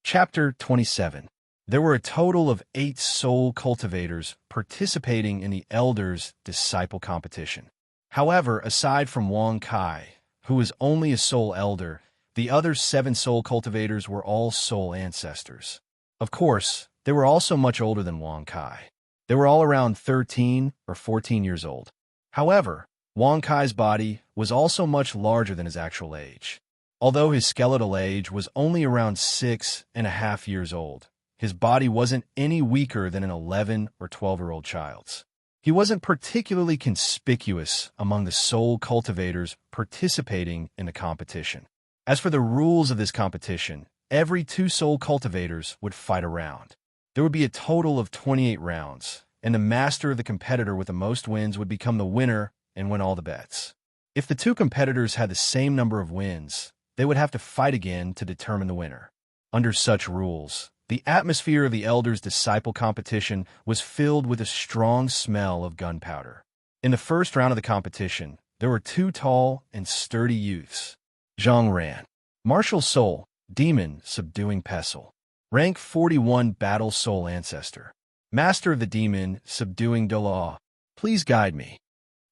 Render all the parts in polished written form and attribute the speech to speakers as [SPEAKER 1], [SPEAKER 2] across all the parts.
[SPEAKER 1] Chapter 27. There were a total of 8 soul cultivators participating in the Elder's Disciple competition. However, aside from Wang Kai, who was only a soul elder, the other 7 soul cultivators were all soul ancestors. Of course, they were also much older than Wang Kai. They were all around 13 or 14 years old. However, Wang Kai's body was also much larger than his actual age. Although his skeletal age was only around 6.5 years old, his body wasn't any weaker than an 11 or 12-year-old child's. He wasn't particularly conspicuous among the soul cultivators participating in the competition. As for the rules of this competition, every 2 soul cultivators would fight a round. There would be a total of 28 rounds, and the master of the competitor with the most wins would become the winner and win all the bets. If the 2 competitors had the same number of wins, they would have to fight again to determine the winner. Under such rules, the atmosphere of the Elder's Disciple competition was filled with a strong smell of gunpowder. In the first round of the competition, there were 2 tall and sturdy youths. Zhang Ran, martial soul, demon, subduing pestle. Rank 41 battle soul ancestor. Master of the demon, subduing de law. Please guide me.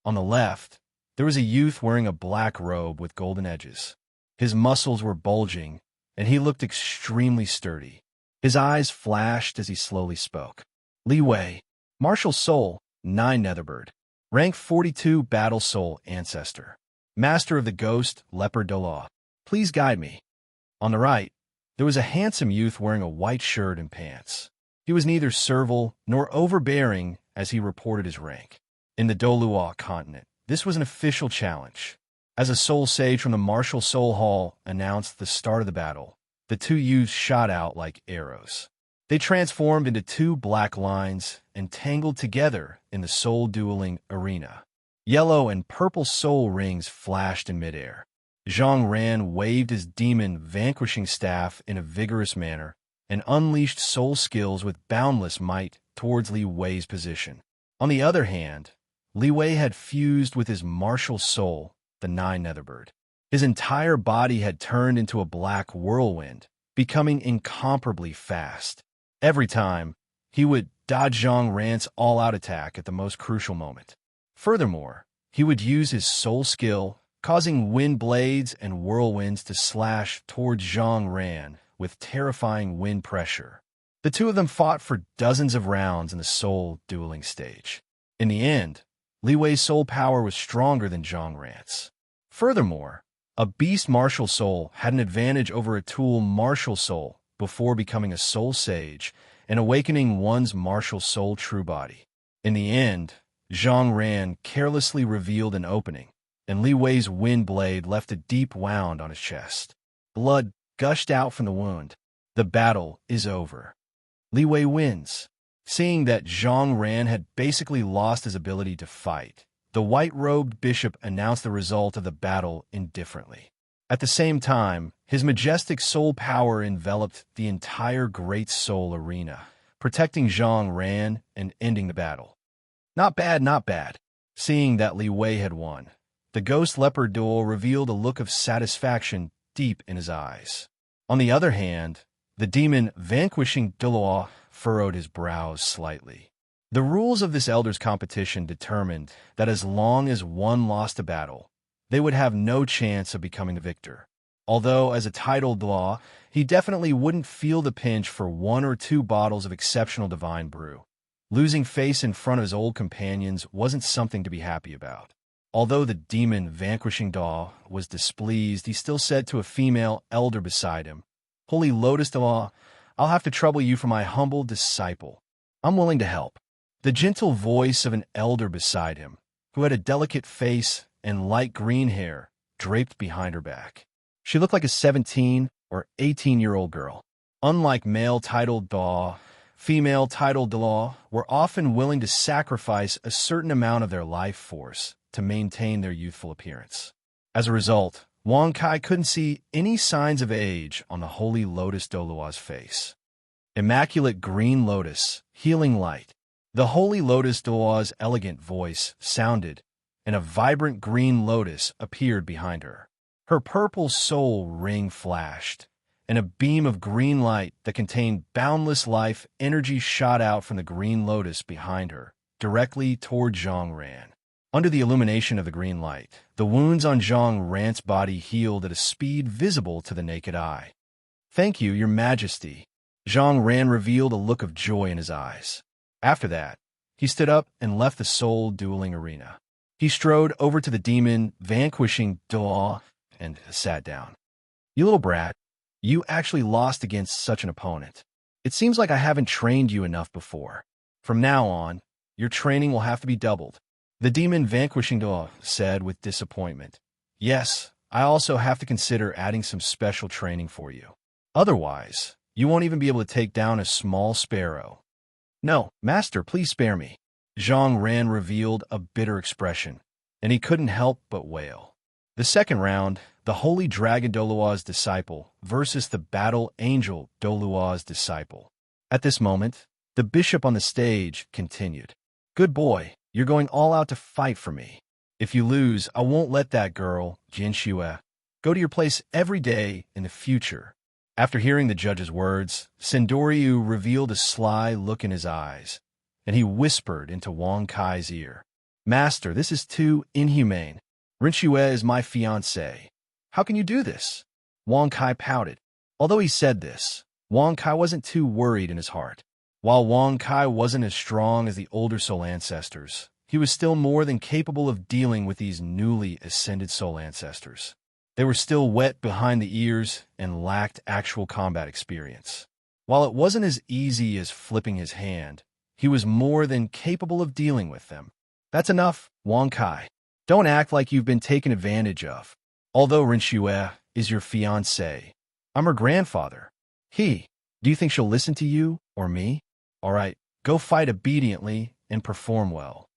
[SPEAKER 1] On the left, there was a youth wearing a black robe with golden edges. His muscles were bulging, and he looked extremely sturdy. His eyes flashed as he slowly spoke. Li Wei, martial soul, 9 Netherbird. Rank 42 battle soul ancestor. Master of the ghost, leopard de law. Please guide me. On the right, there was a handsome youth wearing a white shirt and pants. He was neither servile nor overbearing as he reported his rank. In the Dolua continent, this was an official challenge. As a soul sage from the martial soul hall announced the start of the battle, the 2 youths shot out like arrows. They transformed into 2 black lines and tangled together in the soul dueling arena. Yellow and purple soul rings flashed in midair. Zhang Ran waved his demon vanquishing staff in a vigorous manner and unleashed soul skills with boundless might towards Li Wei's position. On the other hand, Li Wei had fused with his martial soul, the 9 Netherbird. His entire body had turned into a black whirlwind, becoming incomparably fast. Every time, he would dodge Zhang Ran's all-out attack at the most crucial moment. Furthermore, he would use his soul skill, causing wind blades and whirlwinds to slash towards Zhang Ran with terrifying wind pressure. The 2 of them fought for dozens of rounds in the soul dueling stage. In the end, Li Wei's soul power was stronger than Zhang Ran's. Furthermore, a beast martial soul had an advantage over a tool martial soul before becoming a soul sage and awakening one's martial soul true body. In the end, Zhang Ran carelessly revealed an opening, and Li Wei's wind blade left a deep wound on his chest. Blood gushed out from the wound. The battle is over. Li Wei wins. Seeing that Zhang Ran had basically lost his ability to fight, the white-robed bishop announced the result of the battle indifferently. At the same time, his majestic soul power enveloped the entire Great Soul arena, protecting Zhang Ran and ending the battle. Not bad, not bad. Seeing that Li Wei had won, the ghost leopard duel revealed a look of satisfaction deep in his eyes. On the other hand, the demon vanquishing Delois furrowed his brows slightly. The rules of this Elder's competition determined that as long as one lost a battle, they would have no chance of becoming the victor. Although, as a titled law, he definitely wouldn't feel the pinch for 1 or 2 bottles of exceptional divine brew. Losing face in front of his old companions wasn't something to be happy about. Although the demon vanquishing Daw was displeased, he still said to a female elder beside him, "Holy Lotus Daw, I'll have to trouble you for my humble disciple. I'm willing to help." The gentle voice of an elder beside him, who had a delicate face and light green hair, draped behind her back. She looked like a 17 or 18-year-old girl. Unlike male titled Daw, female titled Daw were often willing to sacrifice a certain amount of their life force to maintain their youthful appearance. As a result, Wang Kai couldn't see any signs of age on the Holy Lotus Dolua's face. Immaculate green lotus, healing light. The Holy Lotus Dolua's elegant voice sounded, and a vibrant green lotus appeared behind her. Her purple soul ring flashed, and a beam of green light that contained boundless life energy shot out from the green lotus behind her, directly toward Zhang Ran. Under the illumination of the green light, the wounds on Zhang Ran's body healed at a speed visible to the naked eye. "Thank you, Your Majesty." Zhang Ran revealed a look of joy in his eyes. After that, he stood up and left the soul dueling arena. He strode over to the demon, vanquishing Daw, and sat down. "You little brat, you actually lost against such an opponent. It seems like I haven't trained you enough before. From now on, your training will have to be doubled." The demon vanquishing Daw said with disappointment. "Yes, I also have to consider adding some special training for you. Otherwise, you won't even be able to take down a small sparrow." "No, master, please spare me." Zhang Ran revealed a bitter expression, and he couldn't help but wail. The second round, the Holy Dragon Dolua's disciple versus the Battle Angel Dolua's disciple. At this moment, the bishop on the stage continued. "Good boy, you're going all out to fight for me. If you lose, I won't let that girl, Jin Xue, go to your place every day in the future." After hearing the judge's words, Sendoryu revealed a sly look in his eyes, and he whispered into Wang Kai's ear. "Master, this is too inhumane. Rin Xue is my fiancée. How can you do this?" Wang Kai pouted. Although he said this, Wang Kai wasn't too worried in his heart. While Wang Kai wasn't as strong as the older soul ancestors, he was still more than capable of dealing with these newly ascended soul ancestors. They were still wet behind the ears and lacked actual combat experience. While it wasn't as easy as flipping his hand, he was more than capable of dealing with them. "That's enough, Wang Kai. Don't act like you've been taken advantage of. Although Rin Xue is your fiancé, I'm her grandfather. Do you think she'll listen to you or me? All right, go fight obediently and perform well."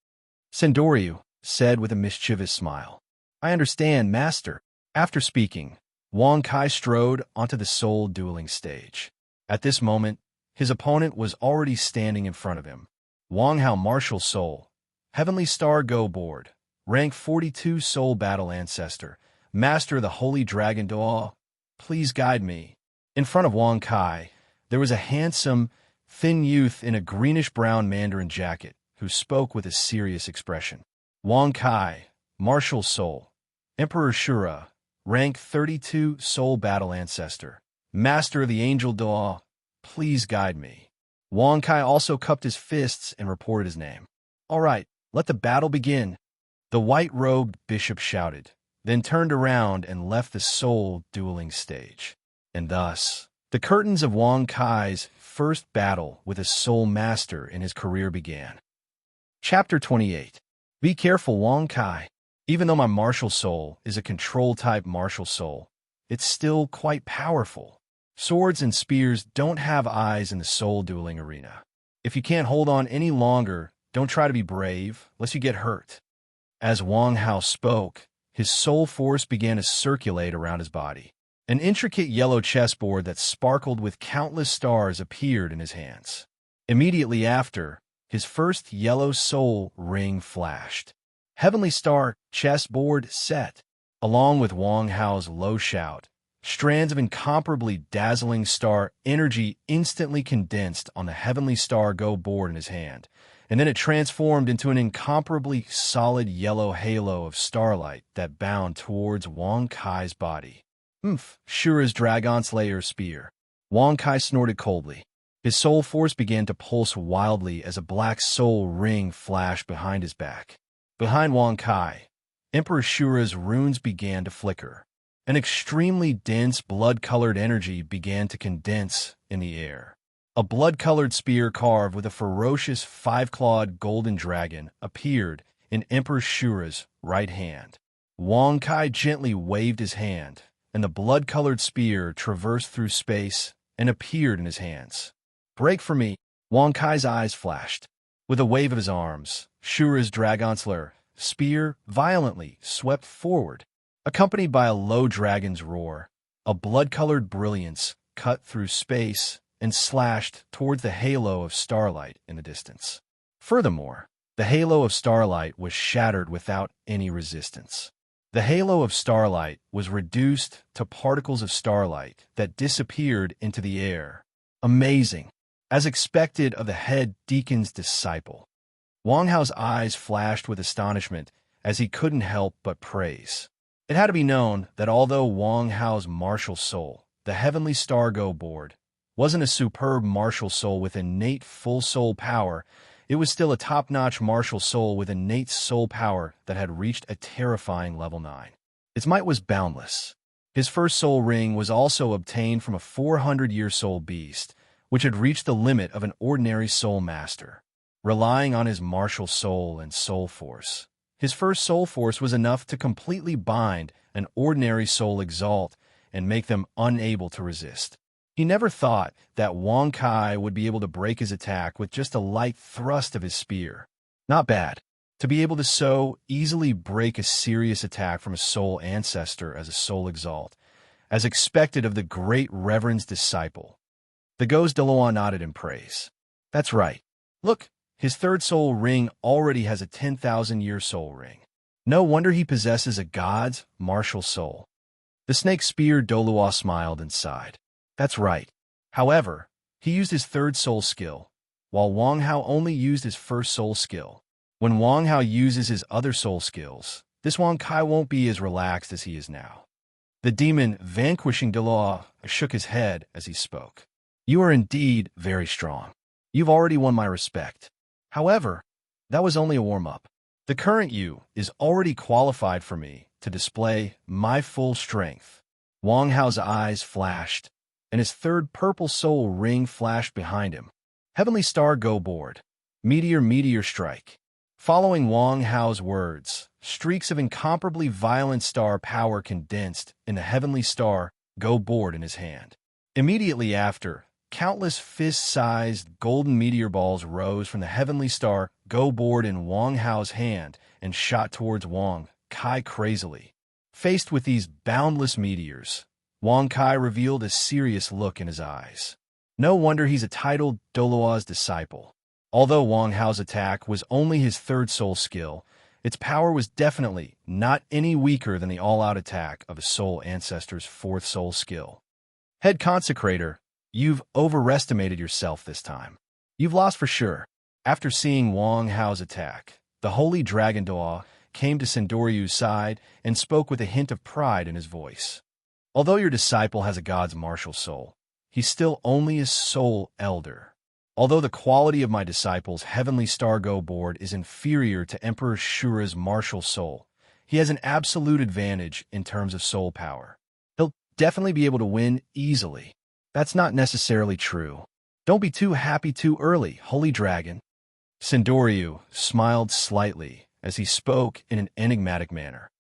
[SPEAKER 1] Sendoryu said with a mischievous smile. "I understand, master." After speaking, Wang Kai strode onto the soul dueling stage. At this moment, his opponent was already standing in front of him. Wang Hao Martial Soul, Heavenly Star Go Board, Rank 42 Soul Battle Ancestor, Master of the Holy Dragon Daw, please guide me. In front of Wang Kai, there was a handsome, thin youth in a greenish-brown Mandarin jacket who spoke with a serious expression. "Wang Kai, Martial Soul, Emperor Shura, Rank 32 Soul Battle Ancestor, Master of the Angel Daw, please guide me." Wang Kai also cupped his fists and reported his name. "All right, let the battle begin." The white-robed bishop shouted, then turned around and left the soul dueling stage. And thus, the curtains of Wang Kai's first battle with a soul master in his career began. Chapter 28. Be careful, Wang Kai. Even though my martial soul is a control-type martial soul, it's still quite powerful. Swords and spears don't have eyes in the soul dueling arena. If you can't hold on any longer, don't try to be brave, lest you get hurt. As Wang Hao spoke, his soul force began to circulate around his body. An intricate yellow chessboard that sparkled with countless stars appeared in his hands. Immediately after, his first yellow soul ring flashed. Heavenly Star chessboard set. Along with Wang Hao's low shout, strands of incomparably dazzling star energy instantly condensed on the Heavenly Star Go board in his hand, and then it transformed into an incomparably solid yellow halo of starlight that bound towards Wang Kai's body. Shura's Dragon Slayer spear. Wang Kai snorted coldly. His soul force began to pulse wildly as a black soul ring flashed behind his back. Behind Wang Kai, Emperor Shura's runes began to flicker. An extremely dense blood-colored energy began to condense in the air. A blood-colored spear carved with a ferocious five-clawed golden dragon appeared in Emperor Shura's right hand. Wang Kai gently waved his hand, and the blood-colored spear traversed through space and appeared in his hands. "Break for me!" Wang Kai's eyes flashed. With a wave of his arms, Shura's Dragon Slayer spear violently swept forward. Accompanied by a low dragon's roar, a blood-colored brilliance cut through space and slashed towards the halo of starlight in the distance. Furthermore, the halo of starlight was shattered without any resistance. The halo of starlight was reduced to particles of starlight that disappeared into the air. Amazing, as expected of the head deacon's disciple. Wang Hao's eyes flashed with astonishment as he couldn't help but praise. It had to be known that although Wang Hao's martial soul, the heavenly star go board, wasn't a superb martial soul with innate full soul power, it was still a top-notch martial soul with innate soul power that had reached a terrifying level 9. Its might was boundless. His first soul ring was also obtained from a 400-year soul beast, which had reached the limit of an ordinary soul master. Relying on his martial soul and soul force, his first soul force was enough to completely bind an ordinary soul exalt and make them unable to resist. He never thought that Wang Kai would be able to break his attack with just a light thrust of his spear. Not bad. To be able to so easily break a serious attack from a soul ancestor as a soul exalt, as expected of the great reverend's disciple. The Gose de Loa nodded in praise. That's right. Look, his third soul ring already has a 10,000-year soul ring. No wonder he possesses a god's martial soul. The snake spear Dolua smiled and sighed. That's right. However, he used his third soul skill, while Wang Hao only used his first soul skill. When Wang Hao uses his other soul skills, this Wang Kai won't be as relaxed as he is now. The demon, vanquishing Dolua, shook his head as he spoke. You are indeed very strong. You've already won my respect. However, that was only a warm-up. The current you is already qualified for me to display my full strength. Wang Hao's eyes flashed, and his third purple soul ring flashed behind him. Heavenly star go board. Meteor strike. Following Wang Hao's words, streaks of incomparably violent star power condensed in the heavenly star go board in his hand. Immediately after, countless fist-sized golden meteor balls rose from the heavenly star go board in Wang Hao's hand and shot towards Wang Kai crazily. Faced with these boundless meteors, Wang Kai revealed a serious look in his eyes. No wonder he's a titled Dolua's disciple. Although Wang Hao's attack was only his third soul skill, its power was definitely not any weaker than the all-out attack of a soul ancestor's fourth soul skill. Head Consecrator, you've overestimated yourself this time. You've lost for sure. After seeing Wang Hao's attack, the holy dragon Doa came to Sendoryu's side and spoke with a hint of pride in his voice. Although your disciple has a god's martial soul, he's still only a soul elder. Although the quality of my disciple's heavenly star go board is inferior to Emperor Shura's martial soul, he has an absolute advantage in terms of soul power. He'll definitely be able to win easily. That's not necessarily true. Don't be too happy too early, holy dragon. Sendoryu smiled slightly as he spoke in an enigmatic manner.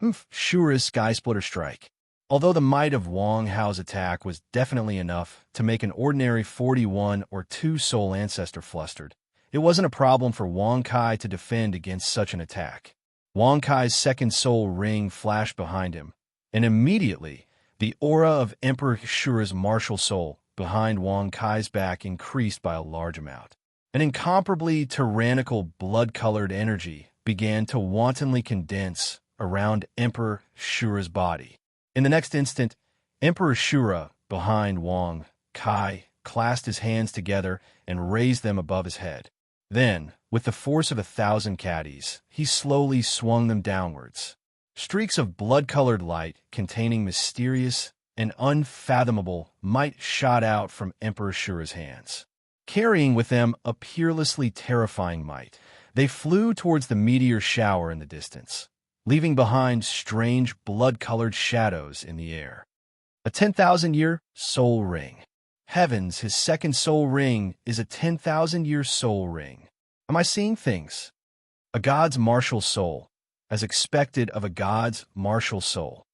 [SPEAKER 1] Shura's sky splitter strike. Although the might of Wang Hao's attack was definitely enough to make an ordinary 41 or 2 soul ancestor flustered, it wasn't a problem for Wang Kai to defend against such an attack. Wang Kai's second soul ring flashed behind him, and immediately the aura of Emperor Shura's martial soul behind Wang Kai's back increased by a large amount. An incomparably tyrannical blood-colored energy began to wantonly condense around Emperor Shura's body. In the next instant, Emperor Shura, behind Wang Kai, clasped his hands together and raised them above his head. Then, with the force of 1,000 caddies, he slowly swung them downwards. Streaks of blood-colored light containing mysterious and unfathomable might shot out from Emperor Shura's hands. Carrying with them a peerlessly terrifying might, they flew towards the meteor shower in the distance, leaving behind strange blood-colored shadows in the air. A 10,000-year soul ring. Heavens, his second soul ring is a 10,000-year soul ring. Am I seeing things? A god's martial soul, as expected of a god's martial soul.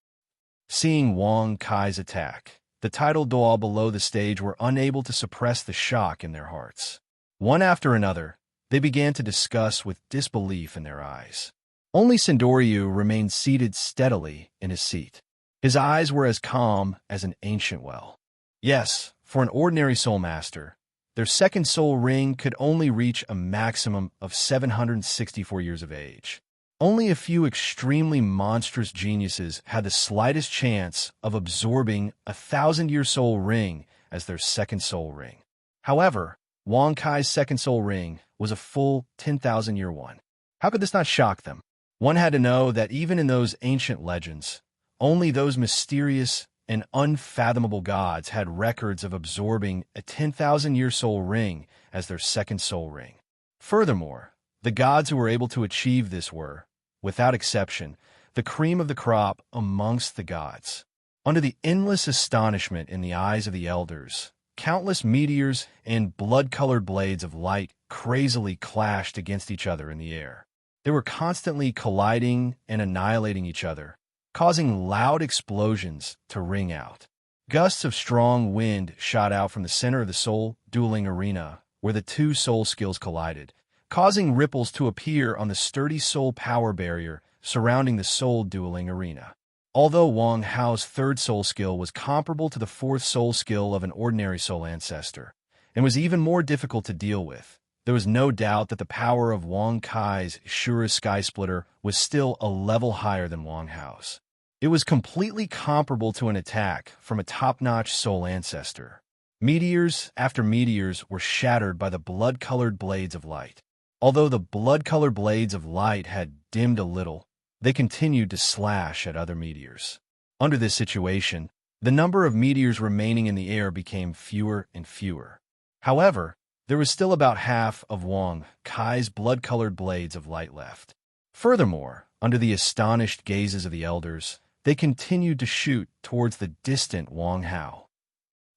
[SPEAKER 1] Seeing Wang Kai's attack, the titled Doa below the stage were unable to suppress the shock in their hearts. One after another, they began to discuss with disbelief in their eyes. Only Sendoryu remained seated steadily in his seat. His eyes were as calm as an ancient well. Yes, for an ordinary soul master, their second soul ring could only reach a maximum of 764 years of age. Only a few extremely monstrous geniuses had the slightest chance of absorbing a 1,000-year soul ring as their second soul ring. However, Wang Kai's second soul ring was a full 10,000-year one. How could this not shock them? One had to know that even in those ancient legends, only those mysterious and unfathomable gods had records of absorbing a 10,000-year soul ring as their second soul ring. Furthermore, the gods who were able to achieve this were, without exception, the cream of the crop amongst the gods. Under the endless astonishment in the eyes of the elders, countless meteors and blood-colored blades of light crazily clashed against each other in the air. They were constantly colliding and annihilating each other, causing loud explosions to ring out. Gusts of strong wind shot out from the center of the soul dueling arena where the two soul skills collided, causing ripples to appear on the sturdy soul power barrier surrounding the soul dueling arena. Although Wang Hao's third soul skill was comparable to the fourth soul skill of an ordinary soul ancestor, and was even more difficult to deal with, there was no doubt that the power of Wang Kai's Shura's Sky Splitter was still a level higher than Wang Hao's. It was completely comparable to an attack from a top-notch soul ancestor. Meteors after meteors were shattered by the blood-colored blades of light. Although the blood-colored blades of light had dimmed a little, they continued to slash at other meteors. Under this situation, the number of meteors remaining in the air became fewer and fewer. However, there was still about half of Wang Kai's blood-colored blades of light left. Furthermore, under the astonished gazes of the elders, they continued to shoot towards the distant Wang Hao.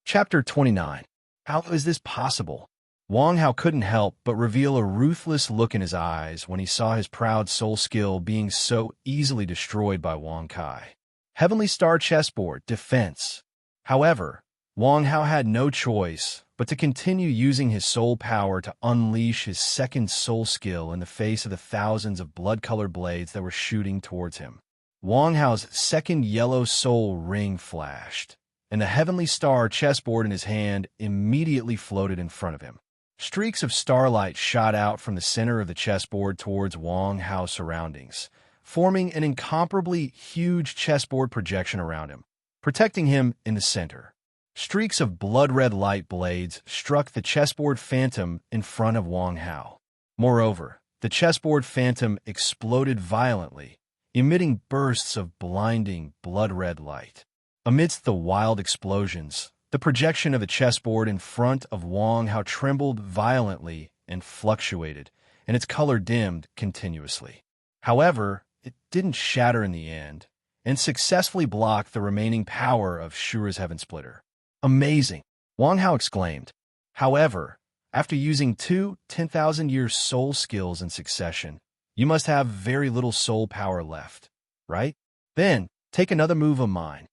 [SPEAKER 1] Chapter 29. How is this possible? Wang Hao couldn't help but reveal a ruthless look in his eyes when he saw his proud soul skill being so easily destroyed by Wang Kai. Heavenly Star Chessboard, Defense. However, Wang Hao had no choice but to continue using his soul power to unleash his second soul skill in the face of the thousands of blood-colored blades that were shooting towards him. Wang Hao's second yellow soul ring flashed, and the Heavenly Star chessboard in his hand immediately floated in front of him. Streaks of starlight shot out from the center of the chessboard towards Wang Hao's surroundings, forming an incomparably huge chessboard projection around him, protecting him in the center. Streaks of blood-red light blades struck the chessboard phantom in front of Wang Hao. Moreover, the chessboard phantom exploded violently, emitting bursts of blinding blood-red light. Amidst the wild explosions, the projection of the chessboard in front of Wang Hao trembled violently and fluctuated, and its color dimmed continuously. However, it didn't shatter in the end, and successfully blocked the remaining power of Shura's Heaven Splitter. Amazing! Wang Hao exclaimed. However, after using two 10,000-year soul skills in succession, you must have very little soul power left, right? Then, take another move of mine.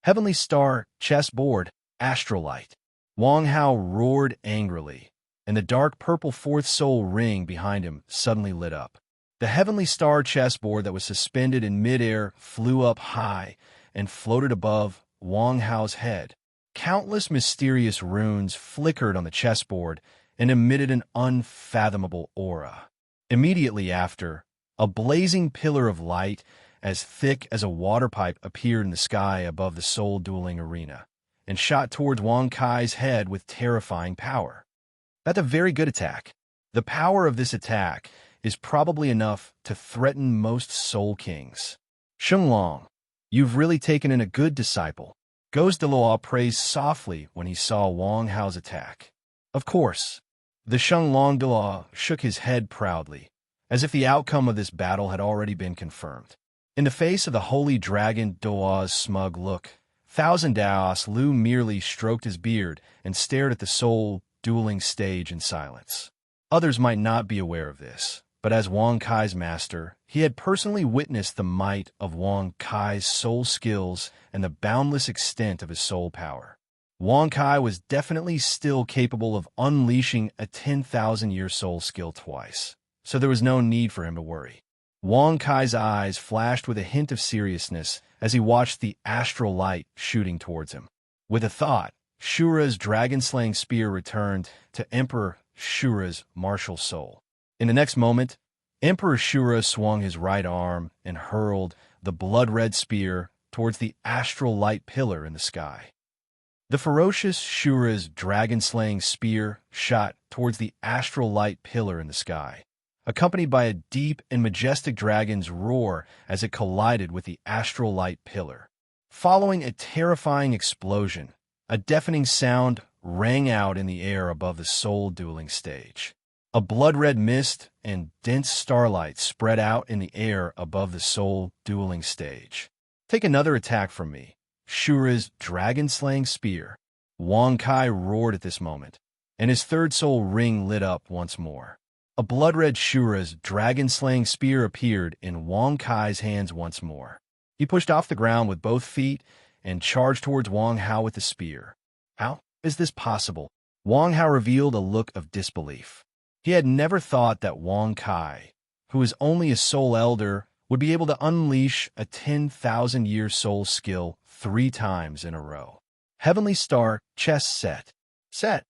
[SPEAKER 1] Heavenly Star, Chessboard, Astrolight. Wang Hao roared angrily, and the dark purple fourth soul ring behind him suddenly lit up. The Heavenly Star chessboard that was suspended in midair flew up high and floated above Wang Hao's head. Countless mysterious runes flickered on the chessboard and emitted an unfathomable aura. Immediately after, a blazing pillar of light as thick as a water pipe appeared in the sky above the soul dueling arena and shot towards Wang Kai's head with terrifying power. That's a very good attack. The power of this attack is probably enough to threaten most soul kings. Shenglong, you've really taken in a good disciple. Ghost Deloa praised softly when he saw Wang Hao's attack. Of course, the Shenglong Deloa shook his head proudly, as if the outcome of this battle had already been confirmed. In the face of the holy dragon Doa's smug look, Thousand Daos Lu merely stroked his beard and stared at the soul dueling stage in silence. Others might not be aware of this, but as Wang Kai's master, he had personally witnessed the might of Wang Kai's soul skills and the boundless extent of his soul power. Wang Kai was definitely still capable of unleashing a 10,000-year soul skill twice, so there was no need for him to worry. Wang Kai's eyes flashed with a hint of seriousness as he watched the astral light shooting towards him. With a thought, Shura's dragon-slaying spear returned to Emperor Shura's martial soul. In the next moment, Emperor Shura swung his right arm and hurled the blood-red spear towards the astral light pillar in the sky. The ferocious Shura's dragon-slaying spear shot towards the astral light pillar in the sky, accompanied by a deep and majestic dragon's roar as it collided with the astral light pillar. Following a terrifying explosion, a deafening sound rang out in the air above the soul dueling stage. A blood-red mist and dense starlight spread out in the air above the soul dueling stage. Take another attack from me. Shura's dragon-slaying spear. Wang Kai roared at this moment, and his third soul ring lit up once more. A blood-red Shura's dragon-slaying spear appeared in Wang Kai's hands once more. He pushed off the ground with both feet and charged towards Wang Hao with the spear. How is this possible? Wang Hao revealed a look of disbelief. He had never thought that Wang Kai, who is only a soul elder, would be able to unleash a 10,000-year soul skill 3 times in a row. Heavenly Star, chess set. Set.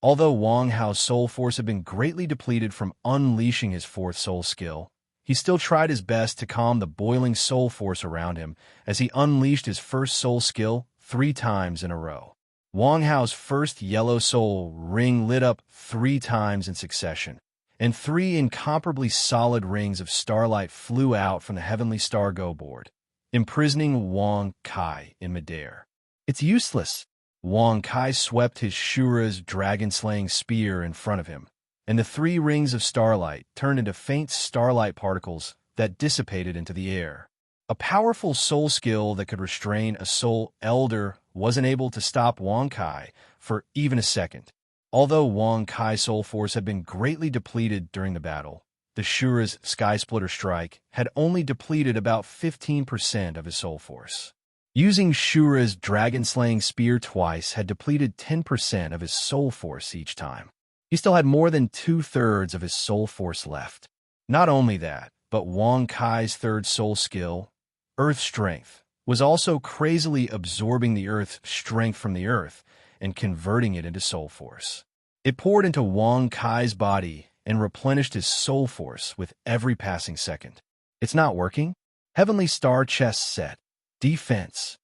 [SPEAKER 1] Although Wang Hao's soul force had been greatly depleted from unleashing his 4th soul skill, he still tried his best to calm the boiling soul force around him as he unleashed his 1st soul skill 3 times in a row. Wang Hao's first yellow soul ring lit up 3 times in succession, and 3 incomparably solid rings of starlight flew out from the Heavenly Star Go board, imprisoning Wang Kai in midair. It's useless. Wang Kai swept his Shura's dragon-slaying spear in front of him, and the 3 rings of starlight turned into faint starlight particles that dissipated into the air. A powerful soul skill that could restrain a soul elder wasn't able to stop Wang Kai for even a second. Although Wang Kai's soul force had been greatly depleted during the battle, the Shura's Sky Splitter Strike had only depleted about 15% of his soul force. Using Shura's dragon-slaying spear twice had depleted 10% of his soul force each time. He still had more than 2/3 of his soul force left. Not only that, but Wang Kai's 3rd soul skill, Earth Strength, was also crazily absorbing the Earth's strength from the Earth and converting it into soul force. It poured into Wang Kai's body and replenished his soul force with every passing second. It's not working? Heavenly Star chess set. Defense.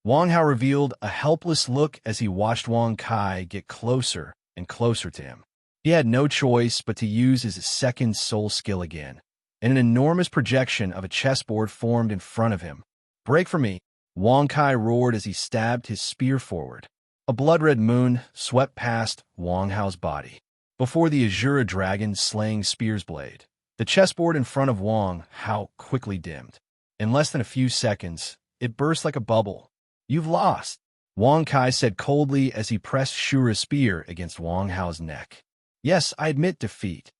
[SPEAKER 1] Wang Hao revealed a helpless look as he watched Wang Kai get closer and closer to him. He had no choice but to use his 2nd soul skill again, and an enormous projection of a chessboard formed in front of him. Break for me, Wang Kai roared as he stabbed his spear forward. A blood-red moon swept past Wang Hao's body. Before the Azura dragon slaying spear's blade, the chessboard in front of Wang Hao quickly dimmed. In less than a few seconds, it burst like a bubble. You've lost, Wang Kai said coldly as he pressed Shura's spear against Wang Hao's neck. Yes, I admit defeat.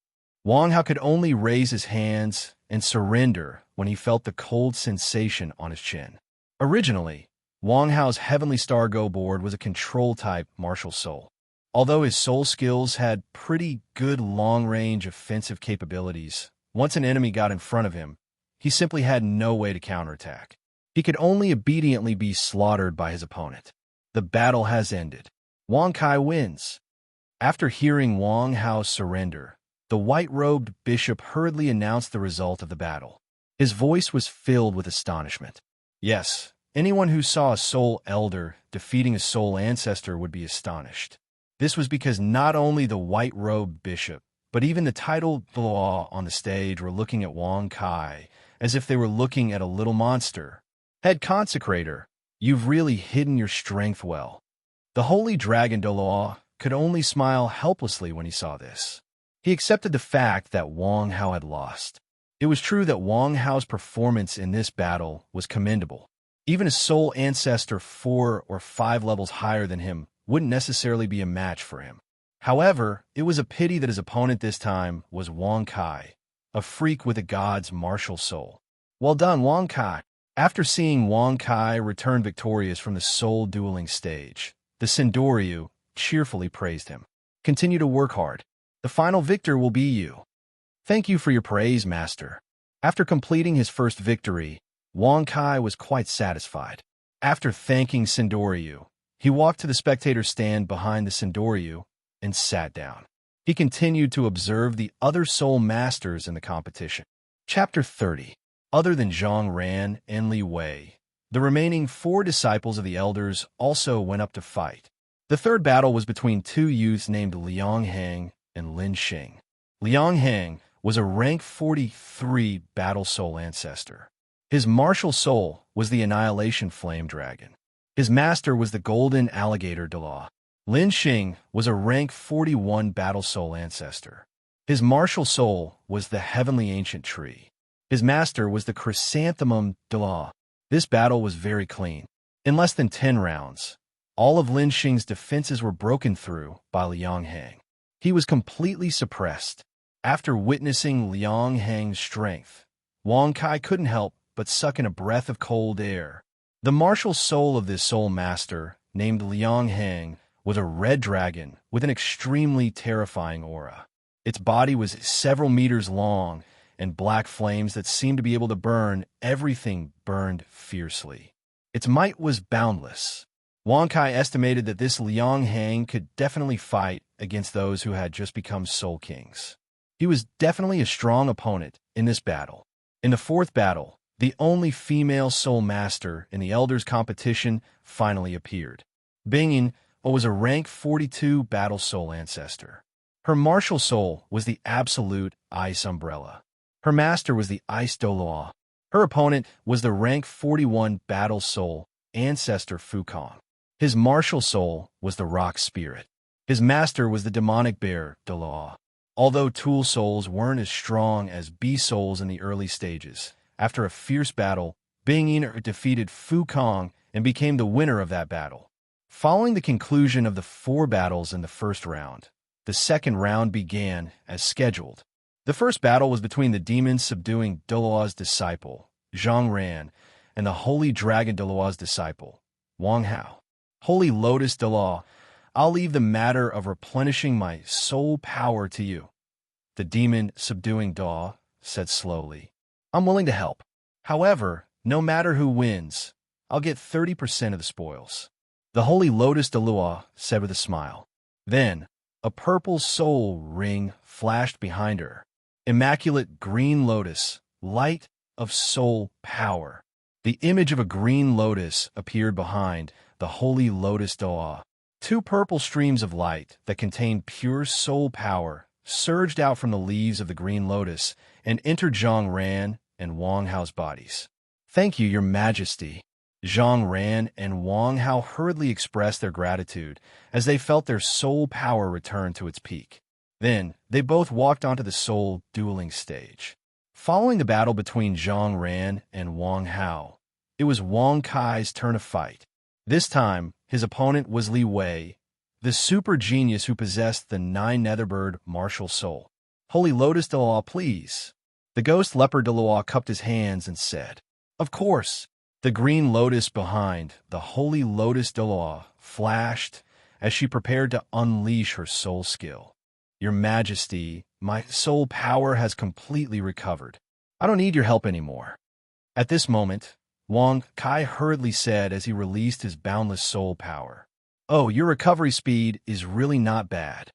[SPEAKER 1] Wang Hao could only raise his hands and surrender when he felt the cold sensation on his chin. Originally, Wang Hao's Heavenly Star Go board was a control-type martial soul. Although his soul skills had pretty good long-range offensive capabilities, once an enemy got in front of him, he simply had no way to counterattack. He could only obediently be slaughtered by his opponent. The battle has ended. Wang Kai wins. After hearing Wang Hao surrender, the white-robed bishop hurriedly announced the result of the battle. His voice was filled with astonishment. Yes, anyone who saw a soul elder defeating a soul ancestor would be astonished. This was because not only the white-robed bishop, but even the titled law on the stage were looking at Wang Kai as if they were looking at a little monster. Head Consecrator, you've really hidden your strength well. The holy dragon Doloa could only smile helplessly when he saw this. He accepted the fact that Wang Hao had lost. It was true that Wang Hao's performance in this battle was commendable. Even a soul ancestor 4 or 5 levels higher than him wouldn't necessarily be a match for him. However, it was a pity that his opponent this time was Wang Kai, a freak with a god's martial soul. Well done, Wang Kai. After seeing Wang Kai return victorious from the soul dueling stage, the Sendoryu cheerfully praised him. Continue to work hard. The final victor will be you. Thank you for your praise, Master. After completing his first victory, Wang Kai was quite satisfied. After thanking Sendoryu, he walked to the spectator stand behind the Sendoryu and sat down. He continued to observe the other soul masters in the competition. Chapter 30. Other than Zhang Ran and Li Wei, the remaining 4 disciples of the elders also went up to fight. The third battle was between 2 youths named Liang Heng and Lin Xing. Liang Heng was a rank 43 battle soul ancestor. His martial soul was the Annihilation Flame Dragon. His master was the Golden Alligator Dalaw. Lin Xing was a rank 41 battle soul ancestor. His martial soul was the Heavenly Ancient Tree. His master was the Chrysanthemum Dalaw. This battle was very clean. In less than 10 rounds, all of Lin Xing's defenses were broken through by Liang Heng. He was completely suppressed. After witnessing Liang Heng's strength, Wang Kai couldn't help but suck in a breath of cold air. The martial soul of this soul master, named Liang Heng, was a red dragon with an extremely terrifying aura. Its body was several meters long, and black flames that seemed to be able to burn everything burned fiercely. Its might was boundless. Wang Kai estimated that this Liang Heng could definitely fight against those who had just become Soul Kings. He was definitely a strong opponent in this battle. In the 4th battle, the only female soul master in the Elders competition finally appeared. Bingyin was a rank 42 battle soul ancestor. Her martial soul was the Absolute Ice Umbrella. Her master was the Ice Doloa. Her opponent was the rank 41 battle soul ancestor Fukong. His martial soul was the Rock Spirit. His master was the Demonic Bear Doloa. Although Tool souls weren't as strong as B souls in the early stages, after a fierce battle, Bingyin defeated Fukong and became the winner of that battle. Following the conclusion of the 4 battles in the first round, the second round began as scheduled. The first battle was between the demons subduing Doloa's disciple, Zhang Ran, and the Holy Dragon Doloa's disciple, Wang Hao. Holy Lotus Doloa, I'll leave the matter of replenishing my soul power to you. The demon subduing Doloa said slowly. I'm willing to help. However, no matter who wins, I'll get 30% of the spoils. The Holy Lotus Doloa said with a smile. Then, a purple soul ring flashed behind her. Immaculate green lotus, light of soul power. The image of a green lotus appeared behind the Holy Lotus Doloa. 2 purple streams of light that contained pure soul power surged out from the leaves of the green lotus and entered Zhang Ran and Wang Hao's bodies. Thank you, Your Majesty. Zhang Ran and Wang Hao hurriedly expressed their gratitude as they felt their soul power return to its peak. Then, they both walked onto the soul dueling stage. Following the battle between Zhang Ran and Wang Hao, it was Wang Kai's turn to fight. This time, his opponent was Li Wei, the super genius who possessed the 9 Netherbird martial soul. Holy Lotus Dalaw, please. The ghost leopard Dalaw cupped his hands and said, Of course. The green lotus behind the Holy Lotus Dalaw flashed as she prepared to unleash her soul skill. Your Majesty, my soul power has completely recovered. I don't need your help anymore. At this moment, Wang Kai hurriedly said as he released his boundless soul power. Oh, your recovery speed is really not bad.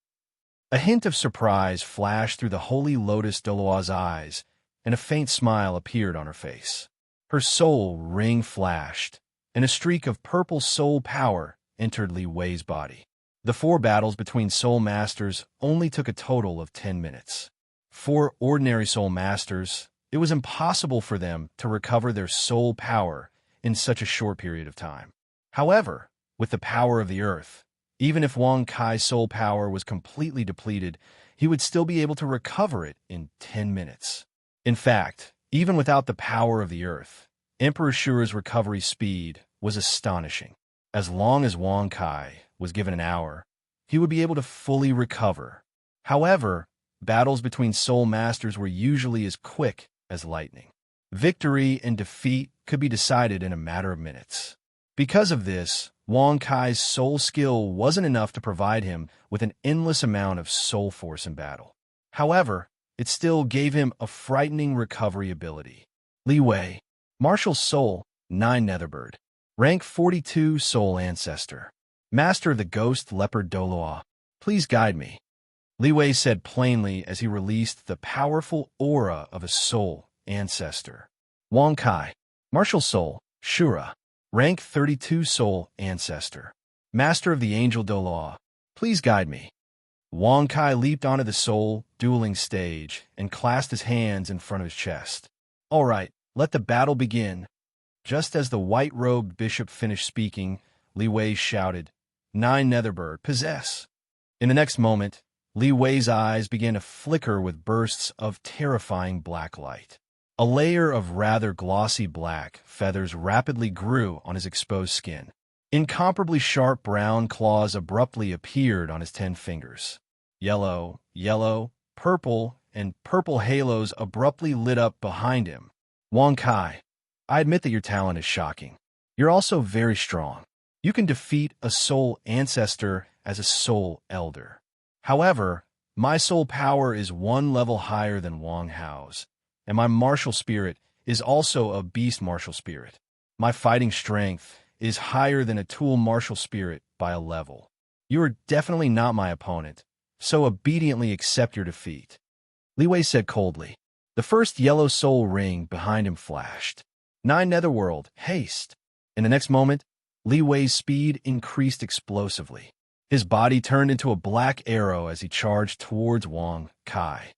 [SPEAKER 1] A hint of surprise flashed through the Holy Lotus Doloa's eyes, and a faint smile appeared on her face. Her soul ring flashed, and a streak of purple soul power entered Li Wei's body. The 4 battles between soul masters only took a total of 10 minutes. For ordinary soul masters, it was impossible for them to recover their soul power in such a short period of time. However, with the power of the earth, even if Wang Kai's soul power was completely depleted, he would still be able to recover it in 10 minutes. In fact, even without the power of the earth, Emperor Shure's recovery speed was astonishing. As long as Wang Kai was given an hour, he would be able to fully recover. However, battles between soul masters were usually as quick as lightning. Victory and defeat could be decided in a matter of minutes. Because of this, Wang Kai's soul skill wasn't enough to provide him with an endless amount of soul force in battle. However, it still gave him a frightening recovery ability. Li Wei, martial soul, 9 Netherbird, rank 42 soul ancestor, master of the ghost leopard Doloa. Please guide me. Li Wei said plainly as he released the powerful aura of a soul ancestor. Wang Kai, martial soul, Shura, rank 32 soul ancestor. Master of the Angel Do Law, please guide me. Wang Kai leaped onto the soul dueling stage and clasped his hands in front of his chest. All right, let the battle begin. Just as the white-robed bishop finished speaking, Li Wei shouted, 9 Netherbird, possess! In the next moment, Li Wei's eyes began to flicker with bursts of terrifying black light. A layer of rather glossy black feathers rapidly grew on his exposed skin. Incomparably sharp brown claws abruptly appeared on his 10 fingers. Yellow, purple, and purple halos abruptly lit up behind him. Wang Kai, I admit that your talent is shocking. You're also very strong. You can defeat a soul ancestor as a soul elder. However, my soul power is 1 level higher than Wang Hao's, and my martial spirit is also a beast martial spirit. My fighting strength is higher than a tool martial spirit by a level. You are definitely not my opponent, so obediently accept your defeat. Li Wei said coldly. The first yellow soul ring behind him flashed. 9 Netherworld, haste! In the next moment, Li Wei's speed increased explosively. His body turned into a black arrow as he charged towards Wang Kai.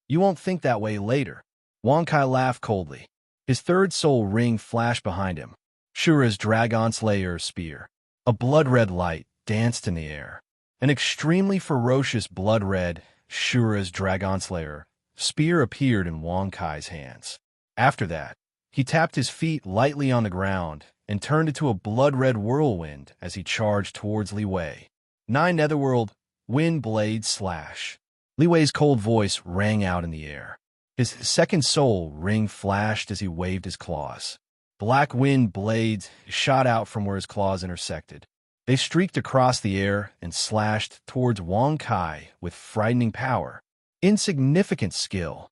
[SPEAKER 1] You won't think that way later. Wang Kai laughed coldly. His third soul ring flashed behind him. Shura's Dragon Slayer spear. A blood-red light danced in the air. An extremely ferocious blood-red Shura's Dragon Slayer spear appeared in Wang Kai's hands. After that, he tapped his feet lightly on the ground and turned into a blood-red whirlwind as he charged towards Li Wei. 9 Netherworld, wind blade slash. Li Wei's cold voice rang out in the air. His second soul ring flashed as he waved his claws. Black wind blades shot out from where his claws intersected. They streaked across the air and slashed towards Wang Kai with frightening power. Insignificant skill.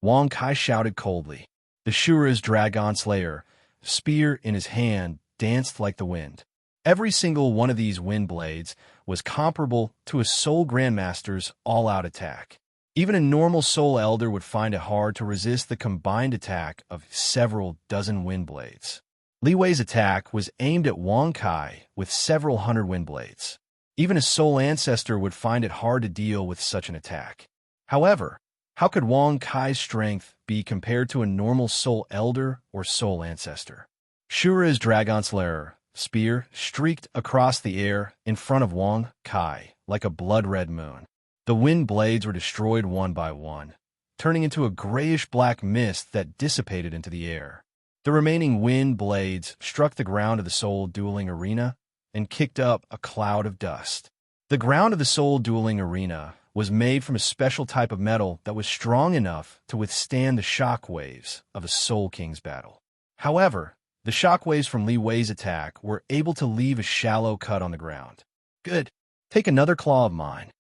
[SPEAKER 1] Wang Kai shouted coldly. The Shura's Dragon Slayer spear in his hand danced like the wind. Every single one of these wind blades was comparable to a Soul Grandmaster's all-out attack. Even a normal Soul Elder would find it hard to resist the combined attack of several dozen wind blades. Li Wei's attack was aimed at Wang Kai with several hundred wind blades. Even a Soul Ancestor would find it hard to deal with such an attack. However, how could Wang Kai's strength be compared to a normal Soul Elder or Soul Ancestor? Shura's Dragon Slayer spear streaked across the air in front of Wang Kai like a blood-red moon. The wind blades were destroyed one by one, turning into a grayish-black mist that dissipated into the air. The remaining wind blades struck the ground of the soul dueling arena and kicked up a cloud of dust. The ground of the soul dueling arena was made from a special type of metal that was strong enough to withstand the shock waves of a Soul King's battle. However, the shock waves from Li Wei's attack were able to leave a shallow cut on the ground. Good. Take another claw of mine.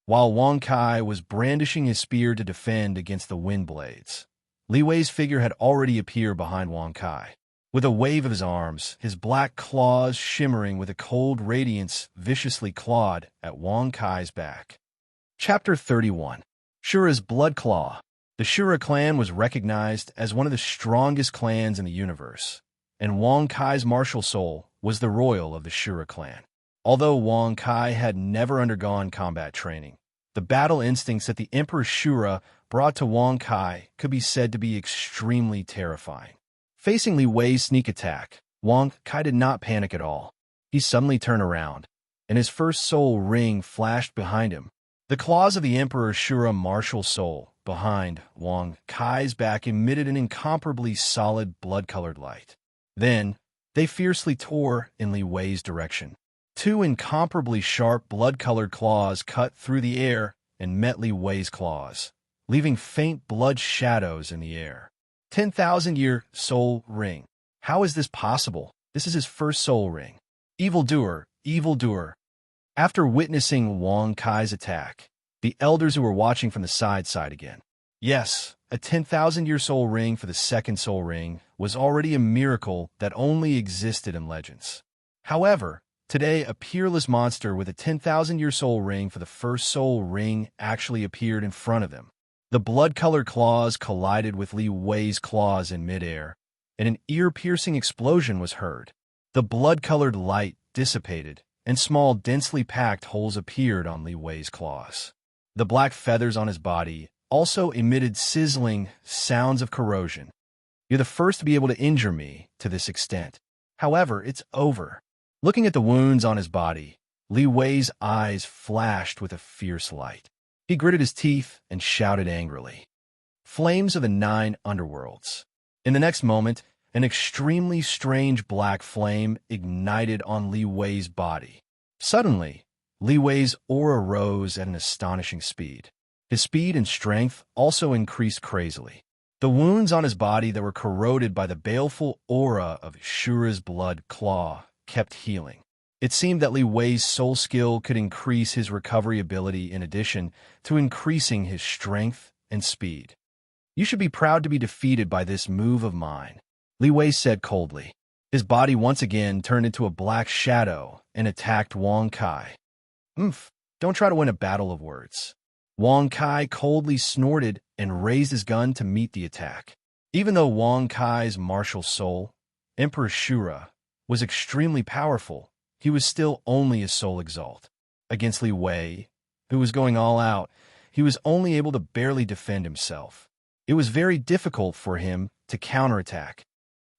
[SPEAKER 1] While Wang Kai was brandishing his spear to defend against the wind blades, Li Wei's figure had already appeared behind Wang Kai. With a wave of his arms, his black claws shimmering with a cold radiance viciously clawed at Wang Kai's back. Chapter 31. Shura's Blood Claw. The Shura clan was recognized as one of the strongest clans in the universe, and Wang Kai's martial soul was the royal of the Shura clan. Although Wang Kai had never undergone combat training, the battle instincts that the Emperor Shura brought to Wang Kai could be said to be extremely terrifying. Facing Li Wei's sneak attack, Wang Kai did not panic at all. He suddenly turned around, and his first soul ring flashed behind him. The claws of the Emperor Shura martial soul behind Wang Kai's back emitted an incomparably solid blood-colored light. Then, they fiercely tore in Li Wei's direction. 2 incomparably sharp blood-colored claws cut through the air and met Li Wei's claws, leaving faint blood shadows in the air. 10,000-year soul ring. How is this possible? This is his first soul ring. Evildoer, evildoer. After witnessing Wang Kai's attack, the elders who were watching from the side sighed again. Yes, a 10,000-year soul ring for the second soul ring was already a miracle that only existed in legends. However, Today, a peerless monster with a 10,000-year soul ring for the first soul ring actually appeared in front of them. The blood-colored claws collided with Li Wei's claws in midair, and an ear-piercing explosion was heard. The blood-colored light dissipated, and small, densely packed holes appeared on Li Wei's claws. The black feathers on his body also emitted sizzling sounds of corrosion. You're the first to be able to injure me to this extent. However, it's over. Looking at the wounds on his body, Li Wei's eyes flashed with a fierce light. He gritted his teeth and shouted angrily, "Flames of the 9 underworlds." In the next moment, an extremely strange black flame ignited on Li Wei's body. Suddenly, Li Wei's aura rose at an astonishing speed. His speed and strength also increased crazily. The wounds on his body that were corroded by the baleful aura of Shura's blood claw kept healing. It seemed that Li Wei's soul skill could increase his recovery ability in addition to increasing his strength and speed. "You should be proud to be defeated by this move of mine," Li Wei said coldly. His body once again turned into a black shadow and attacked Wang Kai. Don't try to win a battle of words." Wang Kai coldly snorted and raised his gun to meet the attack. Even though Wang Kai's martial soul, Emperor Shura, was extremely powerful, he was still only a soul exalt. Against Li Wei, who was going all out, he was only able to barely defend himself. It was very difficult for him to counterattack.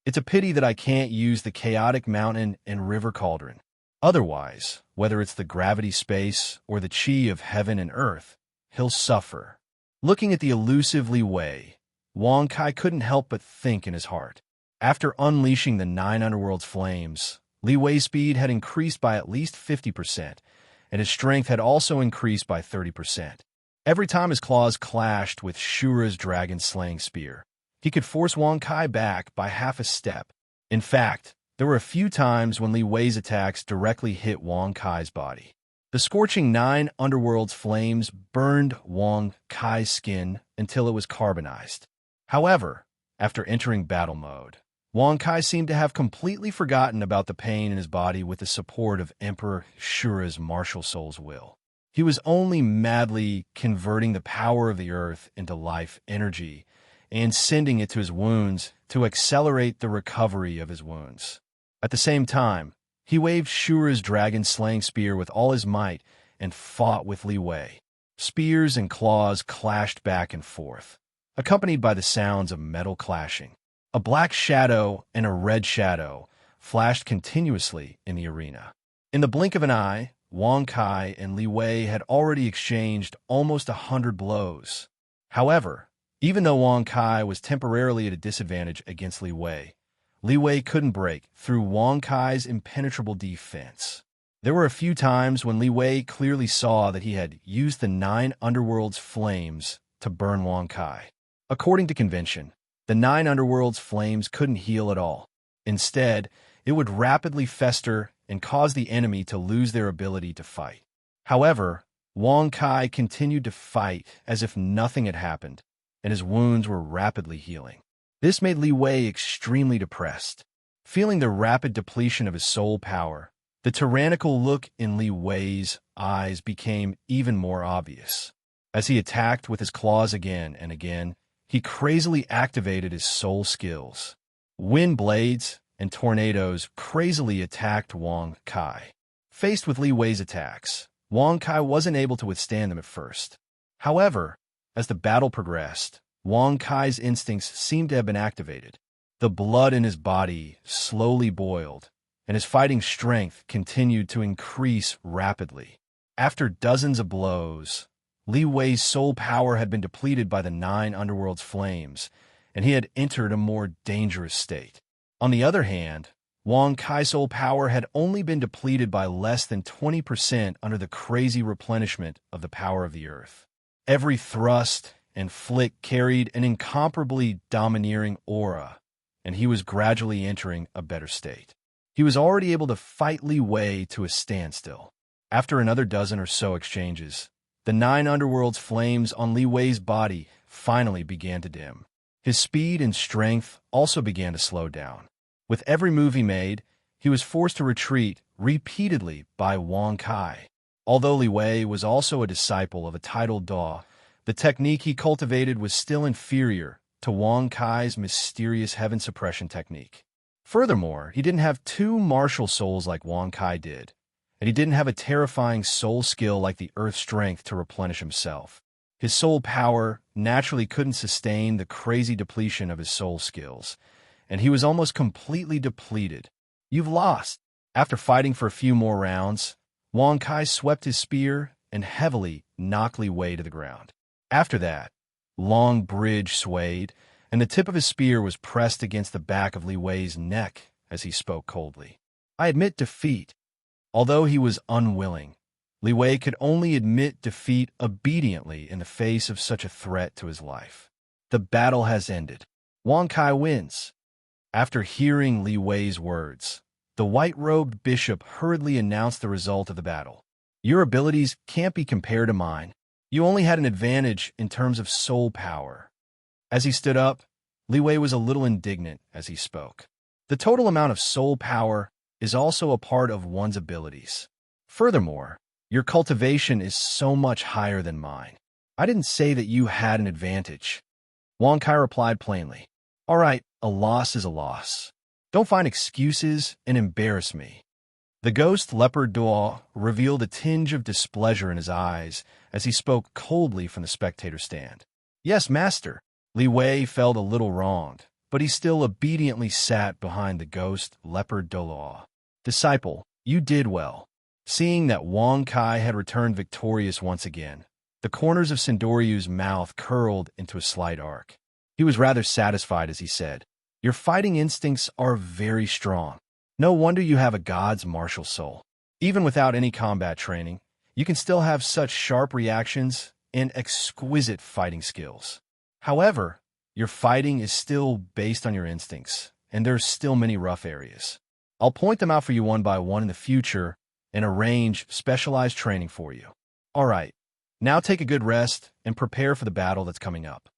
[SPEAKER 1] It's a pity that I can't use the chaotic mountain and river cauldron. Otherwise, whether it's the gravity space or the chi of heaven and earth, he'll suffer. Looking at the elusive Li Wei, Wang Kai couldn't help but think in his heart. After unleashing the 9 underworld's flames, Li Wei's speed had increased by at least 50%, and his strength had also increased by 30%. Every time his claws clashed with Shura's dragon-slaying spear, he could force Wang Kai back by half a step. In fact, there were a few times when Li Wei's attacks directly hit Wang Kai's body. The scorching 9 underworld's flames burned Wang Kai's skin until it was carbonized. However, after entering battle mode, Wang Kai seemed to have completely forgotten about the pain in his body with the support of Emperor Shura's martial soul's will. He was only madly converting the power of the earth into life energy and sending it to his wounds to accelerate the recovery of his wounds. At the same time, he waved Shura's dragon-slaying spear with all his might and fought with Li Wei. Spears and claws clashed back and forth, accompanied by the sounds of metal clashing. A black shadow and a red shadow flashed continuously in the arena. In the blink of an eye, Wang Kai and Li Wei had already exchanged almost 100 blows. However, even though Wang Kai was temporarily at a disadvantage against Li Wei couldn't break through Wang Kai's impenetrable defense. There were a few times when Li Wei clearly saw that he had used the 9 underworld's flames to burn Wang Kai. According to convention, the 9 underworld's flames couldn't heal at all. Instead, it would rapidly fester and cause the enemy to lose their ability to fight. However, Wang Kai continued to fight as if nothing had happened, and his wounds were rapidly healing. This made Li Wei extremely depressed. Feeling the rapid depletion of his soul power, the tyrannical look in Li Wei's eyes became even more obvious. As he attacked with his claws again and again, he crazily activated his soul skills. Wind blades and tornadoes crazily attacked Wang Kai. Faced with Li Wei's attacks, Wang Kai wasn't able to withstand them at first. However, as the battle progressed, Wang Kai's instincts seemed to have been activated. The blood in his body slowly boiled, and his fighting strength continued to increase rapidly. After dozens of blows, Li Wei's soul power had been depleted by the 9 underworld's flames, and he had entered a more dangerous state. On the other hand, Wang Kai's soul power had only been depleted by less than 20% under the crazy replenishment of the power of the earth. Every thrust and flick carried an incomparably domineering aura, and he was gradually entering a better state. He was already able to fight Li Wei to a standstill. After another dozen or so exchanges, the 9 underworld's flames on Li Wei's body finally began to dim. His speed and strength also began to slow down. With every move he made, he was forced to retreat repeatedly by Wang Kai. Although Li Wei was also a disciple of a titled Dao, the technique he cultivated was still inferior to Wang Kai's mysterious heaven suppression technique. Furthermore, he didn't have two martial souls like Wang Kai did, and he didn't have a terrifying soul skill like the earth strength to replenish himself. His soul power naturally couldn't sustain the crazy depletion of his soul skills, and he was almost completely depleted. You've lost. After fighting for a few more rounds, Wang Kai swept his spear and heavily knocked Li Wei to the ground. After that, Long Bridge swayed, and the tip of his spear was pressed against the back of Li Wei's neck as he spoke coldly. I admit defeat. Although he was unwilling, Li Wei could only admit defeat obediently in the face of such a threat to his life. The battle has ended. Wang Kai wins. After hearing Li Wei's words, the white-robed bishop hurriedly announced the result of the battle. Your abilities can't be compared to mine. You only had an advantage in terms of soul power. As he stood up, Li Wei was a little indignant as he spoke. The total amount of soul power is also a part of one's abilities. Furthermore, your cultivation is so much higher than mine. I didn't say that you had an advantage. Wang Kai replied plainly. All right, a loss is a loss. Don't find excuses and embarrass me. The ghost leopard Duo revealed a tinge of displeasure in his eyes as he spoke coldly from the spectator stand. Yes, master. Li Wei felt a little wronged, but he still obediently sat behind the ghost leopard Duo. Disciple, you did well. Seeing that Wang Kai had returned victorious once again, the corners of Sindoryu's mouth curled into a slight arc. He was rather satisfied as he said, Your fighting instincts are very strong. No wonder you have a god's martial soul. Even without any combat training, you can still have such sharp reactions and exquisite fighting skills. However, your fighting is still based on your instincts, and there's still many rough areas. I'll point them out for you one by one in the future and arrange specialized training for you. All right, now take a good rest and prepare for the battle that's coming up.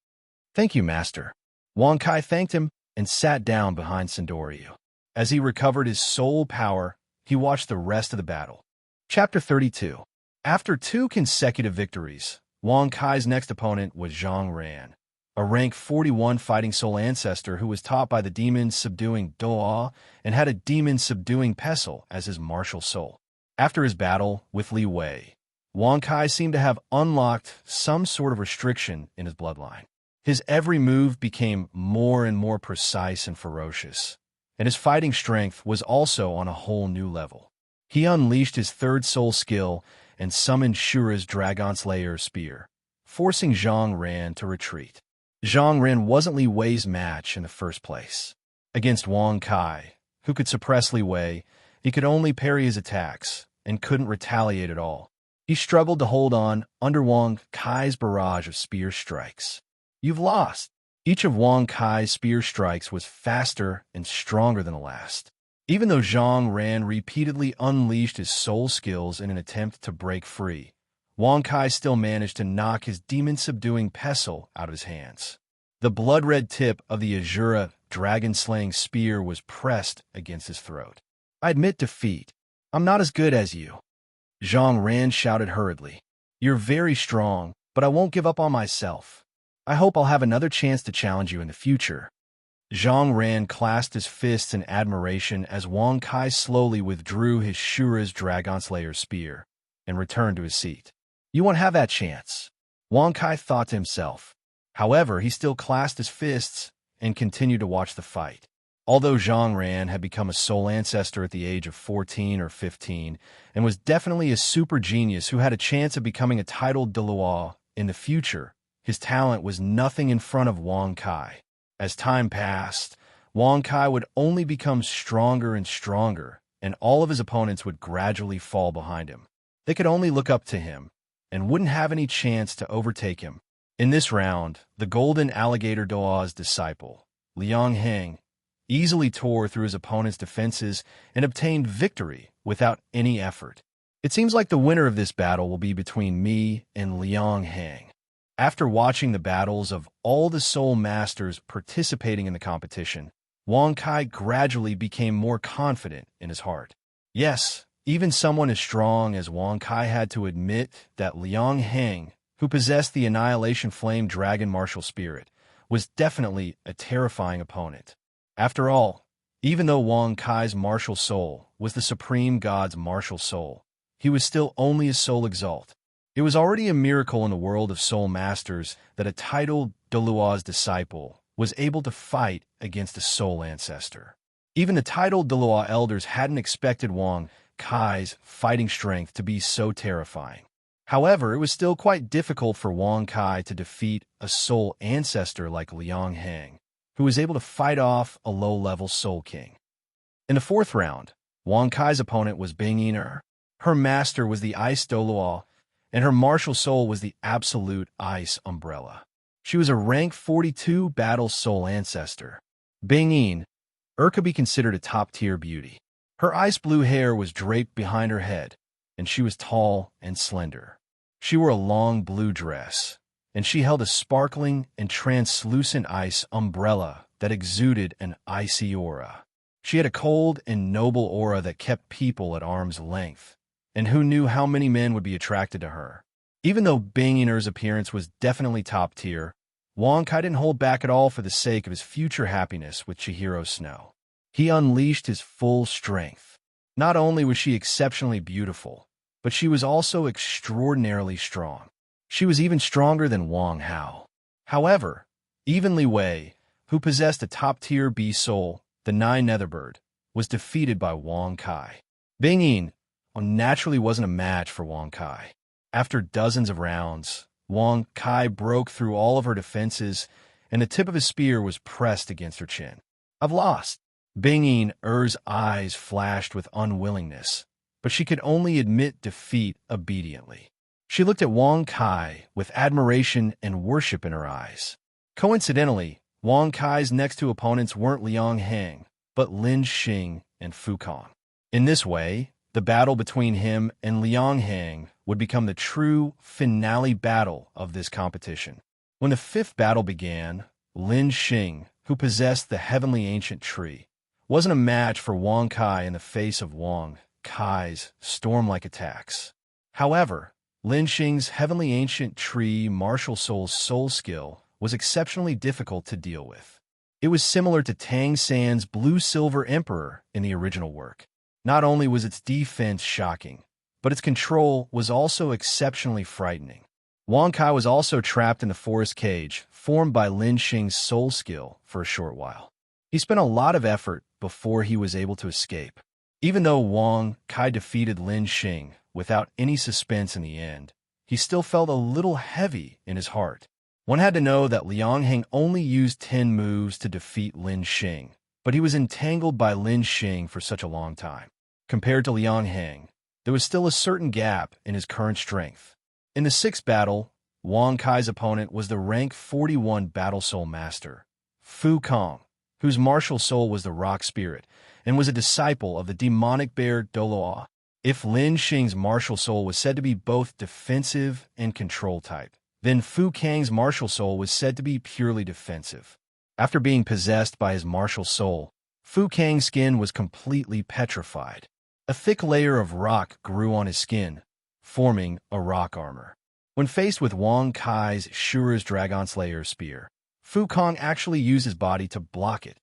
[SPEAKER 1] Thank you, master. Wang Kai thanked him and sat down behind Sindoryu. As he recovered his soul power, he watched the rest of the battle. Chapter 32. After 2 consecutive victories, Wang Kai's next opponent was Zhang Ran, a rank 41 fighting soul ancestor who was taught by the demon-subduing Doa and had a demon-subduing pestle as his martial soul. After his battle with Li Wei, Wang Kai seemed to have unlocked some sort of restriction in his bloodline. His every move became more and more precise and ferocious, and his fighting strength was also on a whole new level. He unleashed his third soul skill and summoned Shura's Dragon Slayer spear, forcing Zhang Ran to retreat. Zhang Ran wasn't Li Wei's match in the first place. Against Wang Kai, who could suppress Li Wei, he could only parry his attacks and couldn't retaliate at all. He struggled to hold on under Wang Kai's barrage of spear strikes. You've lost. Each of Wang Kai's spear strikes was faster and stronger than the last. Even though Zhang Ran repeatedly unleashed his soul skills in an attempt to break free, Wang Kai still managed to knock his demon-subduing pestle out of his hands. The blood-red tip of the Azura dragon-slaying spear was pressed against his throat. I admit defeat. I'm not as good as you. Zhang Ran shouted hurriedly. You're very strong, but I won't give up on myself. I hope I'll have another chance to challenge you in the future. Zhang Ran clasped his fists in admiration as Wang Kai slowly withdrew his Shura's Dragon Slayer spear and returned to his seat. You won't have that chance, Wang Kai thought to himself. However, he still clasped his fists and continued to watch the fight. Although Zhang Ran had become a soul ancestor at the age of 14 or 15 and was definitely a super genius who had a chance of becoming a titled Delua in the future, his talent was nothing in front of Wang Kai. As time passed, Wang Kai would only become stronger and stronger, and all of his opponents would gradually fall behind him. They could only look up to him and wouldn't have any chance to overtake him. In this round, the Golden Alligator Doa's disciple, Liang Heng, easily tore through his opponent's defenses and obtained victory without any effort. It seems like the winner of this battle will be between me and Liang Heng. After watching the battles of all the soul masters participating in the competition, Wang Kai gradually became more confident in his heart. Yes, even someone as strong as Wang Kai had to admit that Liang Heng, who possessed the Annihilation Flame Dragon martial spirit, was definitely a terrifying opponent. After all, even though Wang Kai's martial soul was the supreme god's martial soul, he was still only a soul exalt. It was already a miracle in the world of soul masters that a titled Delua's disciple was able to fight against a soul ancestor. Even the titled Delua elders hadn't expected Wang Kai's fighting strength to be so terrifying. However, it was still quite difficult for Wang Kai to defeat a soul ancestor like Liang Heng, who was able to fight off a low-level Soul King. In the fourth round, Wang Kai's opponent was Bing Yiner. Her master was the Ice Dolua, and her martial soul was the Absolute Ice Umbrella. She was a rank 42 battle soul ancestor. Bing Yin could be considered a top-tier beauty. Her ice blue hair was draped behind her head, and she was tall and slender. She wore a long blue dress, and she held a sparkling and translucent ice umbrella that exuded an icy aura. She had a cold and noble aura that kept people at arm's length, and who knew how many men would be attracted to her. Even though Bing Yiner's appearance was definitely top tier, Wang Kai didn't hold back at all for the sake of his future happiness with Chihiro Snow. He unleashed his full strength. Not only was she exceptionally beautiful, but she was also extraordinarily strong. She was even stronger than Wang Hao. However, even Li Wei, who possessed a top-tier B soul, the Nine Netherbird, was defeated by Wang Kai. Bing Yin naturally wasn't a match for Wang Kai. After dozens of rounds, Wang Kai broke through all of her defenses, and the tip of his spear was pressed against her chin. "I've lost." Bing Yin's eyes flashed with unwillingness, but she could only admit defeat obediently. She looked at Wang Kai with admiration and worship in her eyes. Coincidentally, Wang Kai's next two opponents weren't Liang Heng, but Lin Xing and Fu Kong. In this way, the battle between him and Liang Heng would become the true finale battle of this competition. When the fifth battle began, Lin Xing, who possessed the Heavenly Ancient Tree, wasn't a match for Wang Kai in the face of Wang Kai's storm-like attacks. However, Lin Xing's Heavenly Ancient Tree martial soul's soul skill was exceptionally difficult to deal with. It was similar to Tang San's Blue-Silver Emperor in the original work. Not only was its defense shocking, but its control was also exceptionally frightening. Wang Kai was also trapped in the forest cage formed by Lin Xing's soul skill for a short while. He spent a lot of effort before he was able to escape. Even though Wang Kai defeated Lin Xing without any suspense in the end, he still felt a little heavy in his heart. One had to know that Liang Heng only used 10 moves to defeat Lin Xing, but he was entangled by Lin Xing for such a long time. Compared to Liang Heng, there was still a certain gap in his current strength. In the sixth battle, Wang Kai's opponent was the rank 41 Battle Soul Master, Fu Kong, whose martial soul was the Rock Spirit, and was a disciple of the demonic bear Doloa. If Lin Xing's martial soul was said to be both defensive and control type, then Fu Kang's martial soul was said to be purely defensive. After being possessed by his martial soul, Fu Kang's skin was completely petrified. A thick layer of rock grew on his skin, forming a rock armor. When faced with Wang Kai's Shura's Dragon Slayer spear, Fu Kong actually used his body to block it.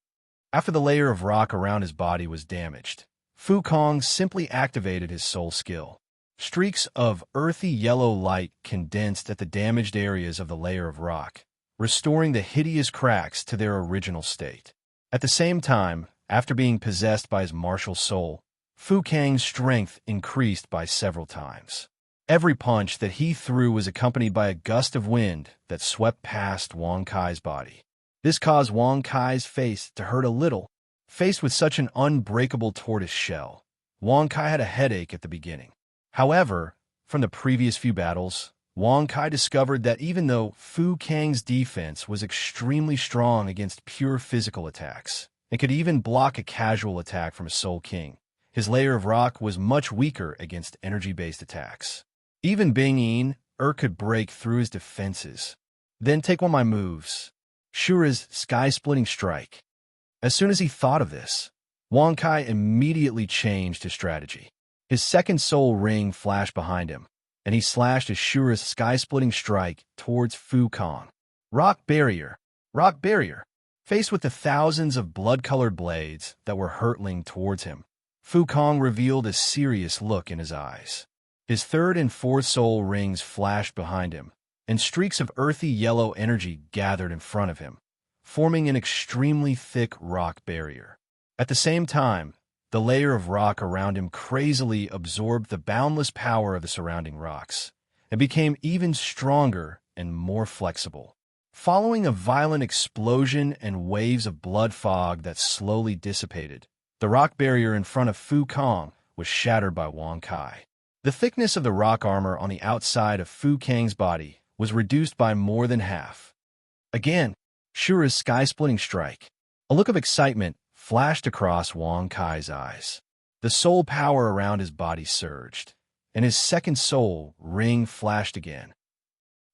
[SPEAKER 1] After the layer of rock around his body was damaged, Fu Kong simply activated his soul skill. Streaks of earthy yellow light condensed at the damaged areas of the layer of rock, restoring the hideous cracks to their original state. At the same time, after being possessed by his martial soul, Fu Kang's strength increased by several times. Every punch that he threw was accompanied by a gust of wind that swept past Wang Kai's body. This caused Wang Kai's face to hurt a little. Faced with such an unbreakable tortoise shell, Wang Kai had a headache at the beginning. However, from the previous few battles, Wang Kai discovered that even though Fu Kang's defense was extremely strong against pure physical attacks, and could even block a casual attack from a Soul King, his layer of rock was much weaker against energy-based attacks. Even Bing Yin could break through his defenses. Then take one of my moves, Shura's Sky-Splitting Strike. As soon as he thought of this, Wang Kai immediately changed his strategy. His second soul ring flashed behind him, and he slashed Ashura's sky-splitting strike towards Fu Kong. Rock barrier! Rock barrier! Faced with the thousands of blood-colored blades that were hurtling towards him, Fu Kong revealed a serious look in his eyes. His third and fourth soul rings flashed behind him, and streaks of earthy yellow energy gathered in front of him, forming an extremely thick rock barrier. At the same time, the layer of rock around him crazily absorbed the boundless power of the surrounding rocks, and became even stronger and more flexible. Following a violent explosion and waves of blood fog that slowly dissipated, the rock barrier in front of Fu Kong was shattered by Wang Kai. The thickness of the rock armor on the outside of Fu Kang's body was reduced by more than half. Again, Shura's sky-splitting strike. A look of excitement flashed across Wang Kai's eyes. The soul power around his body surged, and his second soul ring flashed again.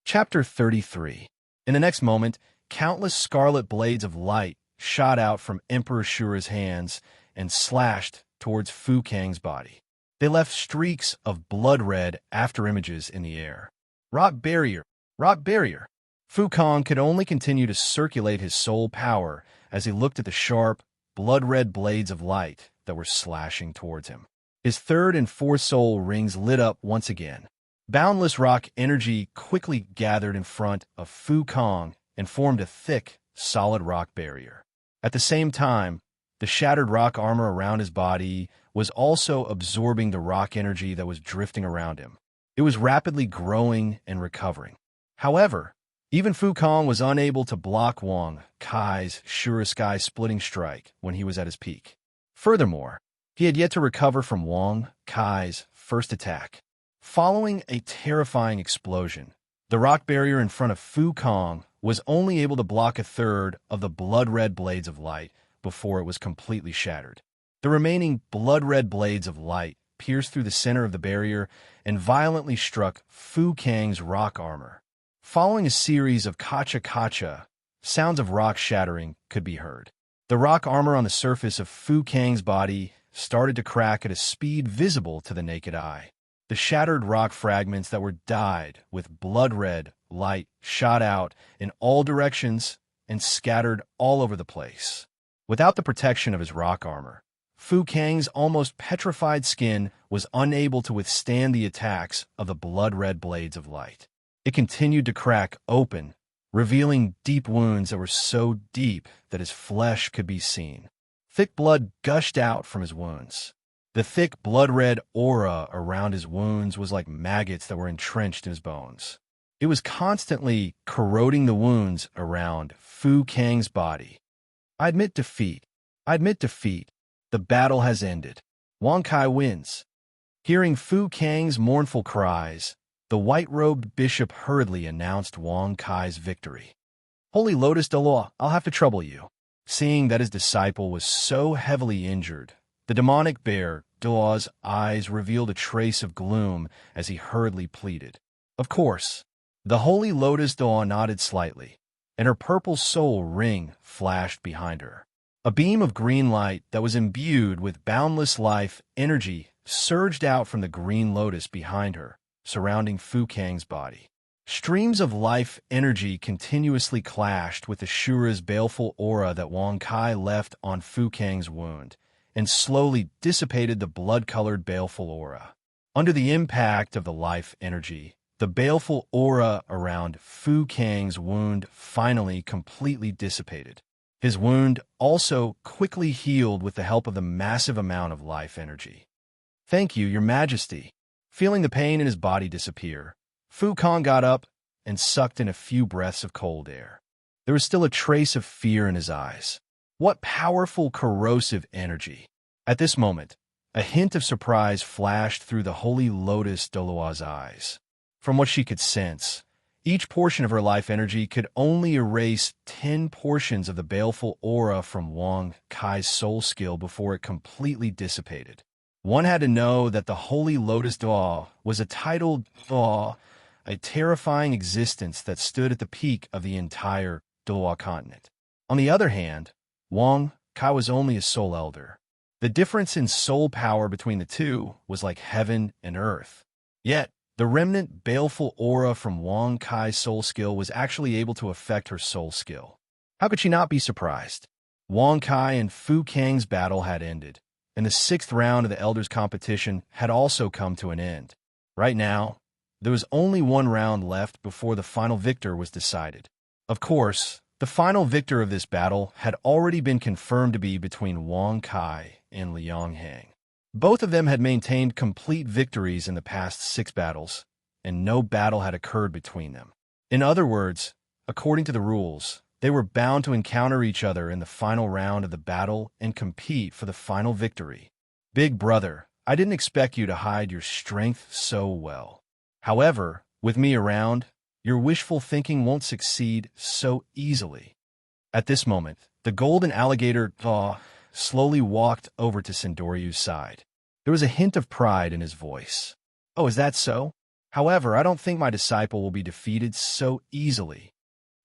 [SPEAKER 1] Chapter 33. In the next moment, countless scarlet blades of light shot out from Emperor Shura's hands and slashed towards Fu Kang's body. They left streaks of blood-red afterimages in the air. Rock barrier! Rock barrier! Fu Kang could only continue to circulate his soul power as he looked at the sharp, blood-red blades of light that were slashing towards him. His third and fourth soul rings lit up once again. Boundless rock energy quickly gathered in front of Fu Kang and formed a thick, solid rock barrier. At the same time, the shattered rock armor around his body was also absorbing the rock energy that was drifting around him. It was rapidly growing and recovering. However, even Fu Kang was unable to block Wang Kai's Shura sky-splitting strike when he was at his peak. Furthermore, he had yet to recover from Wang Kai's first attack. Following a terrifying explosion, the rock barrier in front of Fu Kang was only able to block a third of the blood-red blades of light before it was completely shattered. The remaining blood-red blades of light pierced through the center of the barrier and violently struck Fu Kang's rock armor. Following a series of kacha-kacha, sounds of rock shattering could be heard. The rock armor on the surface of Fu Kang's body started to crack at a speed visible to the naked eye. The shattered rock fragments that were dyed with blood-red light shot out in all directions and scattered all over the place. Without the protection of his rock armor, Fu Kang's almost petrified skin was unable to withstand the attacks of the blood-red blades of light. It continued to crack open, revealing deep wounds that were so deep that his flesh could be seen. Thick blood gushed out from his wounds. The thick blood-red aura around his wounds was like maggots that were entrenched in his bones. It was constantly corroding the wounds around Fu Kang's body. I admit defeat. The battle has ended. Wang Kai wins. Hearing Fu Kang's mournful cries, the white-robed bishop hurriedly announced Wang Kai's victory. Holy Lotus Dalaw, I'll have to trouble you. Seeing that his disciple was so heavily injured, the demonic bear, Dalaw's eyes revealed a trace of gloom as he hurriedly pleaded. Of course. The Holy Lotus Dalaw nodded slightly, and her purple soul ring flashed behind her. A beam of green light that was imbued with boundless life energy surged out from the green lotus behind her, surrounding Fu Kang's body. Streams of life energy continuously clashed with Ashura's baleful aura that Wang Kai left on Fu Kang's wound, and slowly dissipated the blood-colored baleful aura. Under the impact of the life energy, the baleful aura around Fu Kang's wound finally completely dissipated. His wound also quickly healed with the help of the massive amount of life energy. Thank you, Your Majesty. Feeling the pain in his body disappear, Fu Kang got up and sucked in a few breaths of cold air. There was still a trace of fear in his eyes. What powerful corrosive energy! At this moment, a hint of surprise flashed through the Holy Lotus Dalawa's eyes. From what she could sense, each portion of her life energy could only erase 10 portions of the baleful aura from Wang Kai's soul skill before it completely dissipated. One had to know that the Holy Lotus Dalaw was a titled Dalaw, a terrifying existence that stood at the peak of the entire Dalawa continent. On the other hand, Wang Kai was only a soul elder. The difference in soul power between the two was like heaven and earth. Yet, the remnant baleful aura from Wang Kai's soul skill was actually able to affect her soul skill. How could she not be surprised? Wang Kai and Fu Kang's battle had ended, and the 6th round of the Elders competition had also come to an end. Right now, there was only one round left before the final victor was decided. Of course, the final victor of this battle had already been confirmed to be between Wang Kai and Liang Hang. Both of them had maintained complete victories in the past 6 battles, and no battle had occurred between them. In other words, according to the rules, they were bound to encounter each other in the final round of the battle and compete for the final victory. Big brother, I didn't expect you to hide your strength so well. However, with me around, your wishful thinking won't succeed so easily. At this moment, the golden alligator slowly walked over to Sendoryu's side. There was a hint of pride in his voice. Oh, is that so? However, I don't think my disciple will be defeated so easily.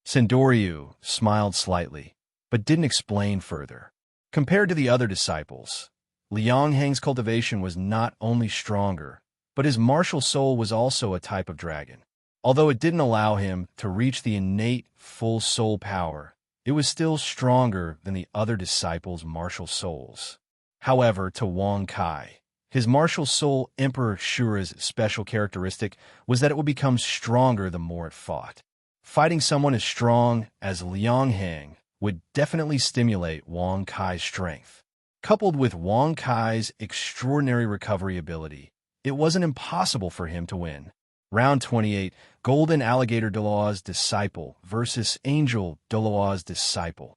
[SPEAKER 1] Sendoryu smiled slightly, but didn't explain further. Compared to the other disciples, Liang Hang's cultivation was not only stronger, but his martial soul was also a type of dragon. Although it didn't allow him to reach the innate full soul power, it was still stronger than the other disciples' martial souls. However, to Wang Kai, his martial soul Emperor Shura's special characteristic was that it would become stronger the more it fought. Fighting someone as strong as Liang Hang would definitely stimulate Wang Kai's strength. Coupled with Wang Kai's extraordinary recovery ability, it wasn't impossible for him to win. Round 28, Golden Alligator Delaw's Disciple versus Angel Delaw's Disciple.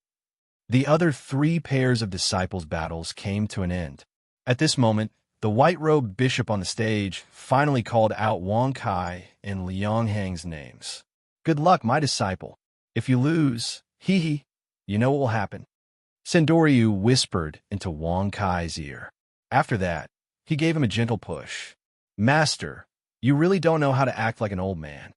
[SPEAKER 1] The other 3 pairs of disciples' battles came to an end. At this moment, the white-robed bishop on the stage finally called out Wang Kai and Liang Hang's names. Good luck, my disciple. If you lose, hee, you know what will happen. Sendoryu whispered into Wang Kai's ear. After that, he gave him a gentle push. Master, you really don't know how to act like an old man.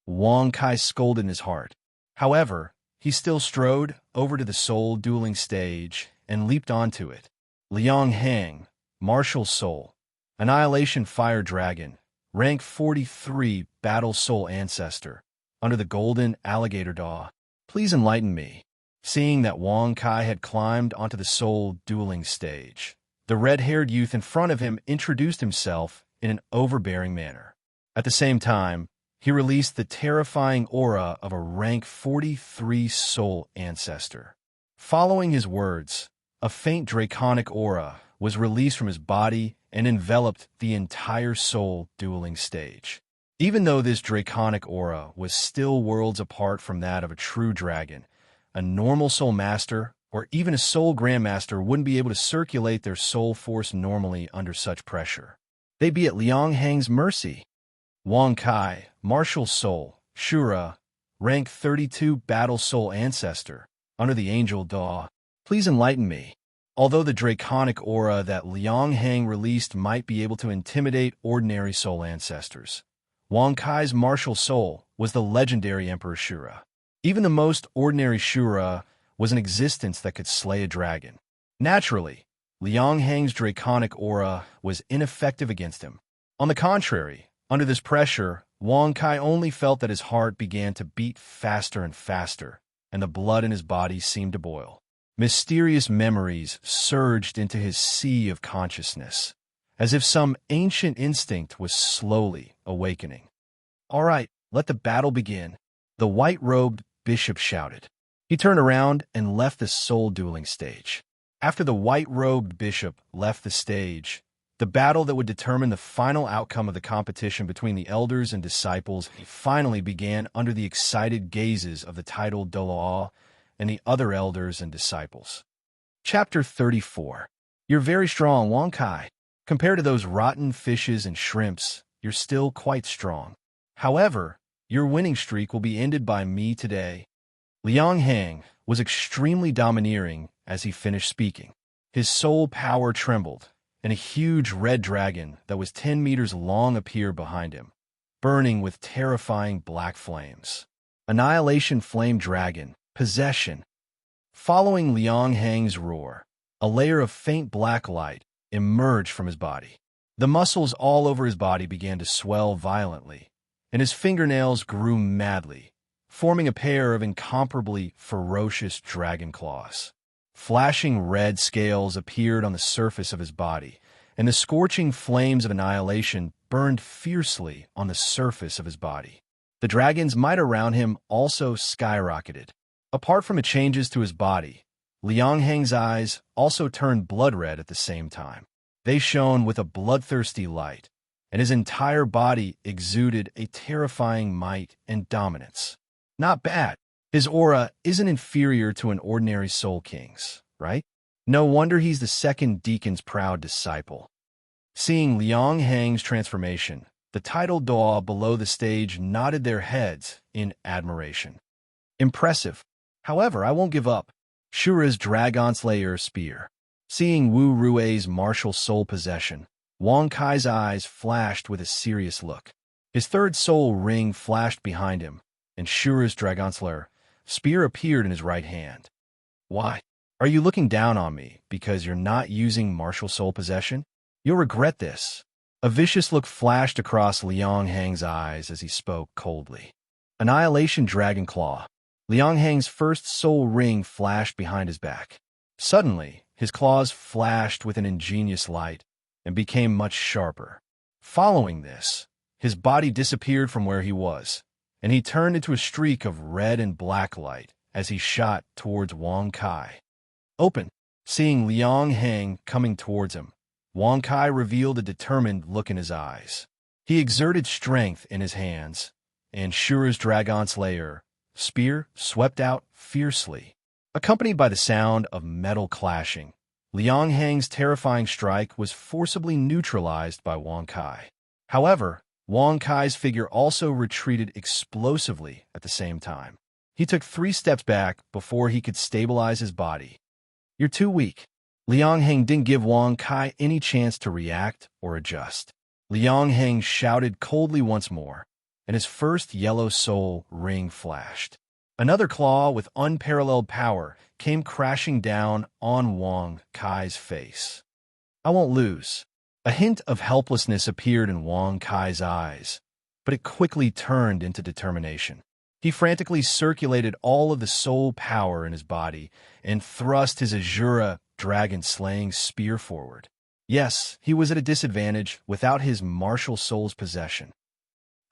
[SPEAKER 1] Wang Kai scolded in his heart. However, he still strode over to the soul dueling stage and leaped onto it. Liang Hang, martial soul, annihilation fire dragon, rank 43 battle soul ancestor, under the golden alligator daw. Please enlighten me. Seeing that Wang Kai had climbed onto the soul dueling stage, the red-haired youth in front of him introduced himself in an overbearing manner. At the same time, he released the terrifying aura of a rank 43 soul ancestor. Following his words, a faint draconic aura was released from his body and enveloped the entire soul dueling stage. Even though this draconic aura was still worlds apart from that of a true dragon, a normal soul master or even a soul grandmaster wouldn't be able to circulate their soul force normally under such pressure. They'd be at Liang Hang's mercy. Wang Kai, martial soul, Shura, rank 32 battle soul ancestor, under the angel daw. Please enlighten me. Although the draconic aura that Liang Hang released might be able to intimidate ordinary soul ancestors, Wang Kai's martial soul was the legendary Emperor Shura. Even the most ordinary Shura was an existence that could slay a dragon. Naturally, Liang Hang's draconic aura was ineffective against him. On the contrary, under this pressure, Wang Kai only felt that his heart began to beat faster and faster, and the blood in his body seemed to boil. Mysterious memories surged into his sea of consciousness, as if some ancient instinct was slowly awakening. All right, let the battle begin, the white-robed bishop shouted. He turned around and left the soul dueling stage. After the white-robed bishop left the stage, the battle that would determine the final outcome of the competition between the elders and disciples finally began under the excited gazes of the titled Doloa and the other elders and disciples. Chapter 34. You're very strong, Wang Kai. Compared to those rotten fishes and shrimps, you're still quite strong. However, your winning streak will be ended by me today. Liang Hang was extremely domineering as he finished speaking. His soul power trembled, and a huge red dragon that was 10 meters long appeared behind him, burning with terrifying black flames. Annihilation Flame Dragon, Possession. Following Liang Hang's roar, a layer of faint black light emerged from his body. The muscles all over his body began to swell violently, and his fingernails grew madly, forming a pair of incomparably ferocious dragon claws. Flashing red scales appeared on the surface of his body, and the scorching flames of annihilation burned fiercely on the surface of his body. The dragon's might around him also skyrocketed. Apart from the changes to his body, Liang Heng's eyes also turned blood red at the same time. They shone with a bloodthirsty light, and his entire body exuded a terrifying might and dominance. Not bad. His aura isn't inferior to an ordinary Soul King's, right? No wonder he's the second deacon's proud disciple. Seeing Liang Heng's transformation, the title Daw below the stage nodded their heads in admiration. Impressive. However, I won't give up. Shura's Dragon Slayer spear. Seeing Wu Rui's martial soul possession, Wang Kai's eyes flashed with a serious look. His third soul ring flashed behind him, and Shura's Dragon Slayer spear appeared in his right hand. Why? Are you looking down on me because you're not using martial soul possession? You'll regret this. A vicious look flashed across Liang Heng's eyes as he spoke coldly. Annihilation Dragon Claw. Liang Heng's first soul ring flashed behind his back. Suddenly, his claws flashed with an ingenious light and became much sharper. Following this, his body disappeared from where he was, and he turned into a streak of red and black light as he shot towards Wang Kai. Open. Seeing Liang Heng coming towards him, Wang Kai revealed a determined look in his eyes. He exerted strength in his hands, and Shura's Dragon Slayer spear swept out fiercely. Accompanied by the sound of metal clashing, Liang Heng's terrifying strike was forcibly neutralized by Wang Kai. However, Wang Kai's figure also retreated explosively at the same time. He took 3 steps back before he could stabilize his body. You're too weak. Liang Heng didn't give Wang Kai any chance to react or adjust. Liang Heng shouted coldly once more, and his first yellow soul ring flashed. Another claw with unparalleled power came crashing down on Wang Kai's face. I won't lose. A hint of helplessness appeared in Wang Kai's eyes, but it quickly turned into determination. He frantically circulated all of the soul power in his body and thrust his Azura dragon-slaying spear forward. Yes, he was at a disadvantage without his martial soul's possession.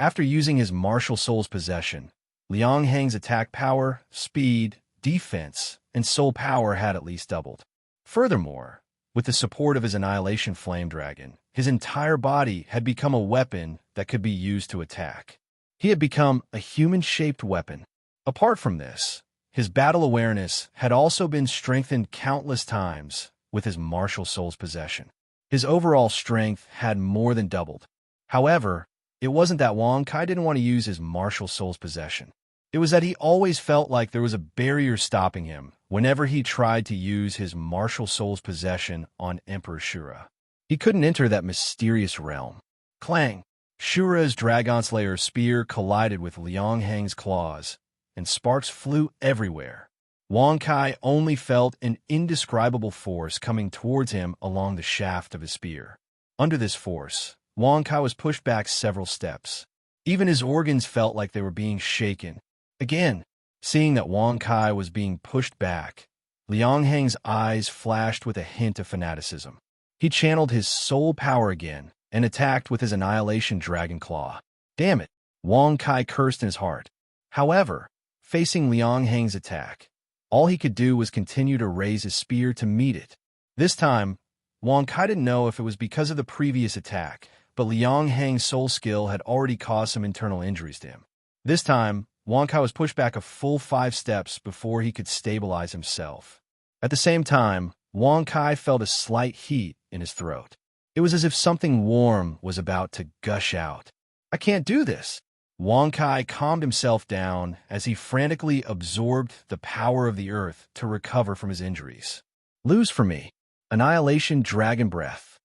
[SPEAKER 1] After using his martial soul's possession, Liang Heng's attack power, speed, defense, and soul power had at least doubled. Furthermore, with the support of his Annihilation Flame Dragon, his entire body had become a weapon that could be used to attack. He had become a human-shaped weapon. Apart from this, his battle awareness had also been strengthened countless times with his martial soul's possession. His overall strength had more than doubled. However, it wasn't that Wang Kai didn't want to use his martial soul's possession. It was that he always felt like there was a barrier stopping him whenever he tried to use his martial soul's possession on Emperor Shura. He couldn't enter that mysterious realm. Clang! Shura's Dragon Slayer spear collided with Liang Heng's claws, and sparks flew everywhere. Wang Kai only felt an indescribable force coming towards him along the shaft of his spear. Under this force, Wang Kai was pushed back several steps. Even his organs felt like they were being shaken. Again, seeing that Wang Kai was being pushed back, Liang Heng's eyes flashed with a hint of fanaticism. He channeled his soul power again and attacked with his Annihilation Dragon Claw. Damn it, Wang Kai cursed in his heart. However, facing Liang Heng's attack, all he could do was continue to raise his spear to meet it. This time, Wang Kai didn't know if it was because of the previous attack, but Liang Heng's soul skill had already caused some internal injuries to him. This time, Wang Kai was pushed back a full 5 steps before he could stabilize himself. At the same time, Wang Kai felt a slight heat in his throat. It was as if something warm was about to gush out. I can't do this. Wang Kai calmed himself down as he frantically absorbed the power of the earth to recover from his injuries. Lose for me. Annihilation Dragon Breath.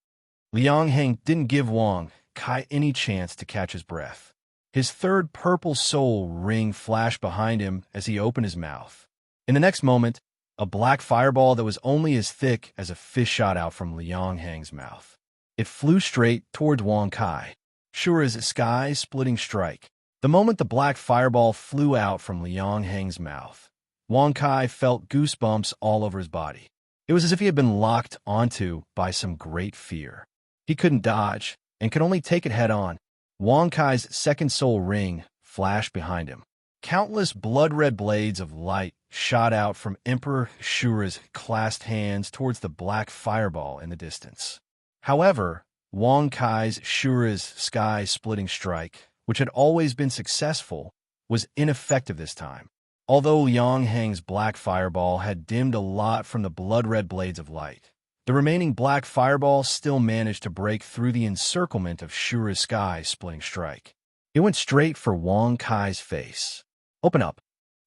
[SPEAKER 1] Liang Heng didn't give Wang Kai any chance to catch his breath. His third purple soul ring flashed behind him as he opened his mouth. In the next moment, a black fireball that was only as thick as a fish shot out from Liang Hang's mouth. It flew straight towards Wang Kai, sure as a sky-splitting strike. The moment the black fireball flew out from Liang Hang's mouth, Wang Kai felt goosebumps all over his body. It was as if he had been locked onto by some great fear. He couldn't dodge and could only take it head-on. Wang Kai's second soul ring flashed behind him. Countless blood-red blades of light shot out from Emperor Shura's clasped hands towards the black fireball in the distance. However, Wang Kai's Shura's sky-splitting strike, which had always been successful, was ineffective this time. Although Liang Hang's black fireball had dimmed a lot from the blood-red blades of light, the remaining black fireball still managed to break through the encirclement of Shura's sky-splitting strike. It went straight for Wang Kai's face. Open up.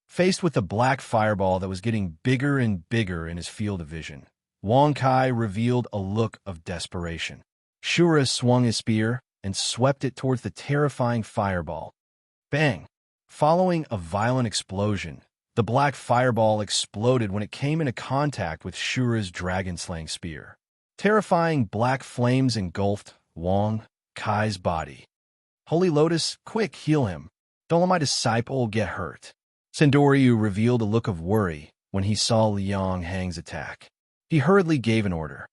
[SPEAKER 1] Faced with the black fireball that was getting bigger and bigger in his field of vision, Wang Kai revealed a look of desperation. Shura swung his spear and swept it towards the terrifying fireball. Bang! Following a violent explosion, the black fireball exploded when it came into contact with Shura's dragon-slaying spear. Terrifying black flames engulfed Wang Kai's body. Holy Lotus, quick, heal him. Don't let my disciple get hurt. Sendoryu revealed a look of worry when he saw Liang Hang's attack. He hurriedly gave an order.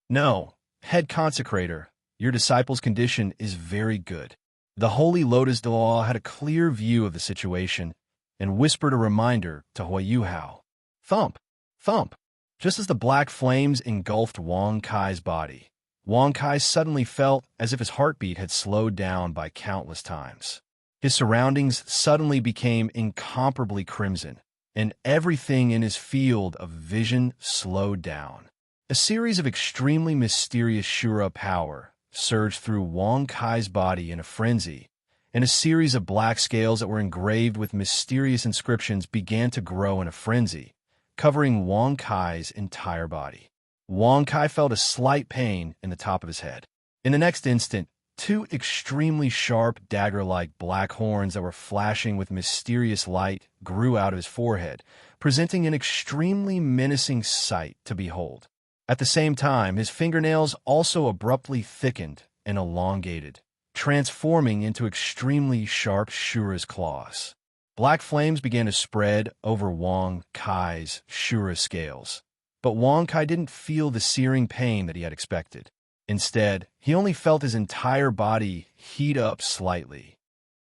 [SPEAKER 1] No, head consecrator, your disciple's condition is very good. The Holy Lotus Dao had a clear view of the situation and whispered a reminder to Huayuhao. Thump! Thump! Just as the black flames engulfed Wang Kai's body, Wang Kai suddenly felt as if his heartbeat had slowed down by countless times. His surroundings suddenly became incomparably crimson, and everything in his field of vision slowed down. A series of extremely mysterious Shura power surged through Wang Kai's body in a frenzy, and a series of black scales that were engraved with mysterious inscriptions began to grow in a frenzy, covering Wang Kai's entire body. Wang Kai felt a slight pain in the top of his head. In the next instant, two extremely sharp dagger-like black horns that were flashing with mysterious light grew out of his forehead, presenting an extremely menacing sight to behold. At the same time, his fingernails also abruptly thickened and elongated, transforming into extremely sharp Shura's claws. Black flames began to spread over Wang Kai's Shura scales, but Wang Kai didn't feel the searing pain that he had expected. Instead, he only felt his entire body heat up slightly.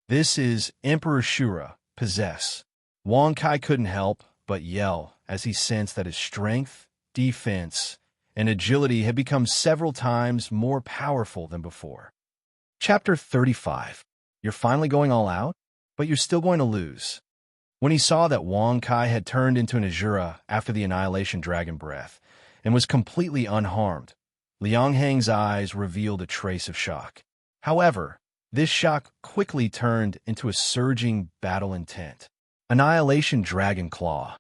[SPEAKER 1] This is Emperor Shura, possess. Wang Kai couldn't help but yell as he sensed that his strength, defense, and agility had become several times more powerful than before. Chapter 35. You're finally going all out, but you're still going to lose. When he saw that Wang Kai had turned into an Azura after the Annihilation Dragon Breath and was completely unharmed, Liang Hang's eyes revealed a trace of shock. However, this shock quickly turned into a surging battle intent. Annihilation Dragon Claw.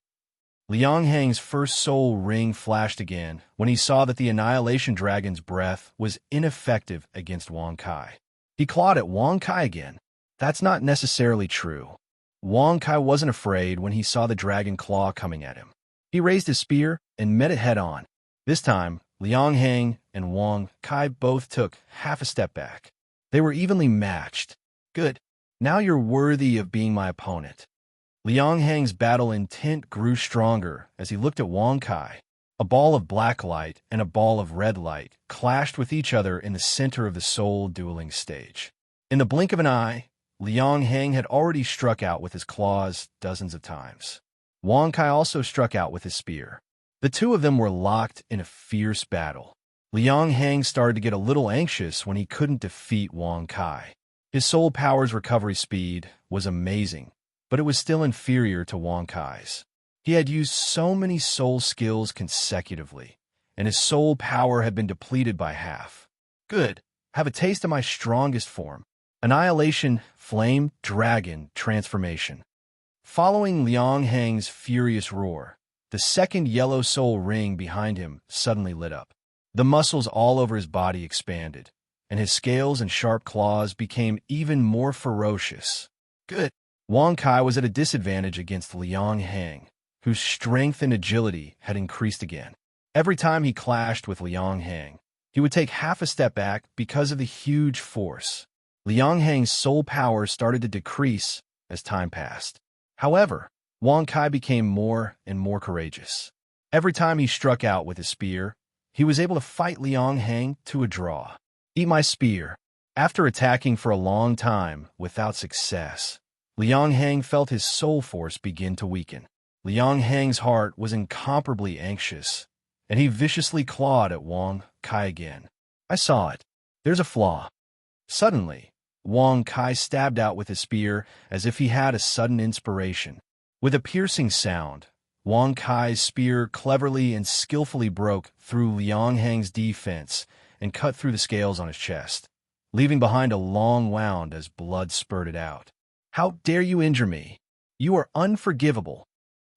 [SPEAKER 1] Liang Hang's first soul ring flashed again when he saw that the Annihilation Dragon's breath was ineffective against Wang Kai. He clawed at Wang Kai again. That's not necessarily true. Wang Kai wasn't afraid when he saw the dragon claw coming at him. He raised his spear and met it head-on. This time, Liang Hang and Wang Kai both took half a step back. They were evenly matched. Good. Now you're worthy of being my opponent. Liang Hang's battle intent grew stronger as he looked at Wang Kai. A ball of black light and a ball of red light clashed with each other in the center of the soul dueling stage. In the blink of an eye, Liang Hang had already struck out with his claws dozens of times. Wang Kai also struck out with his spear. The two of them were locked in a fierce battle. Liang Hang started to get a little anxious when he couldn't defeat Wang Kai. His soul power's recovery speed was amazing, but it was still inferior to Wang Kai's. He had used so many soul skills consecutively, and his soul power had been depleted by half. Good. Have a taste of my strongest form. Annihilation Flame Dragon Transformation. Following Liang Hang's furious roar, the second yellow soul ring behind him suddenly lit up. The muscles all over his body expanded, and his scales and sharp claws became even more ferocious. Good. Wang Kai was at a disadvantage against Liang Hang, whose strength and agility had increased again. Every time he clashed with Liang Hang, he would take half a step back because of the huge force. Liang Hang's soul power started to decrease as time passed. However, Wang Kai became more and more courageous. Every time he struck out with his spear, he was able to fight Liang Hang to a draw. Eat my spear. After attacking for a long time without success, Liang Hang felt his soul force begin to weaken. Liang Hang's heart was incomparably anxious, and he viciously clawed at Wang Kai again. I saw it. There's a flaw. Suddenly, Wang Kai stabbed out with his spear as if he had a sudden inspiration. With a piercing sound, Wang Kai's spear cleverly and skillfully broke through Liang Hang's defense and cut through the scales on his chest, leaving behind a long wound as blood spurted out. How dare you injure me? You are unforgivable.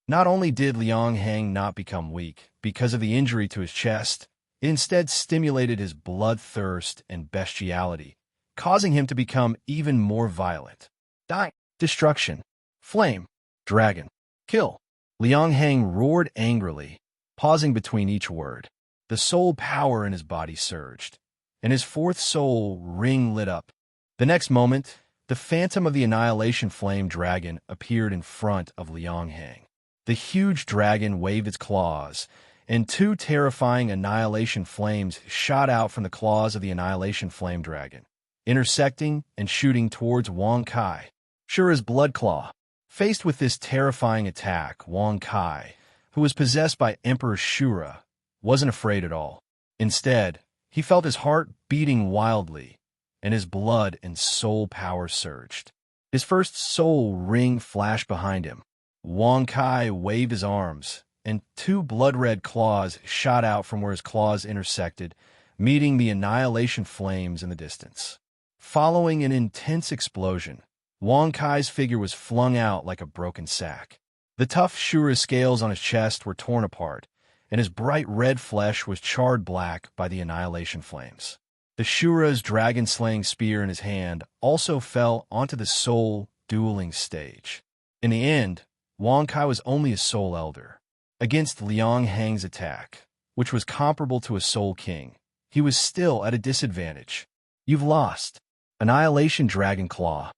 [SPEAKER 1] Not only did Liang Hang not become weak because of the injury to his chest, it instead stimulated his bloodthirst and bestiality, causing him to become even more violent. Die! Destruction. Flame. Dragon. Kill. Liang Hang roared angrily, pausing between each word. The soul power in his body surged, and his fourth soul ring lit up. The next moment, the phantom of the Annihilation Flame Dragon appeared in front of Liang Hang. The huge dragon waved its claws, and two terrifying Annihilation Flames shot out from the claws of the Annihilation Flame Dragon, intersecting and shooting towards Wang Kai. Shura's Blood Claw. Faced with this terrifying attack, Wang Kai, who was possessed by Emperor Shura, wasn't afraid at all. Instead, he felt his heart beating wildly, and his blood and soul power surged. His first soul ring flashed behind him. Wang Kai waved his arms, and two blood-red claws shot out from where his claws intersected, meeting the Annihilation Flames in the distance. Following an intense explosion, Wang Kai's figure was flung out like a broken sack. The tough Shura scales on his chest were torn apart, and his bright red flesh was charred black by the Annihilation Flames. The Shura's dragon-slaying spear in his hand also fell onto the soul dueling stage. In the end, Wang Kai was only a soul elder. Against Liang Hang's attack, which was comparable to a soul king, he was still at a disadvantage. You've lost. Annihilation Dragon Claw.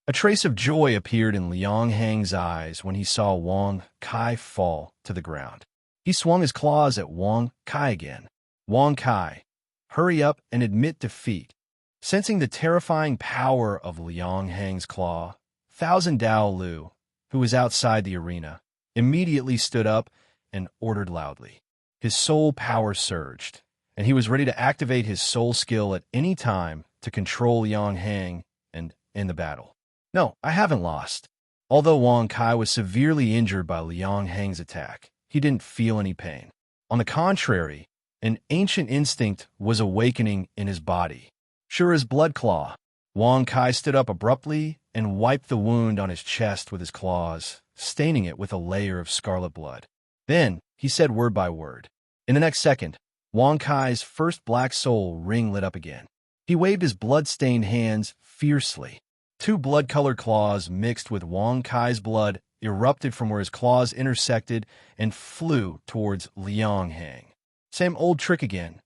[SPEAKER 1] A trace of joy appeared in Liang Hang's eyes when he saw Wang Kai fall to the ground. He swung his claws at Wang Kai again. Wang Kai, hurry up and admit defeat. Sensing the terrifying power of Liang Hang's claw, Thousand Dao Lu, who was outside the arena, immediately stood up and ordered loudly. His soul power surged, and he was ready to activate his soul skill at any time to control Liang Hang and end the battle. No, I haven't lost. Although Wang Kai was severely injured by Liang Hang's attack, he didn't feel any pain. On the contrary, an ancient instinct was awakening in his body. Shura's Blood Claw. Wang Kai stood up abruptly and wiped the wound on his chest with his claws, staining it with a layer of scarlet blood. Then, he said word by word. In the next second, Wang Kai's first black soul ring lit up again. He waved his blood-stained hands fiercely. Two blood-colored claws mixed with Wang Kai's blood erupted from where his claws intersected and flew towards Liang Hang. Same old trick again.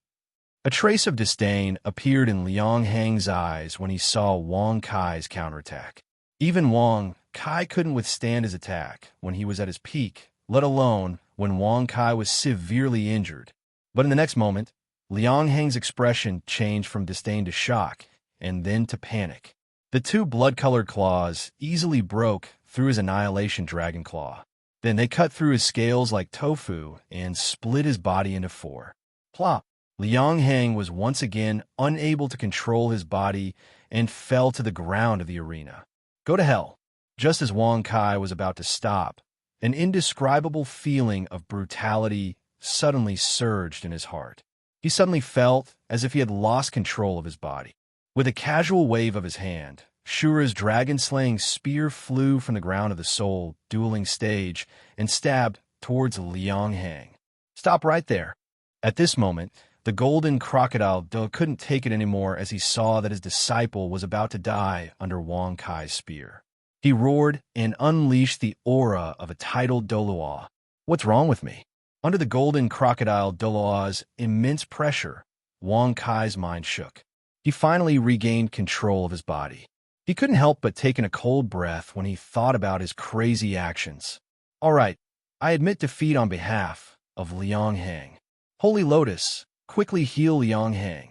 [SPEAKER 1] A trace of disdain appeared in Liang Hang's eyes when he saw Wang Kai's counterattack. Even Wang Kai couldn't withstand his attack when he was at his peak, let alone when Wang Kai was severely injured. But in the next moment, Liang Hang's expression changed from disdain to shock, and then to panic. The two blood-colored claws easily broke through his Annihilation Dragon Claw. Then they cut through his scales like tofu and split his body into four. Plop! Liang Hang was once again unable to control his body and fell to the ground of the arena. Go to hell. Just as Wang Kai was about to stop, an indescribable feeling of brutality suddenly surged in his heart. He suddenly felt as if he had lost control of his body. With a casual wave of his hand, Shura's dragon-slaying spear flew from the ground of the soul dueling stage and stabbed towards Liang Hang. Stop right there. At this moment, the golden crocodile couldn't take it anymore as he saw that his disciple was about to die under Wang Kai's spear. He roared and unleashed the aura of a tidal Doluo. What's wrong with me? Under the golden crocodile Doloa's immense pressure, Wang Kai's mind shook. He finally regained control of his body. He couldn't help but take in a cold breath when he thought about his crazy actions. All right, I admit defeat on behalf of Liang Hang. Holy Lotus, quickly heal Liang Hang.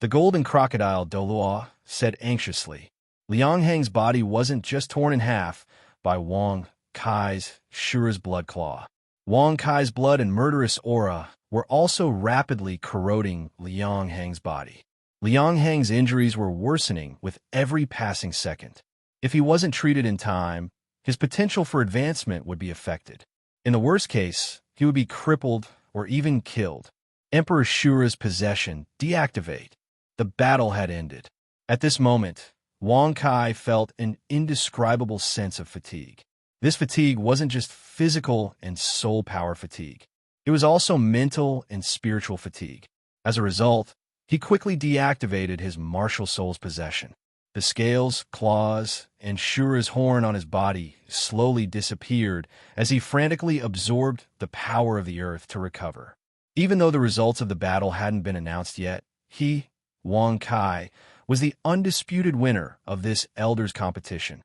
[SPEAKER 1] The golden crocodile Doloa said anxiously. Liang Hang's body wasn't just torn in half by Wang Kai's Shura's blood claw. Wang Kai's blood and murderous aura were also rapidly corroding Liang Hang's body. Liang Hang's injuries were worsening with every passing second. If he wasn't treated in time, his potential for advancement would be affected. In the worst case, he would be crippled or even killed. Emperor Shura's possession deactivate. The battle had ended. At this moment, Wang Kai felt an indescribable sense of fatigue. This fatigue wasn't just physical and soul power fatigue. It was also mental and spiritual fatigue. As a result, he quickly deactivated his martial soul's possession. The scales, claws, and Shura's horn on his body slowly disappeared as he frantically absorbed the power of the earth to recover. Even though the results of the battle hadn't been announced yet, he, Wang Kai, was the undisputed winner of this Elders competition.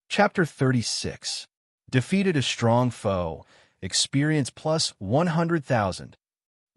[SPEAKER 1] Chapter 36. Defeated a strong foe. Experience plus 100,000.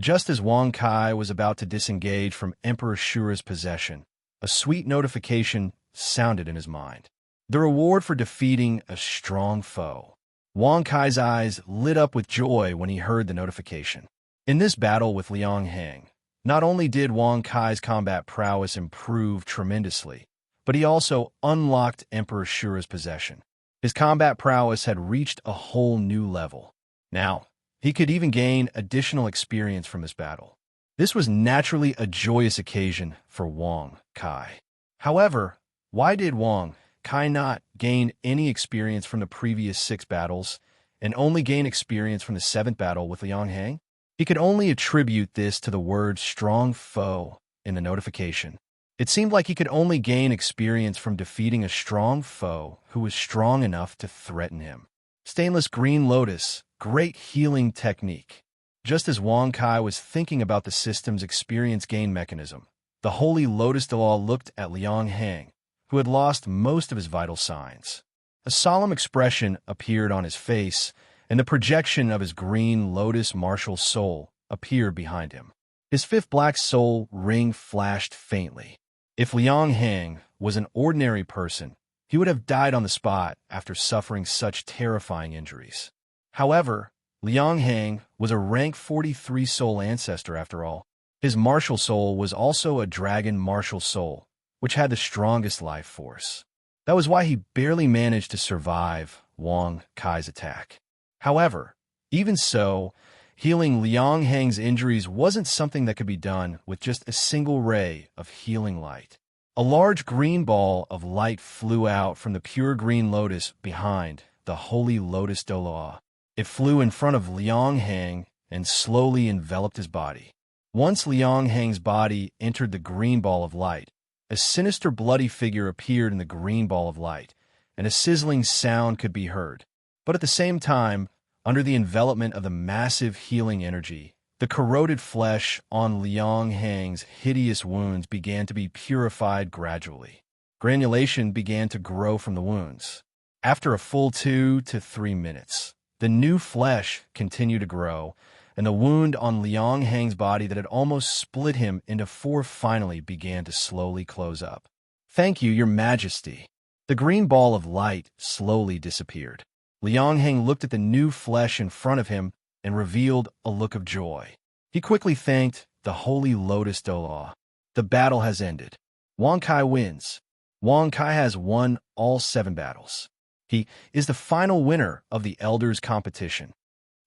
[SPEAKER 1] Just as Wang Kai was about to disengage from Emperor Shura's possession, a sweet notification sounded in his mind. The reward for defeating a strong foe. Wang Kai's eyes lit up with joy when he heard the notification. In this battle with Liang Hang, not only did Wang Kai's combat prowess improve tremendously, but he also unlocked Emperor Shura's possession. His combat prowess had reached a whole new level. Now, he could even gain additional experience from this battle. This was naturally a joyous occasion for Wang Kai. However, why did Wang Kai not gain any experience from the previous 6 battles and only gain experience from the 7th battle with Liang Hang? He could only attribute this to the word strong foe in the notification. It seemed like he could only gain experience from defeating a strong foe who was strong enough to threaten him. Stainless green lotus, great healing technique. Just as Wang Kai was thinking about the system's experience gain mechanism, the Holy Lotus Dalal looked at Liang Hang, who had lost most of his vital signs. A solemn expression appeared on his face, and the projection of his green lotus martial soul appeared behind him. His 5th black soul ring flashed faintly. If Liang Hang was an ordinary person, he would have died on the spot after suffering such terrifying injuries. However, Liang Hang was a rank 43 soul ancestor after all. His martial soul was also a dragon martial soul, which had the strongest life force. That was why he barely managed to survive Wang Kai's attack. However, even so, healing Liang Hang's injuries wasn't something that could be done with just a single ray of healing light. A large green ball of light flew out from the pure green lotus behind the Holy Lotus Doloa. It flew in front of Liang Hang and slowly enveloped his body. Once Liang Hang's body entered the green ball of light, a sinister bloody figure appeared in the green ball of light, and a sizzling sound could be heard. But at the same time, under the envelopment of the massive healing energy, the corroded flesh on Liang Hang's hideous wounds began to be purified gradually. Granulation began to grow from the wounds. After a full 2 to 3 minutes, the new flesh continued to grow, and the wound on Liang Hang's body that had almost split him into 4 finally began to slowly close up. "Thank you, Your Majesty." The green ball of light slowly disappeared. Liang Hang looked at the new flesh in front of him and revealed a look of joy. He quickly thanked the Holy Lotus Doloa. The battle has ended. Wang Kai wins. Wang Kai has won all 7 battles. He is the final winner of the Elders competition.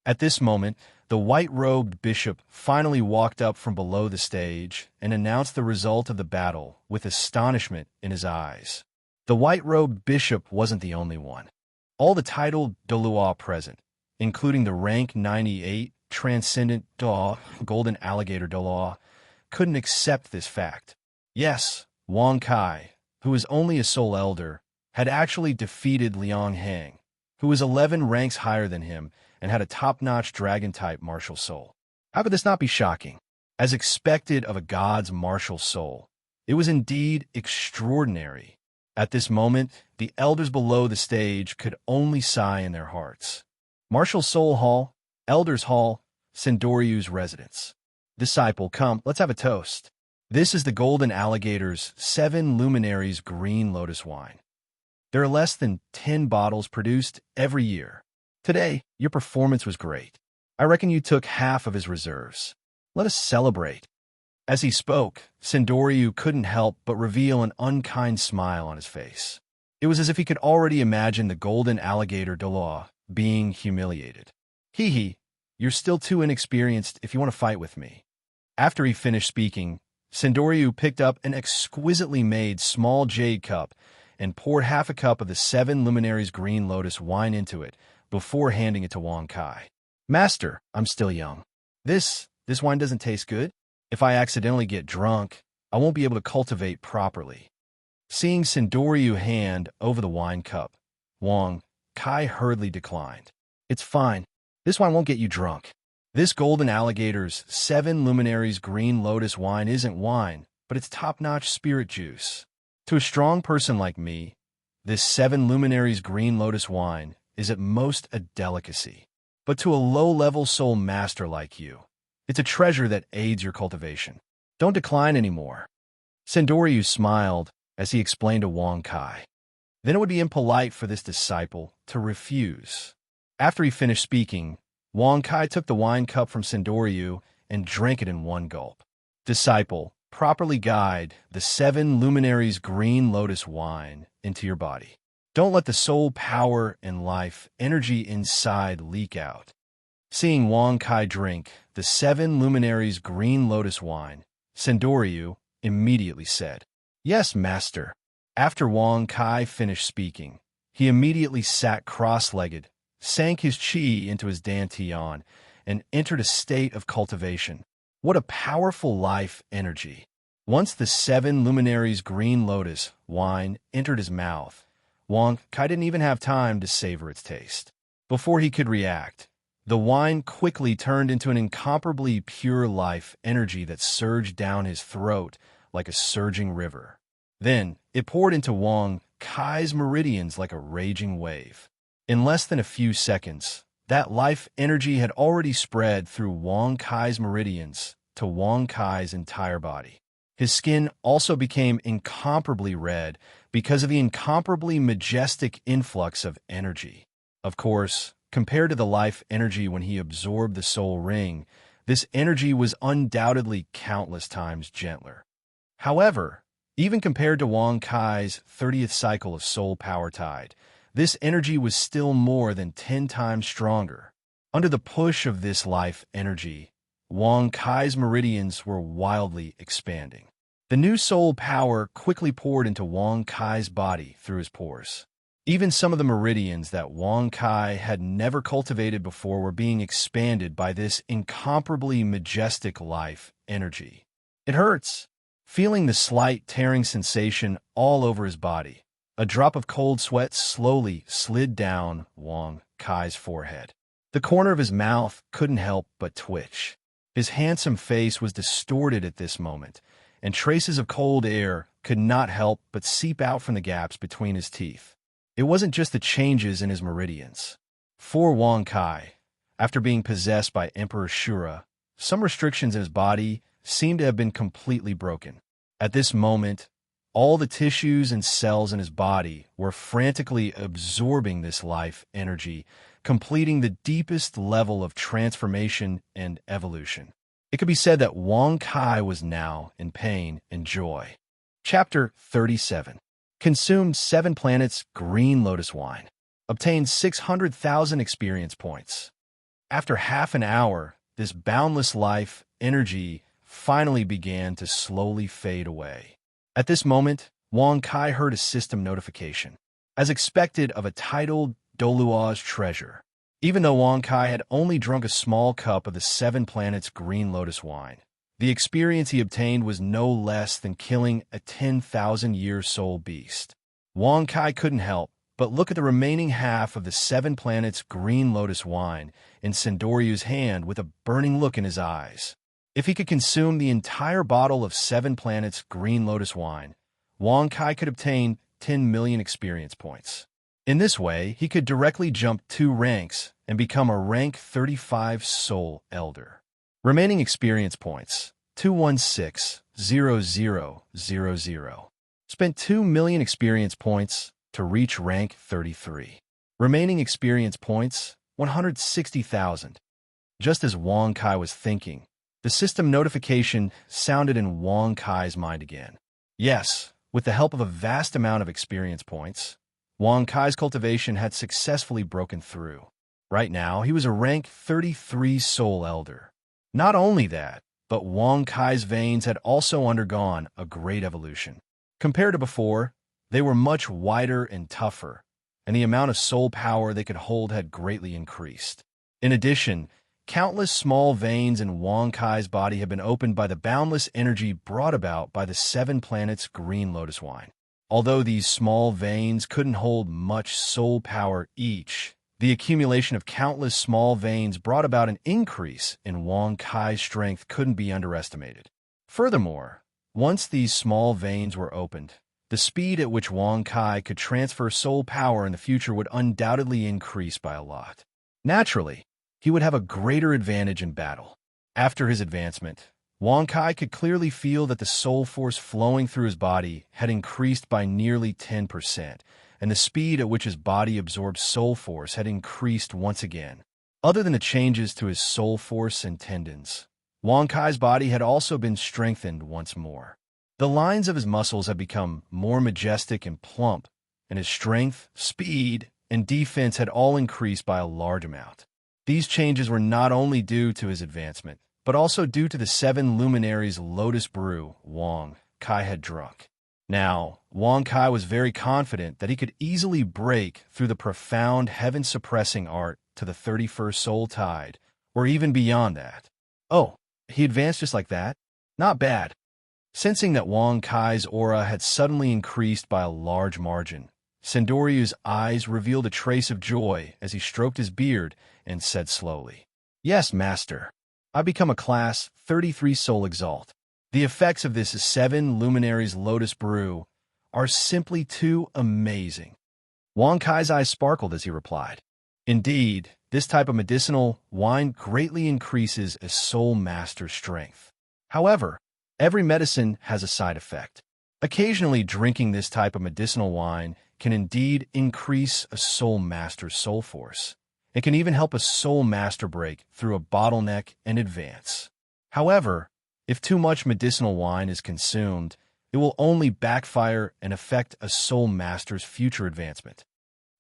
[SPEAKER 1] At this moment, the white-robed bishop finally walked up from below the stage and announced the result of the battle with astonishment in his eyes. The white-robed bishop wasn't the only one. All the titled Doloa present, including the rank 98 Transcendent Daw, Golden Alligator Doloa, couldn't accept this fact. Yes, Wang Kai, who was only a soul elder, had actually defeated Liang Hang, who was 11 ranks higher than him and had a top-notch dragon-type martial soul. How could this not be shocking? As expected of a god's martial soul, it was indeed extraordinary. At this moment, the elders below the stage could only sigh in their hearts. Martial Soul Hall, Elders Hall, Sindoryu's residence. Disciple, come, let's have a toast. This is the Golden Alligator's 7 Luminaries Green Lotus Wine. There are less than 10 bottles produced every year. Today, your performance was great. I reckon you took half of his reserves. Let us celebrate. As he spoke, Sindoryu couldn't help but reveal an unkind smile on his face. It was as if he could already imagine the Golden Alligator Doloa being humiliated. Hee, you're still too inexperienced if you want to fight with me. After he finished speaking, Sindoryu picked up an exquisitely made small jade cup and poured half a cup of the 7 Luminaries Green Lotus wine into it before handing it to Wang Kai. Master, I'm still young. This wine doesn't taste good. If I accidentally get drunk, I won't be able to cultivate properly. Seeing Sindoryu hand over the wine cup, Wang Kai hurriedly declined. It's fine. This wine won't get you drunk. This Golden Alligator's 7 Luminaries Green Lotus wine isn't wine, but it's top-notch spirit juice. To a strong person like me, this 7 Luminaries Green Lotus wine is at most a delicacy. But to a low-level soul master like you, it's a treasure that aids your cultivation. Don't decline anymore. Sindoryu smiled as he explained to Wang Kai. Then it would be impolite for this disciple to refuse. After he finished speaking, Wang Kai took the wine cup from Sindoryu and drank it in one gulp. Disciple, properly guide the 7 Luminaries Green Lotus wine into your body. Don't let the soul power and life energy inside leak out. Seeing Wang Kai drink the 7 Luminaries Green Lotus wine, Sindoryu immediately said, Yes, master. After Wang Kai finished speaking, he immediately sat cross-legged, sank his chi into his dantian, and entered a state of cultivation. What a powerful life energy. Once the 7 Luminaries Green Lotus wine entered his mouth, Wang Kai didn't even have time to savor its taste. Before he could react, the wine quickly turned into an incomparably pure life energy that surged down his throat like a surging river. Then, it poured into Wang Kai's meridians like a raging wave. In less than a few seconds, that life energy had already spread through Wang Kai's meridians to Wang Kai's entire body. His skin also became incomparably red because of the incomparably majestic influx of energy. Of course, compared to the life energy when he absorbed the soul ring, this energy was undoubtedly countless times gentler. However, even compared to Wang Kai's 30th cycle of soul power tide, this energy was still more than 10 times stronger. Under the push of this life energy, Wang Kai's meridians were wildly expanding. The new soul power quickly poured into Wang Kai's body through his pores. Even some of the meridians that Wang Kai had never cultivated before were being expanded by this incomparably majestic life energy. It hurts. Feeling the slight tearing sensation all over his body, a drop of cold sweat slowly slid down Wang Kai's forehead. The corner of his mouth couldn't help but twitch. His handsome face was distorted at this moment, and traces of cold air could not help but seep out from the gaps between his teeth. It wasn't just the changes in his meridians. For Wang Kai, after being possessed by Emperor Shura, some restrictions in his body seemed to have been completely broken. At this moment, all the tissues and cells in his body were frantically absorbing this life energy, completing the deepest level of transformation and evolution. It could be said that Wang Kai was now in pain and joy. Chapter 37. Consumed 7 planets green lotus wine. Obtained 600,000 experience points. After half an hour, this boundless life energy finally began to slowly fade away. At this moment, Wang Kai heard a system notification. As expected of a titled Dolua's treasure. Even though Wang Kai had only drunk a small cup of the 7 planets green lotus wine, the experience he obtained was no less than killing a 10,000-year soul beast. Wang Kai couldn't help But look at the remaining half of the 7 planets green lotus wine in Sendoryu's hand with a burning look in his eyes. If he could consume the entire bottle of 7 planets green lotus wine, Wang Kai could obtain 10 million experience points. In this way, he could directly jump 2 ranks and become a rank 35 Soul Elder. Remaining experience points, 216,0000. Spent 2 million experience points to reach rank 33. Remaining experience points, 160,000. Just as Wang Kai was thinking, the system notification sounded in Wang Kai's mind again. Yes, with the help of a vast amount of experience points, Wang Kai's cultivation had successfully broken through. Right now, he was a rank 33 Soul Elder. Not only that, but Wang Kai's veins had also undergone a great evolution. Compared to before, they were much wider and tougher, and the amount of soul power they could hold had greatly increased. In addition, countless small veins in Wang Kai's body had been opened by the boundless energy brought about by the 7 planets green lotus wine. Although these small veins couldn't hold much soul power each, the accumulation of countless small veins brought about an increase in Wang Kai's strength couldn't be underestimated. Furthermore, once these small veins were opened, the speed at which Wang Kai could transfer soul power in the future would undoubtedly increase by a lot. Naturally, he would have a greater advantage in battle. After his advancement, Wang Kai could clearly feel that the soul force flowing through his body had increased by nearly 10%, and the speed at which his body absorbed soul force had increased once again. Other than the changes to his soul force and tendons, Wang Kai's body had also been strengthened once more. The lines of his muscles had become more majestic and plump, and his strength, speed, and defense had all increased by a large amount. These changes were not only due to his advancement, but also due to the 7 luminaries' lotus brew Wang Kai had drunk. Now, Wang Kai was very confident that he could easily break through the profound heaven-suppressing art to the 31st soul tide, or even beyond that. Oh, he advanced just like that? Not bad. Sensing that Wang Kai's aura had suddenly increased by a large margin, Sendoryu's eyes revealed a trace of joy as he stroked his beard and said slowly, "Yes, Master. I become a class 33 Soul Exalt. The effects of this 7 luminaries lotus brew are simply too amazing." Wang Kai's eyes sparkled as he replied, "Indeed, this type of medicinal wine greatly increases a soul master's strength. However, every medicine has a side effect. Occasionally, drinking this type of medicinal wine can indeed increase a soul master's soul force. It can even help a soul master break through a bottleneck and advance. However, if too much medicinal wine is consumed, it will only backfire and affect a soul master's future advancement."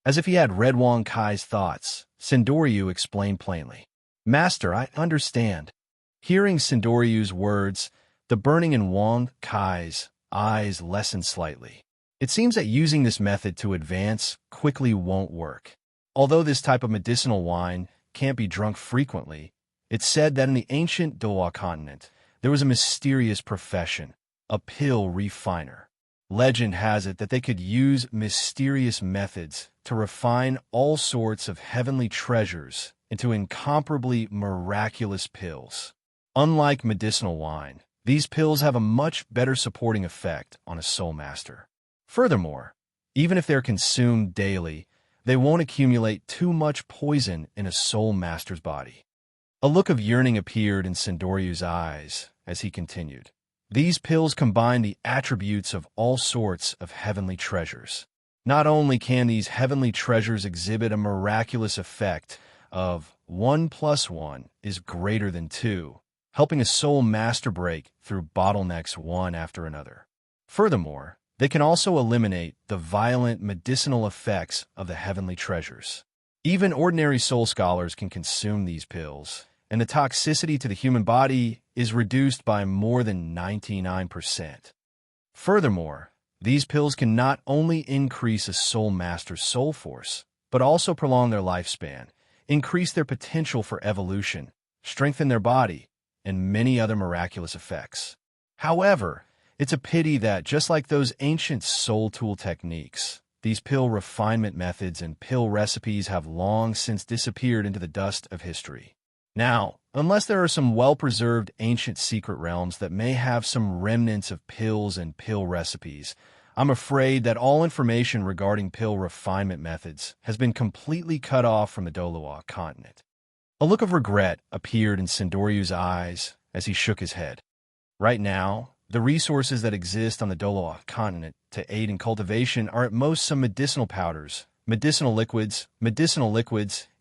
[SPEAKER 1] As if he had read Wang Kai's thoughts, Sendoryu explained plainly, "Master, I understand." Hearing Sendoryu's words, the burning in Wang Kai's eyes lessened slightly. It seems that using this method to advance quickly won't work. Although this type of medicinal wine can't be drunk frequently, it's said that in the ancient Doha continent, there was a mysterious profession, a pill refiner. Legend has it that they could use mysterious methods to refine all sorts of heavenly treasures into incomparably miraculous pills. Unlike medicinal wine, these pills have a much better supporting effect on a soul master. Furthermore, even if they're consumed daily, they won't accumulate too much poison in a soul master's body. A look of yearning appeared in Sendoryu's eyes as he continued. These pills combine the attributes of all sorts of heavenly treasures. Not only can these heavenly treasures exhibit a miraculous effect of 1 + 1 is greater than 2, helping a soul master break through bottlenecks one after another. Furthermore, they can also eliminate the violent medicinal effects of the heavenly treasures. Even ordinary soul scholars can consume these pills, and the toxicity to the human body is reduced by more than 99%. Furthermore, these pills can not only increase a soul master's soul force, but also prolong their lifespan, increase their potential for evolution, strengthen their body, and many other miraculous effects. However, it's a pity that, just like those ancient soul tool techniques, these pill refinement methods and pill recipes have long since disappeared into the dust of history. Now, unless there are some well-preserved ancient secret realms that may have some remnants of pills and pill recipes, I'm afraid that all information regarding pill refinement methods has been completely cut off from the Doloa continent. A look of regret appeared in Sindoryu's eyes as he shook his head. Right now, the resources that exist on the Doloa continent to aid in cultivation are at most some medicinal powders, medicinal liquids,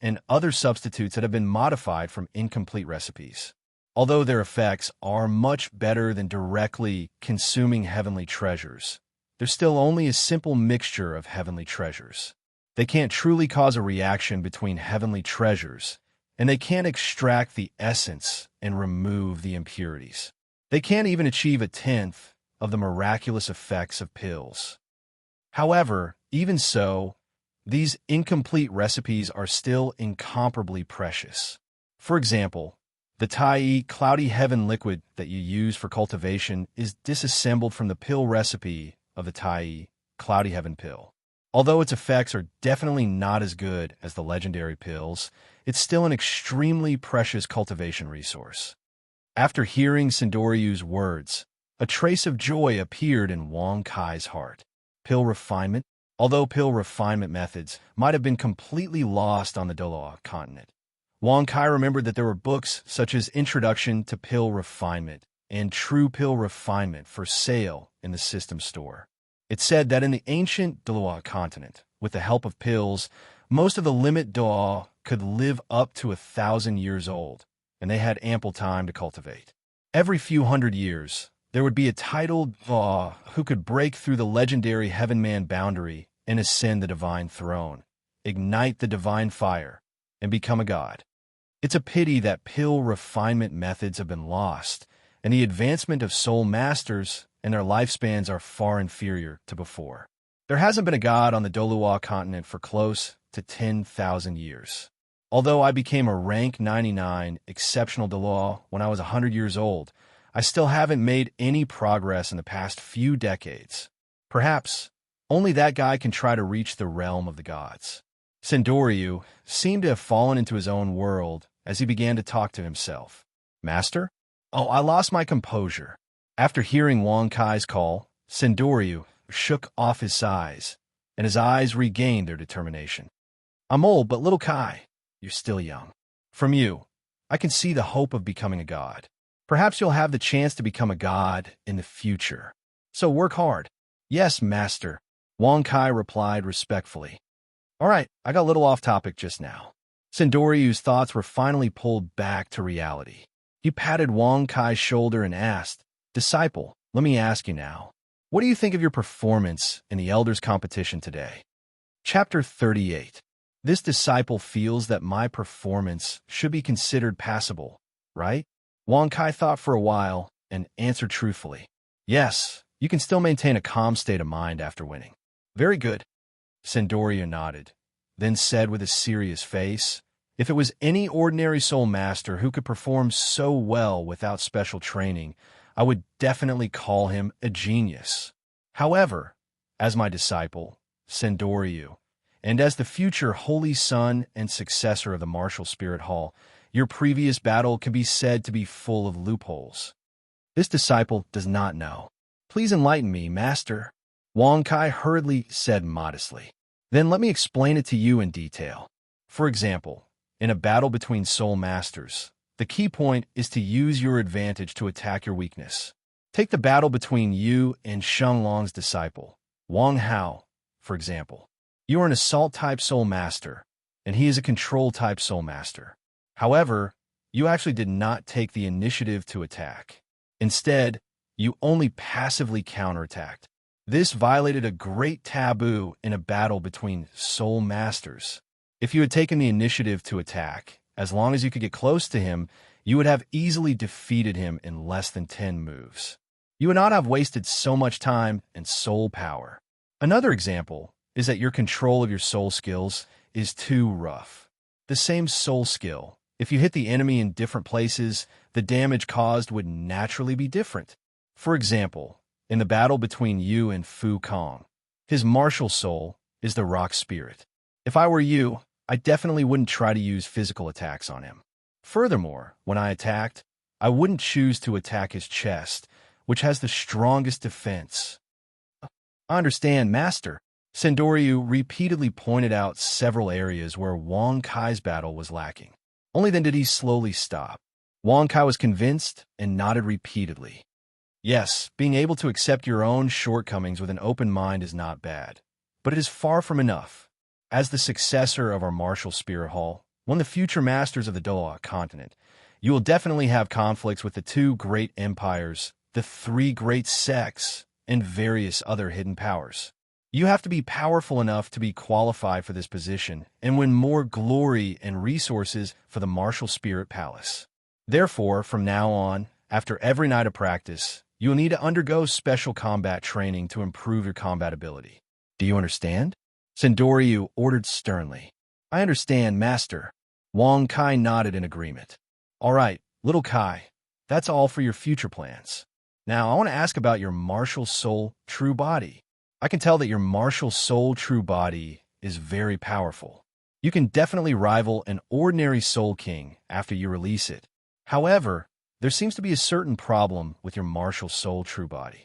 [SPEAKER 1] and other substitutes that have been modified from incomplete recipes. Although their effects are much better than directly consuming heavenly treasures, they're still only a simple mixture of heavenly treasures. They can't truly cause a reaction between heavenly treasures, and they can't extract the essence and remove the impurities. They can't even achieve a tenth of the miraculous effects of pills. However, even so, these incomplete recipes are still incomparably precious. For example, the Tai Cloudy Heaven liquid that you use for cultivation is disassembled from the pill recipe of the Tai Cloudy Heaven pill. Although its effects are definitely not as good as the legendary pills, it's still an extremely precious cultivation resource. After hearing Sindoryu's words, a trace of joy appeared in Wang Kai's heart. Pill refinement? Although pill refinement methods might have been completely lost on the Doloa continent, Wang Kai remembered that there were books such as Introduction to Pill Refinement and True Pill Refinement for sale in the system store. It said that in the ancient Doloa continent, with the help of pills, most of the limit Doa could live up to 1,000 years old, and they had ample time to cultivate. Every few hundred years, there would be a titled Doa who could break through the legendary Heaven-Man boundary and ascend the divine throne, ignite the divine fire, and become a god. It's a pity that pill refinement methods have been lost, and the advancement of soul masters and their lifespans are far inferior to before. There hasn't been a god on the Doloa continent for close to 10,000 years. Although I became a rank 99 exceptional Doloa when I was 100 years old, I still haven't made any progress in the past few decades. Perhaps only that guy can try to reach the realm of the gods. Sindoryu seemed to have fallen into his own world as he began to talk to himself. Master? Oh, I lost my composure. After hearing Wang Kai's call, Sindoryu shook off his sighs, and his eyes regained their determination. I'm old, but little Kai, you're still young. From you, I can see the hope of becoming a god. Perhaps you'll have the chance to become a god in the future. So work hard. Yes, master, Wang Kai replied respectfully. All right, I got a little off topic just now. Sindoryu's thoughts were finally pulled back to reality. He patted Wang Kai's shoulder and asked, Disciple, let me ask you now. What do you think of your performance in the Elders competition today? Chapter 38. This disciple feels that my performance should be considered passable, right? Wang Kai thought for a while and answered truthfully. Yes, you can still maintain a calm state of mind after winning. Very good. Sindoryu nodded, then said with a serious face, if it was any ordinary soul master who could perform so well without special training, I would definitely call him a genius. However, as my disciple, Sindoryu, and as the future holy son and successor of the Martial Spirit Hall, your previous battle can be said to be full of loopholes. This disciple does not know. Please enlighten me, master, Wang Kai hurriedly said modestly. Then let me explain it to you in detail. For example, in a battle between soul masters, the key point is to use your advantage to attack your weakness. Take the battle between you and Shenglong's disciple, Wang Hao, for example. You are an assault-type soul master, and he is a control-type soul master. However, you actually did not take the initiative to attack. Instead, you only passively counterattacked. This violated a great taboo in a battle between soul masters. If you had taken the initiative to attack, as long as you could get close to him, you would have easily defeated him in less than 10 moves. You would not have wasted so much time and soul power. Another example is that your control of your soul skills is too rough. The same soul skill, if you hit the enemy in different places, the damage caused would naturally be different. For example, in the battle between you and Fu Kong, his martial soul is the rock spirit. If I were you, I definitely wouldn't try to use physical attacks on him. Furthermore, when I attacked, I wouldn't choose to attack his chest, which has the strongest defense. I understand, Master. Sendoryu repeatedly pointed out several areas where Wang Kai's battle was lacking. Only then did he slowly stop. Wang Kai was convinced and nodded repeatedly. Yes, being able to accept your own shortcomings with an open mind is not bad, but it is far from enough. As the successor of our martial spirit hall, one of the future masters of the Doha continent, you will definitely have conflicts with the two great empires, the three great sects, and various other hidden powers. You have to be powerful enough to be qualified for this position and win more glory and resources for the martial spirit palace. Therefore, from now on, after every night of practice, you will need to undergo special combat training to improve your combat ability. Do you understand? Sendoryu ordered sternly. I understand, Master. Wang Kai nodded in agreement. All right, little Kai, that's all for your future plans. Now, I want to ask about your martial soul true body. I can tell that your martial soul true body is very powerful. You can definitely rival an ordinary soul king after you release it. However, there seems to be a certain problem with your martial soul true body.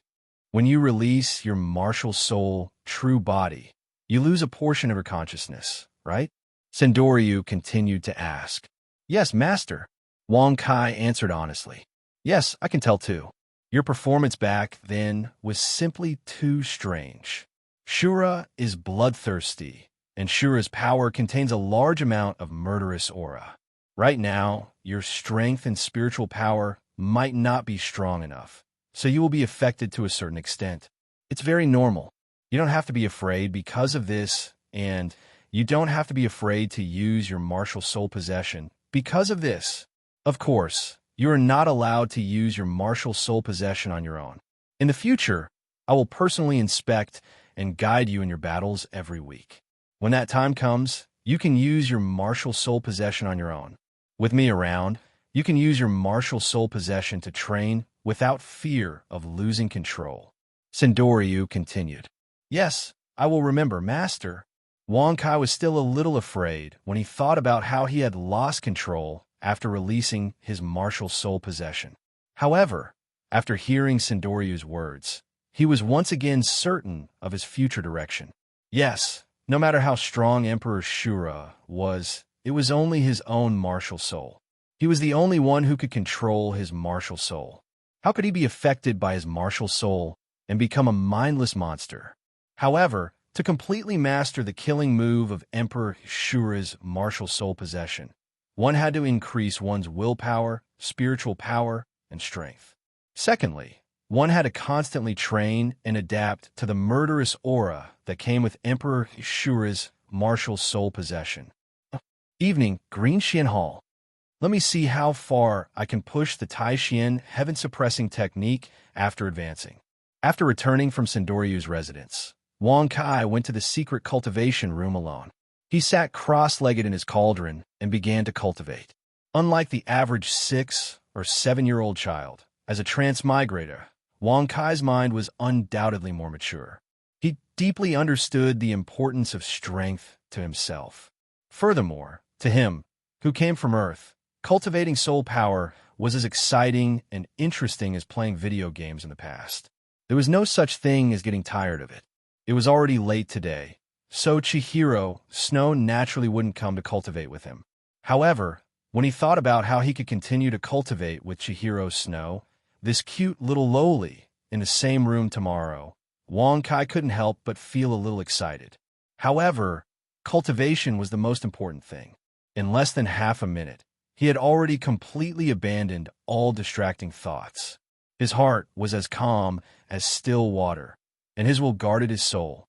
[SPEAKER 1] When you release your martial soul true body, you lose a portion of your consciousness, right? Sendoryu continued to ask. Yes, Master. Wang Kai answered honestly. Yes, I can tell too. Your performance back then was simply too strange. Shura is bloodthirsty, and Shura's power contains a large amount of murderous aura. Right now, your strength and spiritual power might not be strong enough, so you will be affected to a certain extent. It's very normal. You don't have to be afraid because of this, and you don't have to be afraid to use your martial soul possession because of this. Of course, you are not allowed to use your martial soul possession on your own. In the future, I will personally inspect and guide you in your battles every week. When that time comes, you can use your martial soul possession on your own. With me around, you can use your martial soul possession to train without fear of losing control. Sendoryu continued. Yes, I will remember, Master. Wang Kai was still a little afraid when he thought about how he had lost control after releasing his martial soul possession. However, after hearing Sendoryu's words, he was once again certain of his future direction. Yes, no matter how strong Emperor Shura was, it was only his own martial soul. He was the only one who could control his martial soul. How could he be affected by his martial soul and become a mindless monster? However, to completely master the killing move of Emperor Shura's martial soul possession, one had to increase one's willpower, spiritual power, and strength. Secondly, one had to constantly train and adapt to the murderous aura that came with Emperor Shura's martial soul possession. Evening, Green Xian Hall. Let me see how far I can push the Tai Xian heaven-suppressing technique after advancing. After returning from Sendoryu's residence, Wang Kai went to the secret cultivation room alone. He sat cross-legged in his cauldron and began to cultivate. Unlike the average 6 or 7-year-old child, as a transmigrator, Wang Kai's mind was undoubtedly more mature. He deeply understood the importance of strength to himself. Furthermore, to him, who came from Earth, cultivating soul power was as exciting and interesting as playing video games in the past. There was no such thing as getting tired of it. It was already late today, so Chihiro Snow naturally wouldn't come to cultivate with him. However, when he thought about how he could continue to cultivate with Chihiro Snow, this cute little lowly, in the same room tomorrow, Wang Kai couldn't help but feel a little excited. However, cultivation was the most important thing. In less than half a minute, he had already completely abandoned all distracting thoughts. His heart was as calm as still water, and his will guarded his soul.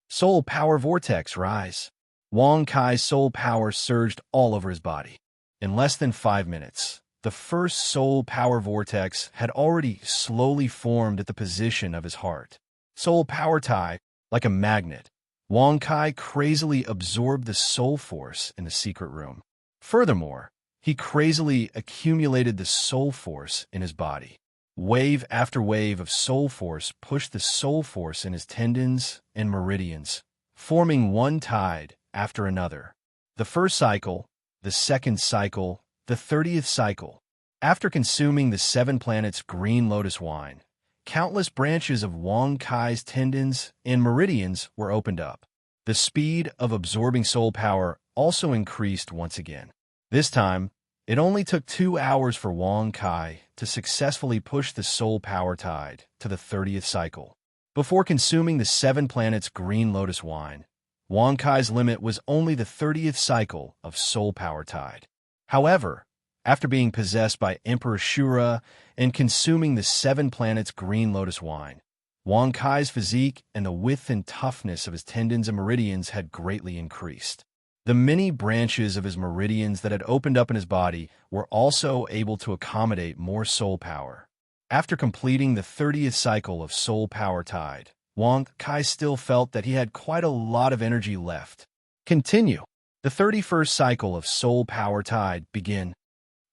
[SPEAKER 1] Soul power vortex rise. Wang Kai's soul power surged all over his body. In less than 5 minutes, the first soul power vortex had already slowly formed at the position of his heart. Soul power tie, like a magnet, Wang Kai crazily absorbed the soul force in the secret room. Furthermore, he crazily accumulated the soul force in his body. Wave after wave of soul force pushed the soul force in his tendons and meridians, forming one tide after another. The first cycle, the second cycle, the 30th cycle. After consuming the 7 planets' green lotus wine, countless branches of Wang Kai's tendons and meridians were opened up. The speed of absorbing soul power also increased once again. This time, it only took 2 hours for Wang Kai to successfully push the soul power tide to the 30th cycle. Before consuming the 7 planets' green lotus wine, Wang Kai's limit was only the 30th cycle of soul power tide. However, after being possessed by Emperor Shura and consuming the 7 planets' green lotus wine, Wang Kai's physique and the width and toughness of his tendons and meridians had greatly increased. The many branches of his meridians that had opened up in his body were also able to accommodate more soul power. After completing the 30th cycle of soul power tide, Wang Kai still felt that he had quite a lot of energy left. Continue. The 31st cycle of soul power tide began.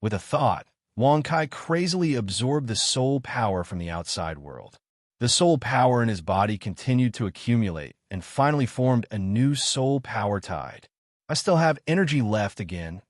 [SPEAKER 1] With a thought, Wang Kai crazily absorbed the soul power from the outside world. The soul power in his body continued to accumulate and finally formed a new soul power tide. I still have energy left again.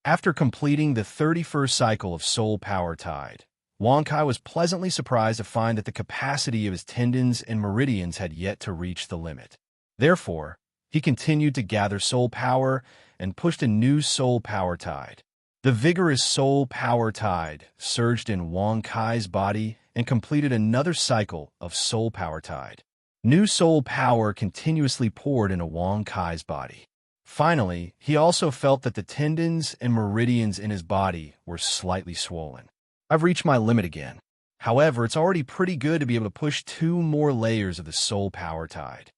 [SPEAKER 1] After completing the 31st cycle of soul power tide, Wang Kai was pleasantly surprised to find that the capacity of his tendons and meridians had yet to reach the limit. Therefore, he continued to gather soul power and pushed a new soul power tide. The vigorous soul power tide surged in Wang Kai's body and completed another cycle of soul power tide. New soul power continuously poured into Wang Kai's body. Finally, he also felt that the tendons and meridians in his body were slightly swollen. I've reached my limit again. However, it's already pretty good to be able to push 2 more layers of the soul power tide.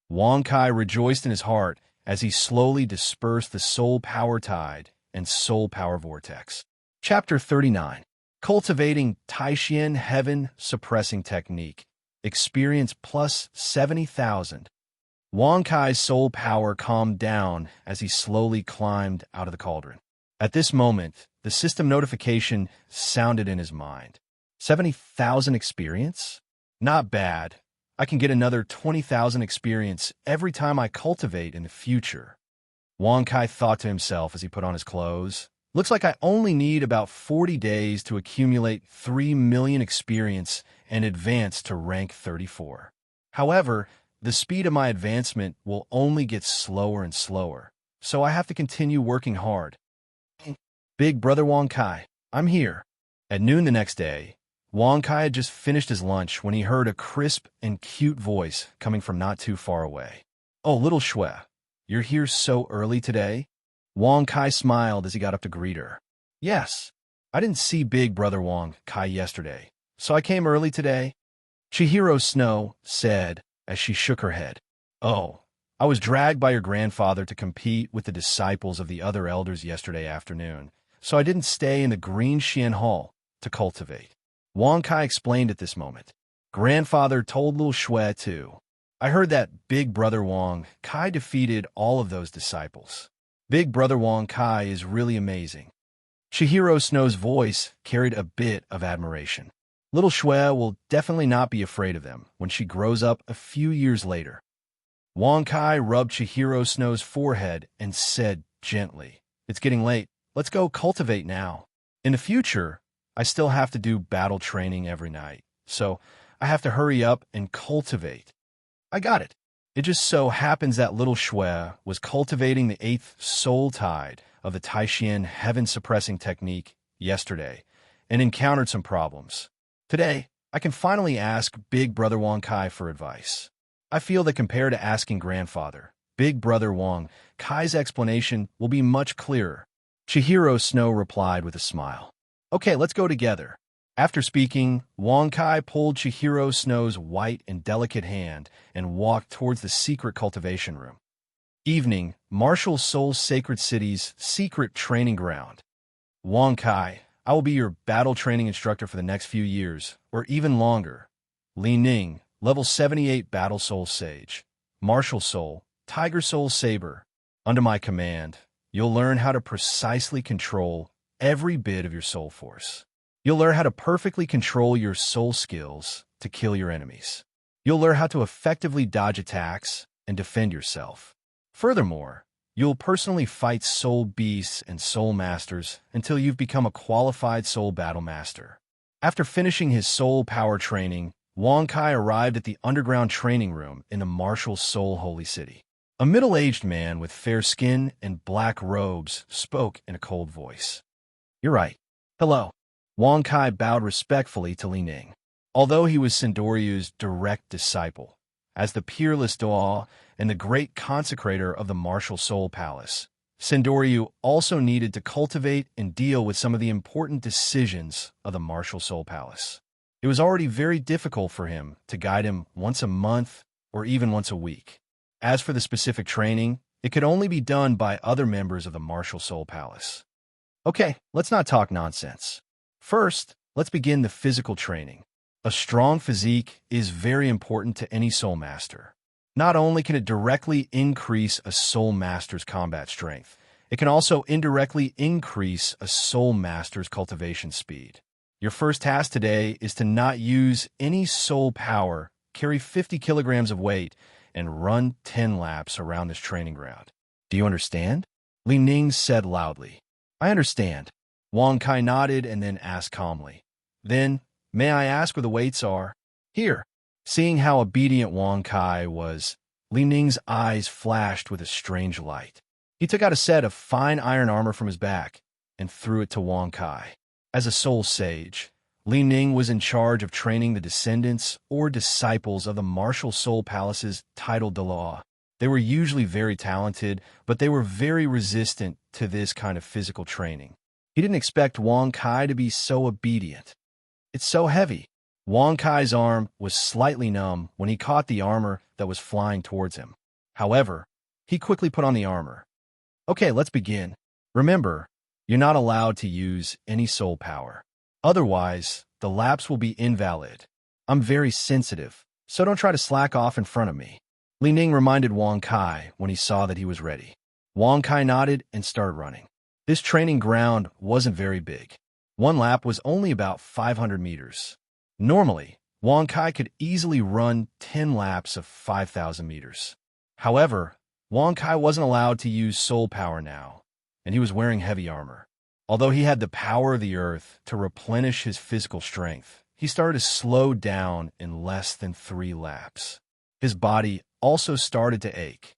[SPEAKER 1] Wang Kai rejoiced in his heart as he slowly dispersed the soul power tide and soul power vortex. Chapter 39. Cultivating Taishan Heaven Suppressing Technique. Experience plus 70,000. Wang Kai's soul power calmed down as he slowly climbed out of the cauldron. At this moment, the system notification sounded in his mind. 70,000 experience? Not bad. I can get another 20,000 experience every time I cultivate in the future. Wang Kai thought to himself as he put on his clothes. Looks like I only need about 40 days to accumulate 3 million experience and advance to rank 34. However, the speed of my advancement will only get slower and slower, so I have to continue working hard. Big brother Wang Kai, I'm here. At noon the next day, Wang Kai had just finished his lunch when he heard a crisp and cute voice coming from not too far away. Oh, little Shui, you're here so early today? Wang Kai smiled as he got up to greet her. Yes, I didn't see big brother Wang Kai yesterday, so I came early today. Chihiro Snow said as she shook her head. Oh, I was dragged by your grandfather to compete with the disciples of the other elders yesterday afternoon, so I didn't stay in the Green Xian Hall to cultivate. Wang Kai explained at this moment. Grandfather told little Shui too. I heard that big brother Wang Kai defeated all of those disciples. Big brother Wang Kai is really amazing. Chihiro Snow's voice carried a bit of admiration. Little Shui will definitely not be afraid of them when she grows up a few years later. Wang Kai rubbed Chihiro Snow's forehead and said gently, It's getting late. Let's go cultivate now. In the future, I still have to do battle training every night, so I have to hurry up and cultivate. I got it. It just so happens that little Shui was cultivating the 8th soul tide of the Taishan Heaven Suppressing Technique yesterday and encountered some problems. Today, I can finally ask Big Brother Wang Kai for advice. I feel that compared to asking Grandfather, Big Brother Wang Kai's explanation will be much clearer. Chihiro Snow replied with a smile. Okay, let's go together. After speaking, Wang Kai pulled Chihiro Snow's white and delicate hand and walked towards the secret cultivation room. Evening, Martial Soul Sacred City's secret training ground. Wang Kai, I will be your battle training instructor for the next few years, or even longer. Li Ning, level 78 Battle Soul Sage. Martial Soul, Tiger Soul Saber. Under my command, you'll learn how to precisely control every bit of your soul force. You'll learn how to perfectly control your soul skills to kill your enemies. You'll learn how to effectively dodge attacks and defend yourself. Furthermore, you'll personally fight soul beasts and soul masters until you've become a qualified soul battle master. After finishing his soul power training, Wang Kai arrived at the underground training room in the martial soul holy city. A middle-aged man with fair skin and black robes spoke in a cold voice. "You're right. Hello." Wang Kai bowed respectfully to Li Ning. Although he was Sindoryu's direct disciple, as the peerless Dao and the great consecrator of the martial soul palace, Sindoryu also needed to cultivate and deal with some of the important decisions of the martial soul palace. It was already very difficult for him to guide him once a month or even once a week. As for the specific training, it could only be done by other members of the martial soul palace. Okay, let's not talk nonsense. First, let's begin the physical training. A strong physique is very important to any soul master. Not only can it directly increase a soul master's combat strength, it can also indirectly increase a soul master's cultivation speed. Your first task today is to not use any soul power, carry 50 kilograms of weight, and run 10 laps around this training ground. Do you understand? Li Ning said loudly. I understand. Wang Kai nodded and then asked calmly. Then, may I ask where the weights are? Here. Seeing how obedient Wang Kai was, Li Ning's eyes flashed with a strange light. He took out a set of fine iron armor from his back and threw it to Wang Kai. As a soul sage, Li Ning was in charge of training the descendants or disciples of the martial soul palace's titled Dalaw. They were usually very talented, but they were very resistant to this kind of physical training. He didn't expect Wang Kai to be so obedient. It's so heavy. Wang Kai's arm was slightly numb when he caught the armor that was flying towards him. However, he quickly put on the armor. Okay, let's begin. Remember, you're not allowed to use any soul power. Otherwise, the laps will be invalid. I'm very sensitive, so don't try to slack off in front of me. Li Ning reminded Wang Kai when he saw that he was ready. Wang Kai nodded and started running. This training ground wasn't very big. One lap was only about 500 meters. Normally, Wang Kai could easily run 10 laps of 5,000 meters. However, Wang Kai wasn't allowed to use soul power now, and he was wearing heavy armor. Although he had the power of the earth to replenish his physical strength, he started to slow down in less than 3 laps. His body also started to ache.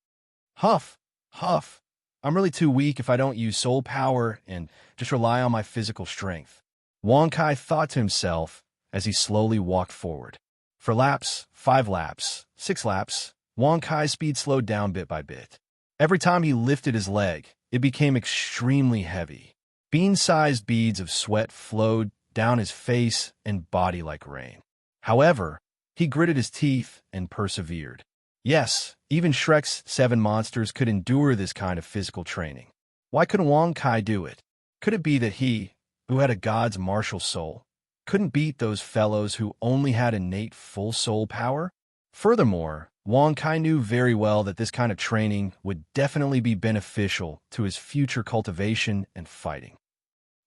[SPEAKER 1] Huff, huff. I'm really too weak if I don't use soul power and just rely on my physical strength. Wang Kai thought to himself as he slowly walked forward. For laps, 5 laps, 6 laps, Wang Kai's speed slowed down bit by bit. Every time he lifted his leg, it became extremely heavy. Bean-sized beads of sweat flowed down his face and body like rain. However, he gritted his teeth and persevered. Yes, even Shrek's 7 monsters could endure this kind of physical training. Why couldn't Wang Kai do it? Could it be that he, who had a god's martial soul, couldn't beat those fellows who only had innate full soul power? Furthermore, Wang Kai knew very well that this kind of training would definitely be beneficial to his future cultivation and fighting.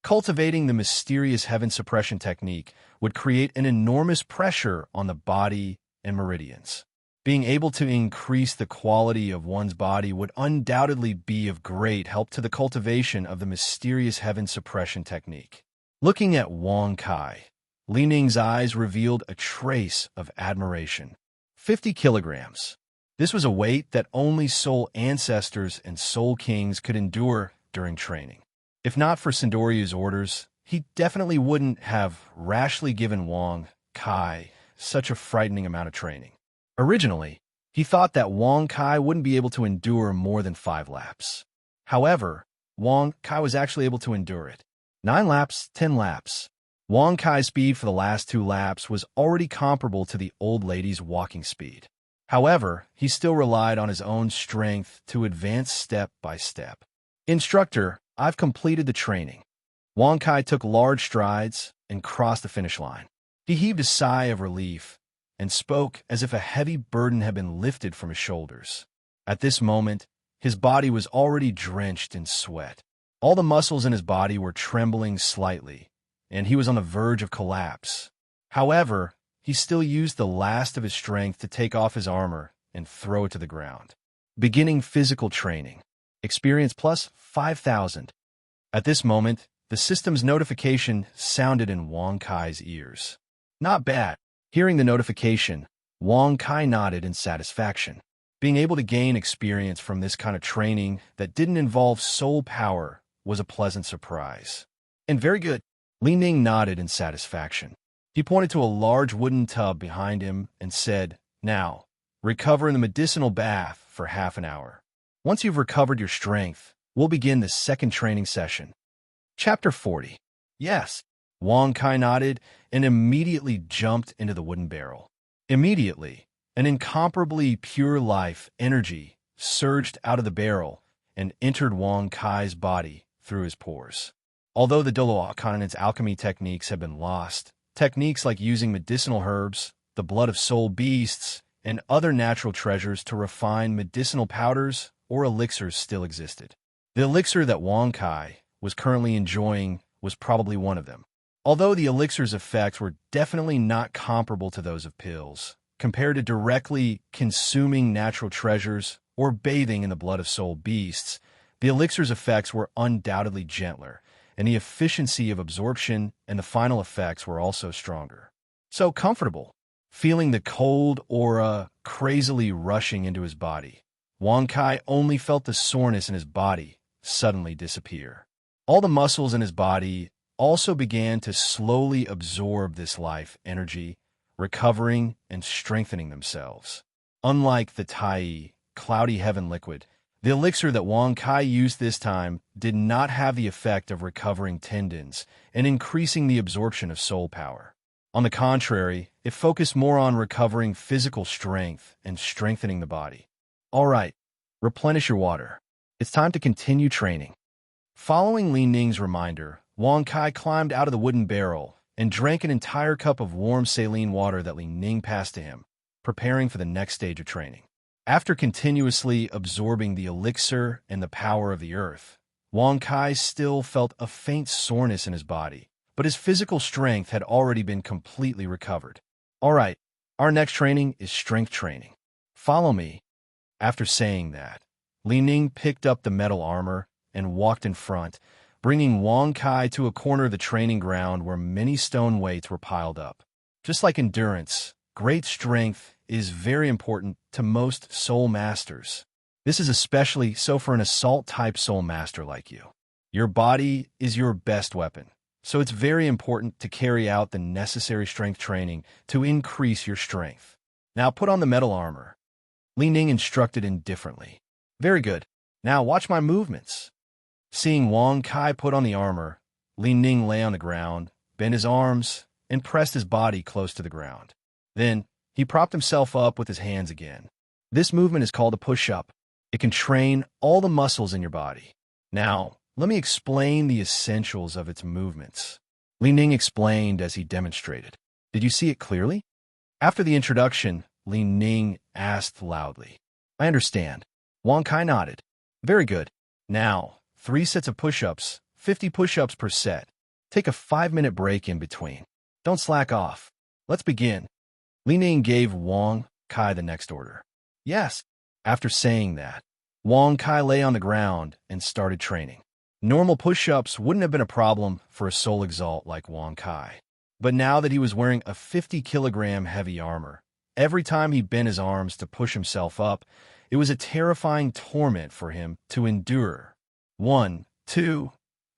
[SPEAKER 1] Cultivating the mysterious heaven suppression technique would create an enormous pressure on the body and meridians. Being able to increase the quality of one's body would undoubtedly be of great help to the cultivation of the mysterious heaven suppression technique. Looking at Wang Kai, Li Ning's eyes revealed a trace of admiration. 50 kilograms. This was a weight that only soul ancestors and soul kings could endure during training. If not for Sindoryu's orders, he definitely wouldn't have rashly given Wang Kai such a frightening amount of training. Originally, he thought that Wang Kai wouldn't be able to endure more than 5 laps. However, Wang Kai was actually able to endure it. 9 laps, 10 laps. Wang Kai's speed for the last 2 laps was already comparable to the old lady's walking speed. However, he still relied on his own strength to advance step by step. Instructor, I've completed the training. Wang Kai took large strides and crossed the finish line. He heaved a sigh of relief and spoke as if a heavy burden had been lifted from his shoulders. At this moment, his body was already drenched in sweat. All the muscles in his body were trembling slightly, and he was on the verge of collapse. However, he still used the last of his strength to take off his armor and throw it to the ground. Beginning physical training. Experience plus 5,000. At this moment, the system's notification sounded in Wang Kai's ears. Not bad. Hearing the notification, Wang Kai nodded in satisfaction. Being able to gain experience from this kind of training that didn't involve soul power was a pleasant surprise. And very good. Li Ning nodded in satisfaction. He pointed to a large wooden tub behind him and said, "Now, recover in the medicinal bath for half an hour. Once you've recovered your strength, we'll begin the second training session." Chapter 40. Yes. Wang Kai nodded and immediately jumped into the wooden barrel. Immediately, an incomparably pure life energy surged out of the barrel and entered Wang Kai's body through his pores. Although the Doloa continent's alchemy techniques have been lost, techniques like using medicinal herbs, the blood of soul beasts, and other natural treasures to refine medicinal powders or elixirs still existed. The elixir that Wang Kai was currently enjoying was probably one of them. Although the elixir's effects were definitely not comparable to those of pills, compared to directly consuming natural treasures or bathing in the blood of soul beasts, the elixir's effects were undoubtedly gentler, and the efficiency of absorption and the final effects were also stronger. So comfortable. Feeling the cold aura crazily rushing into his body, Wang Kai only felt the soreness in his body suddenly disappear. All the muscles in his body also began to slowly absorb this life energy, recovering and strengthening themselves. Unlike the Tai, cloudy heaven liquid, the elixir that Wang Kai used this time did not have the effect of recovering tendons and increasing the absorption of soul power. On the contrary, it focused more on recovering physical strength and strengthening the body. All right, replenish your water. It's time to continue training. Following Li Ning's reminder, Wang Kai climbed out of the wooden barrel and drank an entire cup of warm saline water that Li Ning passed to him, preparing for the next stage of training. After continuously absorbing the elixir and the power of the earth, Wang Kai still felt a faint soreness in his body, but his physical strength had already been completely recovered. All right, our next training is strength training. Follow me. After saying that, Li Ning picked up the metal armor and walked in front, bringing Wang Kai to a corner of the training ground where many stone weights were piled up. Just like endurance, great strength is very important to most soul masters. This is especially so for an assault-type soul master like you. Your body is your best weapon, so it's very important to carry out the necessary strength training to increase your strength. Now put on the metal armor. Li Ning instructed indifferently. Very good. Now watch my movements. Seeing Wang Kai put on the armor, Li Ning lay on the ground, bent his arms, and pressed his body close to the ground. Then, he propped himself up with his hands again. This movement is called a push-up. It can train all the muscles in your body. Now, let me explain the essentials of its movements. Li Ning explained as he demonstrated. Did you see it clearly? After the introduction, Li Ning asked loudly. I understand. Wang Kai nodded. Very good. Now, 3 sets of push-ups, 50 push-ups per set. Take a 5-minute break in between. Don't slack off. Let's begin. Li Ning gave Wang Kai the next order. Yes. After saying that, Wang Kai lay on the ground and started training. Normal push-ups wouldn't have been a problem for a soul exalt like Wang Kai. But now that he was wearing a 50-kilogram heavy armor, every time he bent his arms to push himself up, it was a terrifying torment for him to endure. 1, 2,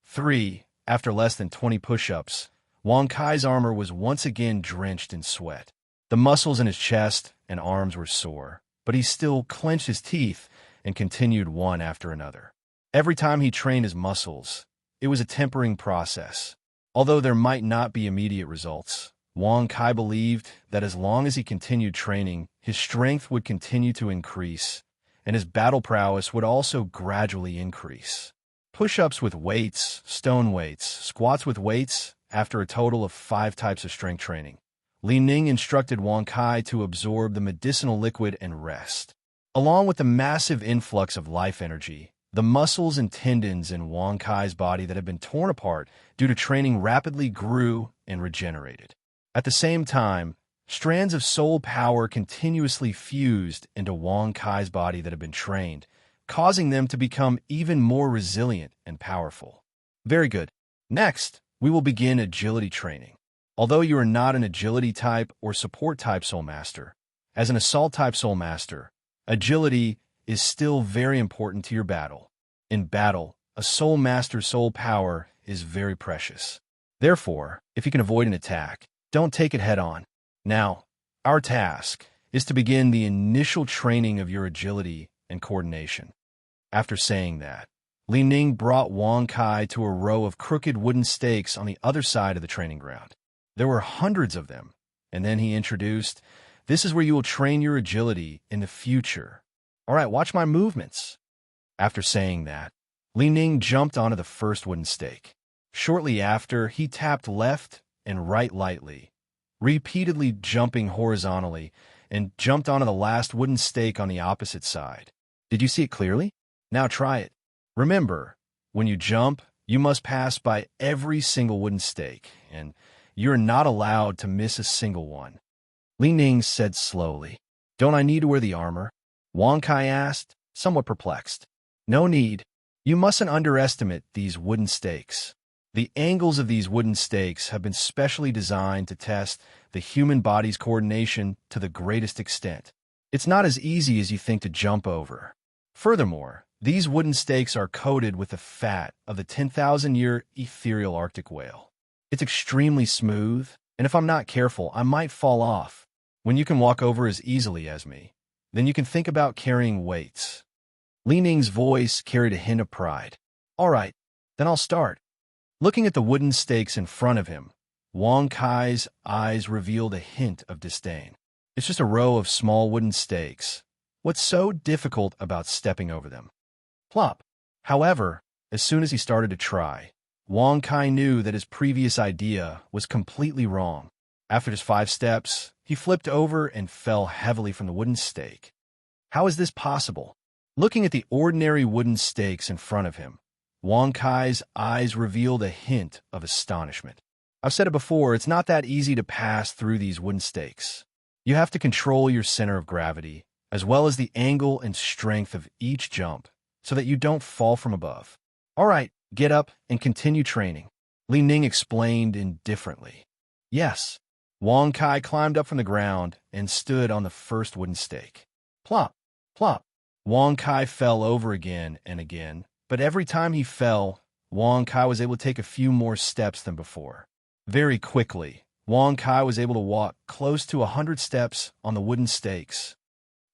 [SPEAKER 1] 3. After less than 20 push-ups, Wang Kai's armor was once again drenched in sweat. The muscles in his chest and arms were sore, but he still clenched his teeth and continued one after another. Every time he trained his muscles, it was a tempering process. Although there might not be immediate results, Wang Kai believed that as long as he continued training, his strength would continue to increase, and his battle prowess would also gradually increase. Push-ups with weights, stone weights, squats with weights, after a total of 5 types of strength training. Li Ning instructed Wang Kai to absorb the medicinal liquid and rest. Along with the massive influx of life energy, the muscles and tendons in Wang Kai's body that had been torn apart due to training rapidly grew and regenerated. At the same time, Strands of soul power continuously fused into Wang Kai's body that had been trained, causing them to become even more resilient and powerful. Very good. Next, we will begin agility training. Although you are not an agility type or support type soul master, as an assault type soul master, agility is still very important to your battle. In battle, a soul master's soul power is very precious. Therefore, if you can avoid an attack, don't take it head-on. Now, our task is to begin the initial training of your agility and coordination. After saying that, Li Ning brought Wang Kai to a row of crooked wooden stakes on the other side of the training ground. There were hundreds of them, and then he introduced, "This is where you will train your agility in the future. All right, watch my movements." After saying that, Li Ning jumped onto the first wooden stake. Shortly after, he tapped left and right lightly, repeatedly jumping horizontally, and jumped onto the last wooden stake on the opposite side. Did you see it clearly? Now try it. Remember, when you jump, you must pass by every single wooden stake, and you're not allowed to miss a single one. Li Ning said slowly. "Don't I need to wear the armor?" Wang Kai asked, somewhat perplexed. "No need. You mustn't underestimate these wooden stakes. The angles of these wooden stakes have been specially designed to test the human body's coordination to the greatest extent. It's not as easy as you think to jump over. Furthermore, these wooden stakes are coated with the fat of the 10,000-year ethereal Arctic whale. It's extremely smooth, and if I'm not careful, I might fall off. When you can walk over as easily as me, then you can think about carrying weights." Li Ning's voice carried a hint of pride. "All right, then I'll start." Looking at the wooden stakes in front of him, Wang Kai's eyes revealed a hint of disdain. "It's just a row of small wooden stakes. What's so difficult about stepping over them?" Plop. However, as soon as he started to try, Wang Kai knew that his previous idea was completely wrong. After just 5 steps, he flipped over and fell heavily from the wooden stake. How is this possible? Looking at the ordinary wooden stakes in front of him, Wang Kai's eyes revealed a hint of astonishment. I've said it before, it's not that easy to pass through these wooden stakes. You have to control your center of gravity, as well as the angle and strength of each jump, so that you don't fall from above. All right, get up and continue training, Li Ning explained indifferently. Yes. Wang Kai climbed up from the ground and stood on the first wooden stake. Plop, plop. Wang Kai fell over again and again, but every time he fell, Wang Kai was able to take a few more steps than before. Very quickly, Wang Kai was able to walk close to 100 steps on the wooden stakes.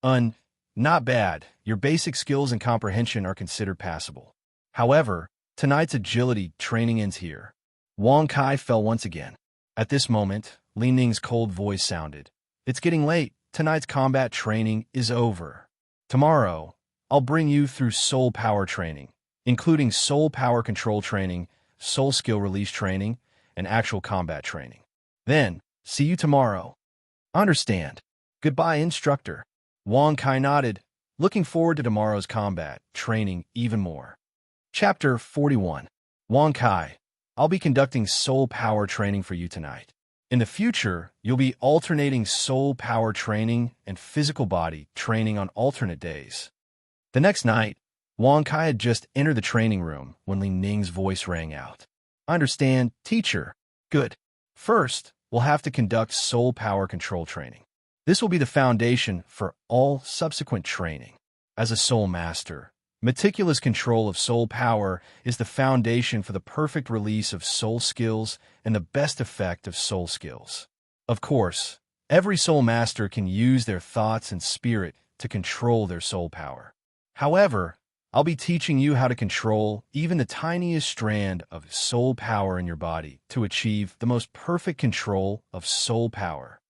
[SPEAKER 1] Not bad. Your basic skills and comprehension are considered passable. However, tonight's agility training ends here. Wang Kai fell once again. At this moment, Li Ning's cold voice sounded. "It's getting late. Tonight's combat training is over. Tomorrow, I'll bring you through soul power training, including soul power control training, soul skill release training, and actual combat training. Then, see you tomorrow." "Understand. Goodbye, instructor." Wang Kai nodded, looking forward to tomorrow's combat training even more. Chapter 41. Wang Kai, I'll be conducting soul power training for you tonight. In the future, you'll be alternating soul power training and physical body training on alternate days. The next night, Wang Kai had just entered the training room when Li Ning's voice rang out. "I understand, teacher." "Good. First, we'll have to conduct soul power control training. This will be the foundation for all subsequent training. As a soul master, meticulous control of soul power is the foundation for the perfect release of soul skills and the best effect of soul skills. Of course, every soul master can use their thoughts and spirit to control their soul power. However, I'll be teaching you how to control even the tiniest strand of soul power in your body to achieve the most perfect control of soul power."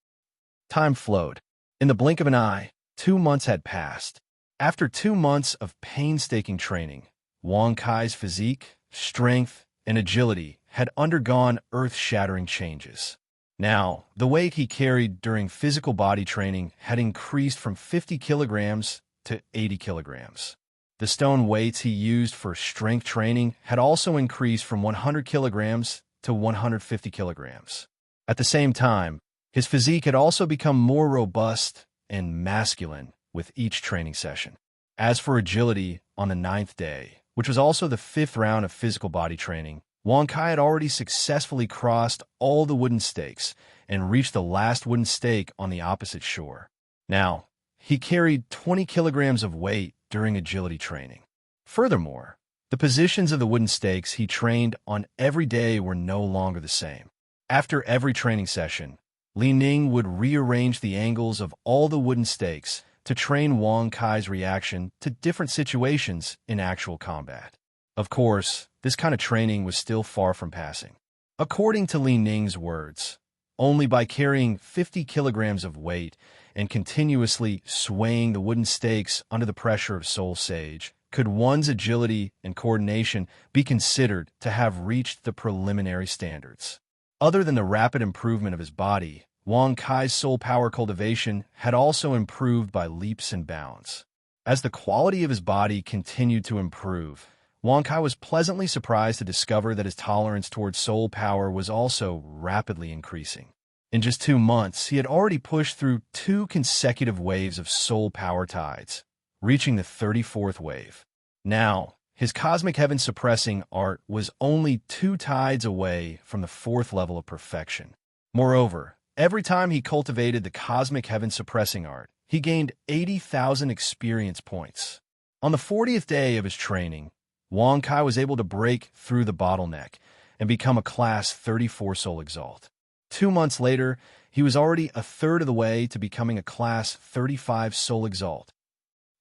[SPEAKER 1] Time flowed. In the blink of an eye, 2 months had passed. After 2 months of painstaking training, Wang Kai's physique, strength, and agility had undergone earth-shattering changes. Now, the weight he carried during physical body training had increased from 50 kilograms to 80 kilograms. The stone weights he used for strength training had also increased from 100 kilograms to 150 kilograms. At the same time, His physique had also become more robust and masculine with each training session. As for agility, on the 9th day, which was also the 5th round of physical body training, Wang Kai had already successfully crossed all the wooden stakes and reached the last wooden stake on the opposite shore. Now, he carried 20 kilograms of weight during agility training. Furthermore, the positions of the wooden stakes he trained on every day were no longer the same. After every training session, Li Ning would rearrange the angles of all the wooden stakes to train Wang Kai's reaction to different situations in actual combat. Of course, this kind of training was still far from passing. According to Li Ning's words, only by carrying 50 kilograms of weight and continuously swaying the wooden stakes under the pressure of Soul Sage could one's agility and coordination be considered to have reached the preliminary standards. Other than the rapid improvement of his body, Wang Kai's soul power cultivation had also improved by leaps and bounds. As the quality of his body continued to improve, Wang Kai was pleasantly surprised to discover that his tolerance towards soul power was also rapidly increasing. In just 2 months, he had already pushed through 2 consecutive waves of soul power tides, reaching the 34th wave. Now, his cosmic heaven suppressing art was only 2 tides away from the 4th level of perfection. Moreover, every time he cultivated the cosmic heaven suppressing art, he gained 80,000 experience points. On the 40th day of his training, Wang Kai was able to break through the bottleneck and become a Class 34 Soul Exalt. 2 months later, he was already a third of the way to becoming a Class 35 Soul Exalt.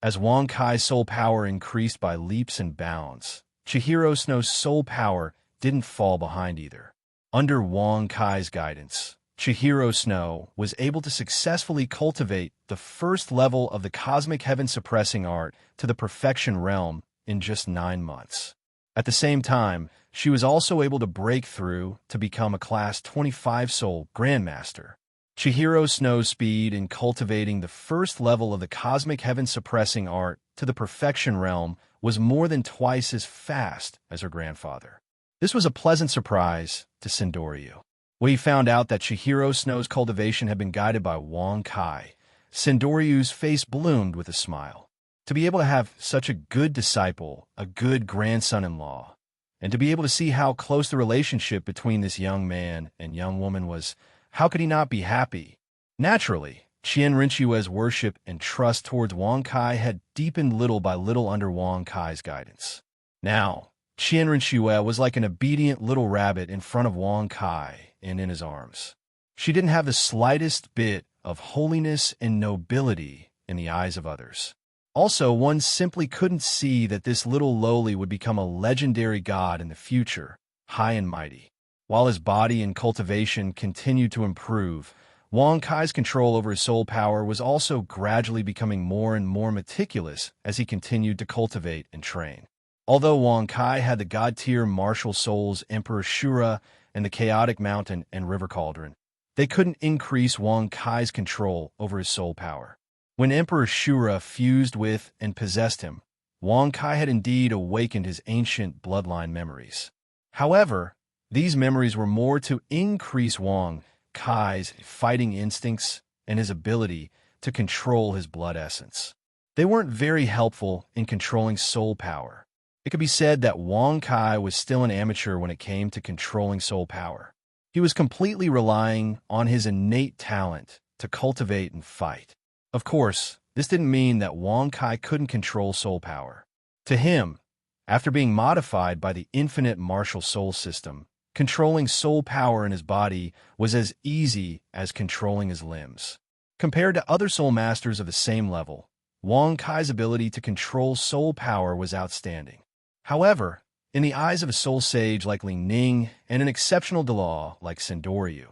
[SPEAKER 1] As Wang Kai's soul power increased by leaps and bounds, Chihiro Snow's soul power didn't fall behind either. Under Wang Kai's guidance, Chihiro Snow was able to successfully cultivate the 1st level of the cosmic heaven suppressing art to the perfection realm in just 9 months. At the same time, she was also able to break through to become a Class 25 Soul Grandmaster. Chihiro Snow's speed in cultivating the 1st level of the cosmic heaven suppressing art to the perfection realm was more than twice as fast as her grandfather. This was a pleasant surprise to Sindoryu. When he found out that Chihiro Snow's cultivation had been guided by Wang Kai, Sindoryu's face bloomed with a smile. To be able to have such a good disciple, a good grandson-in-law, and to be able to see how close the relationship between this young man and young woman was, how could he not be happy? Naturally, Qian Rinchue's worship and trust towards Wang Kai had deepened little by little under Wang Kai's guidance. Now, Qian Rinchue was like an obedient little rabbit in front of Wang Kai and in his arms. She didn't have the slightest bit of holiness and nobility in the eyes of others. Also, one simply couldn't see that this little lowly would become a legendary god in the future, high and mighty. While his body and cultivation continued to improve, Wang Kai's control over his soul power was also gradually becoming more and more meticulous as he continued to cultivate and train. Although Wang Kai had the god-tier martial souls Emperor Shura and the chaotic mountain and river cauldron, they couldn't increase Wang Kai's control over his soul power. When Emperor Shura fused with and possessed him, Wang Kai had indeed awakened his ancient bloodline memories. However, these memories were more to increase Wang Kai's fighting instincts and his ability to control his blood essence. They weren't very helpful in controlling soul power. It could be said that Wang Kai was still an amateur when it came to controlling soul power. He was completely relying on his innate talent to cultivate and fight. Of course, this didn't mean that Wang Kai couldn't control soul power. To him, after being modified by the infinite martial soul system, controlling soul power in his body was as easy as controlling his limbs. Compared to other soul masters of the same level, Wang Kai's ability to control soul power was outstanding. However, in the eyes of a soul sage like Li Ning and an exceptional Delaw like Sindoryu,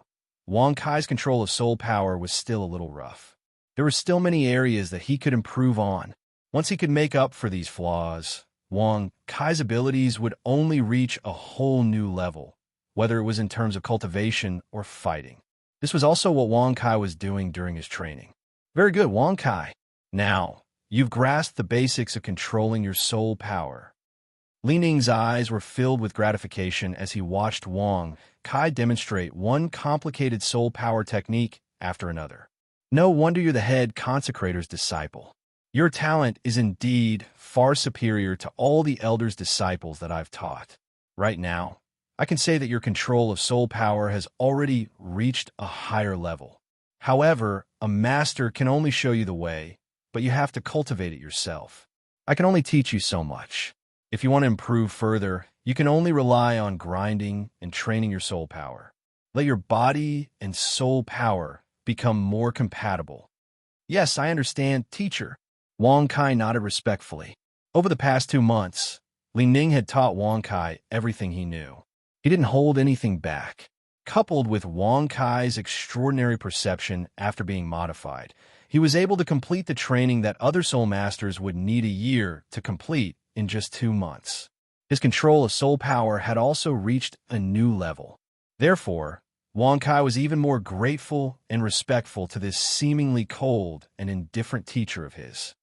[SPEAKER 1] Wang Kai's control of soul power was still a little rough. There were still many areas that he could improve on. Once he could make up for these flaws, Wang Kai's abilities would only reach a whole new level, whether it was in terms of cultivation or fighting. This was also what Wang Kai was doing during his training. Very good, Wang Kai. Now, you've grasped the basics of controlling your soul power. Li Ning's eyes were filled with gratification as he watched Wang Kai demonstrate one complicated soul power technique after another. No wonder you're the head consecrator's disciple. Your talent is indeed far superior to all the elders' disciples that I've taught. Right now, I can say that your control of soul power has already reached a higher level. However, a master can only show you the way, but you have to cultivate it yourself. I can only teach you so much. If you want to improve further, you can only rely on grinding and training your soul power. Let your body and soul power become more compatible. Yes, I understand, teacher. Wang Kai nodded respectfully. Over the past 2 months, Li Ning had taught Wang Kai everything he knew. He didn't hold anything back. Coupled with Wang Kai's extraordinary perception after being modified, he was able to complete the training that other soul masters would need a year to complete in just 2 months. His control of soul power had also reached a new level. Therefore, Wang Kai was even more grateful and respectful to this seemingly cold and indifferent teacher of his.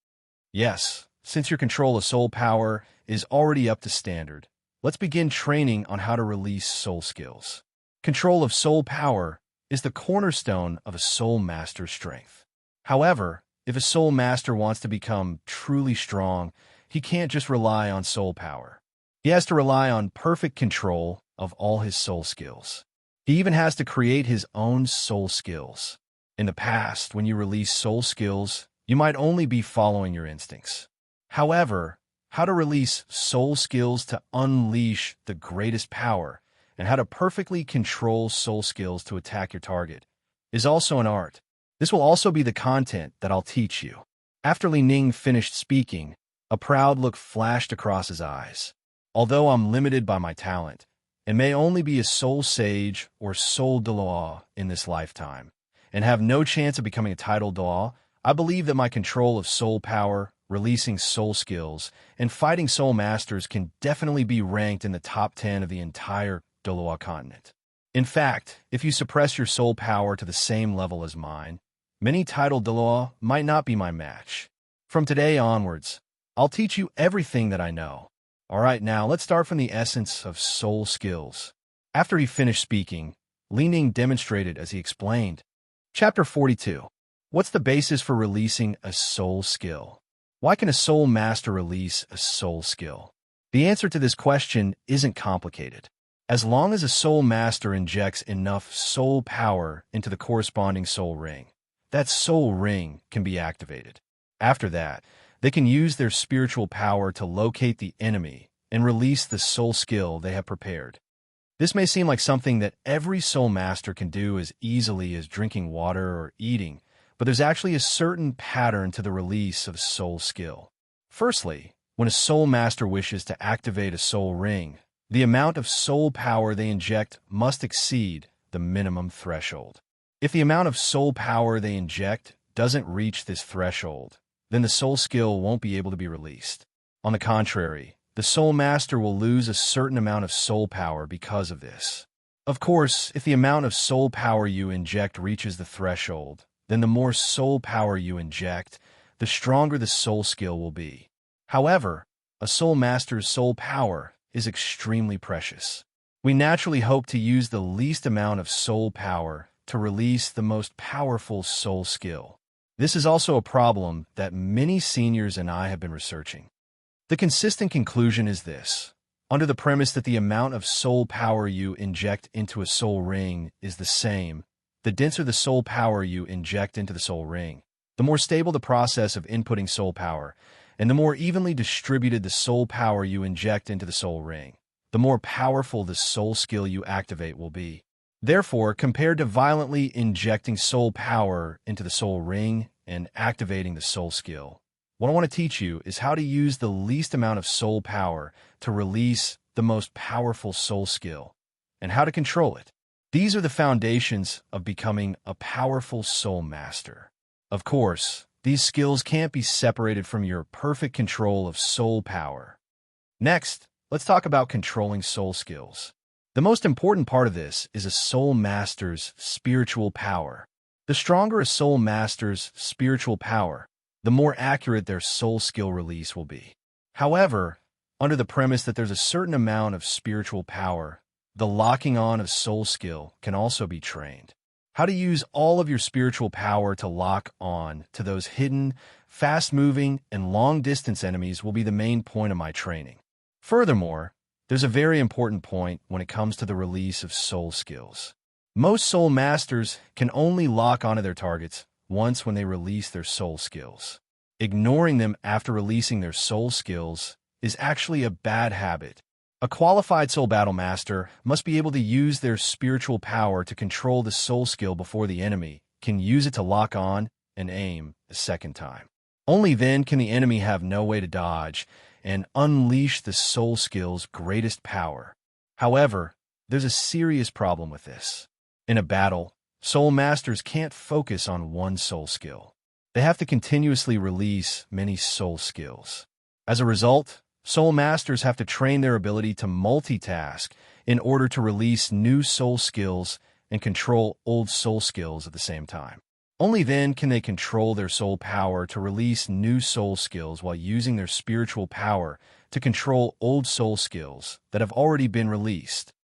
[SPEAKER 1] Yes, since your control of soul power is already up to standard, let's begin training on how to release soul skills. Control of soul power is the cornerstone of a soul master's strength. However, if a soul master wants to become truly strong, he can't just rely on soul power. He has to rely on perfect control of all his soul skills. He even has to create his own soul skills. In the past, when you release soul skills, you might only be following your instincts. However, how to release soul skills to unleash the greatest power and how to perfectly control soul skills to attack your target is also an art. This will also be the content that I'll teach you. After Li Ning finished speaking, a proud look flashed across his eyes. Although I'm limited by my talent, and may only be a soul sage or soul Dalaw in this lifetime, and have no chance of becoming a titled Dalaw, I believe that my control of soul power, releasing soul skills, and fighting soul masters can definitely be ranked in the top 10 of the entire Dalaw continent. In fact, if you suppress your soul power to the same level as mine, many titled Dalaw might not be my match. From today onwards, I'll teach you everything that I know. Alright, now let's start from the essence of soul skills. After he finished speaking, Li Ning demonstrated as he explained. Chapter 42. What's the basis for releasing a soul skill? Why can a soul master release a soul skill? The answer to this question isn't complicated. As long as a soul master injects enough soul power into the corresponding soul ring, that soul ring can be activated. After that, they can use their spiritual power to locate the enemy and release the soul skill they have prepared. This may seem like something that every soul master can do as easily as drinking water or eating, but there's actually a certain pattern to the release of soul skill. Firstly, when a soul master wishes to activate a soul ring, the amount of soul power they inject must exceed the minimum threshold. If the amount of soul power they inject doesn't reach this threshold, then the soul skill won't be able to be released. On the contrary, the soul master will lose a certain amount of soul power because of this. Of course, if the amount of soul power you inject reaches the threshold, then the more soul power you inject, the stronger the soul skill will be. However, a soul master's soul power is extremely precious. We naturally hope to use the least amount of soul power to release the most powerful soul skill. This is also a problem that many seniors and I have been researching. The consistent conclusion is this. Under the premise that the amount of soul power you inject into a soul ring is the same, the denser the soul power you inject into the soul ring, the more stable the process of inputting soul power, and the more evenly distributed the soul power you inject into the soul ring, the more powerful the soul skill you activate will be. Therefore, compared to violently injecting soul power into the soul ring and activating the soul skill, what I want to teach you is how to use the least amount of soul power to release the most powerful soul skill, and how to control it. These are the foundations of becoming a powerful soul master. Of course, these skills can't be separated from your perfect control of soul power. Next, let's talk about controlling soul skills. The most important part of this is a soul master's spiritual power. The stronger a soul master's spiritual power, the more accurate their soul skill release will be. However, under the premise that there's a certain amount of spiritual power, the locking on of soul skill can also be trained. How to use all of your spiritual power to lock on to those hidden, fast-moving, and long-distance enemies will be the main point of my training. Furthermore, there's a very important point when it comes to the release of soul skills. Most soul masters can only lock onto their targets once when they release their soul skills. Ignoring them after releasing their soul skills is actually a bad habit. A qualified soul battle master must be able to use their spiritual power to control the soul skill before the enemy can use it to lock on and aim a second time. Only then can the enemy have no way to dodge and unleash the soul skill's greatest power. However, there's a serious problem with this. In a battle, soul masters can't focus on one soul skill. They have to continuously release many soul skills. As a result, soul masters have to train their ability to multitask in order to release new soul skills and control old soul skills at the same time. Only then can they control their soul power to release new soul skills while using their spiritual power to control old soul skills that have already been released.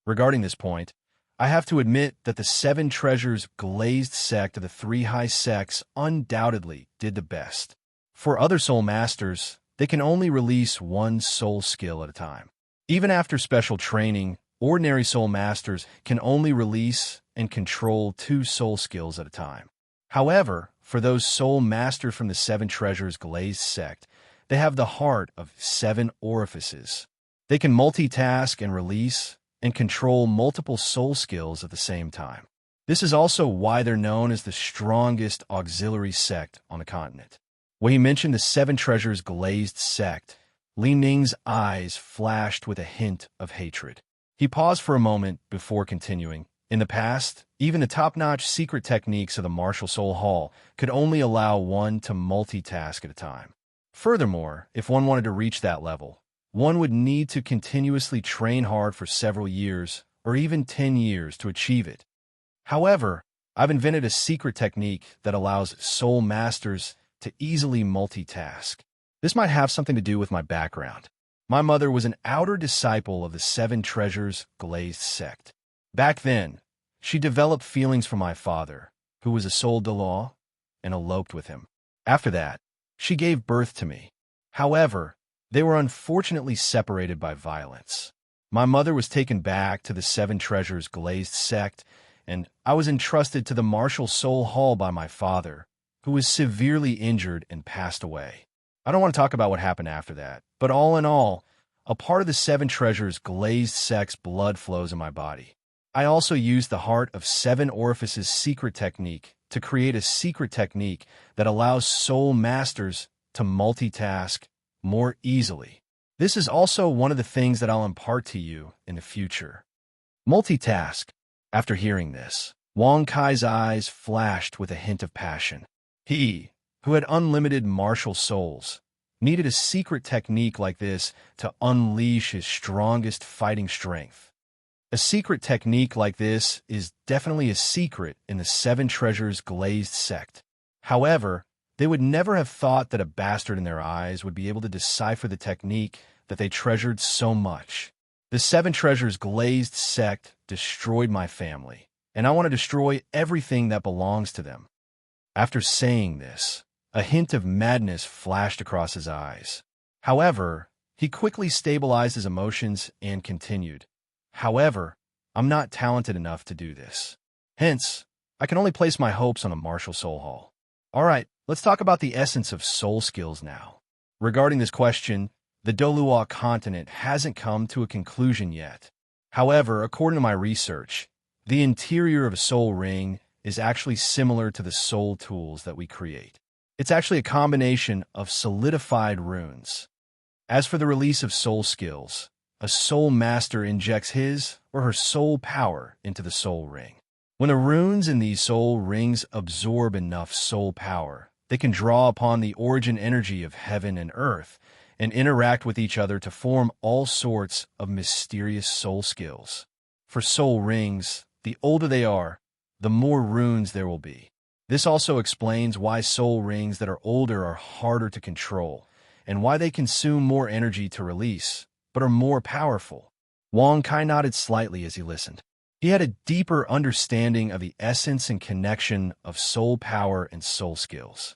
[SPEAKER 1] Regarding this point, I have to admit that the 7 treasures glazed sect of the 3 high sects undoubtedly did the best. For other soul masters, they can only release one soul skill at a time. Even after special training, ordinary soul masters can only release and control 2 soul skills at a time. However, for those soul masters from the 7 treasures glazed sect, they have the heart of 7 orifices. They can multitask and release and control multiple soul skills at the same time. This is also why they're known as the strongest auxiliary sect on the continent. When he mentioned the 7 treasures glazed sect, Li Ning's eyes flashed with a hint of hatred. He paused for a moment before continuing. In the past, even the top-notch secret techniques of the Martial Soul Hall could only allow one to multitask at a time. Furthermore, if one wanted to reach that level, one would need to continuously train hard for several years or even 10 years to achieve it. However, I've invented a secret technique that allows soul masters to easily multitask. This might have something to do with my background. My mother was an outer disciple of the 7 treasures glazed sect. Back then, she developed feelings for my father, who was a soul de law, and eloped with him. After that, she gave birth to me. However, they were unfortunately separated by violence. My mother was taken back to the 7 treasures glazed sect, and I was entrusted to the Martial Soul Hall by my father, who was severely injured and passed away. I don't want to talk about what happened after that, but all in all, a part of the 7 treasures glazed sect's blood flows in my body. I also used the Heart of 7 Orifices secret technique to create a secret technique that allows soul masters to multitask more easily. This is also one of the things that I'll impart to you in the future. Multitask. After hearing this, Wang Kai's eyes flashed with a hint of passion. He, who had unlimited martial souls, needed a secret technique like this to unleash his strongest fighting strength. A secret technique like this is definitely a secret in the 7 treasures glazed sect. However, they would never have thought that a bastard in their eyes would be able to decipher the technique that they treasured so much. The 7 treasures glazed sect destroyed my family, and I want to destroy everything that belongs to them. After saying this, a hint of madness flashed across his eyes. However, he quickly stabilized his emotions and continued. However, I'm not talented enough to do this. Hence, I can only place my hopes on a Martial Soul Hall. Alright, let's talk about the essence of soul skills now. Regarding this question, the Dolua continent hasn't come to a conclusion yet. However, according to my research, the interior of a soul ring is actually similar to the soul tools that we create. It's actually a combination of solidified runes. As for the release of soul skills, a soul master injects his or her soul power into the soul ring. When the runes in these soul rings absorb enough soul power, they can draw upon the origin energy of heaven and earth and interact with each other to form all sorts of mysterious soul skills. For soul rings, the older they are, the more runes there will be. This also explains why soul rings that are older are harder to control, and why they consume more energy to release, but are more powerful. Wang Kai nodded slightly as he listened. He had a deeper understanding of the essence and connection of soul power and soul skills.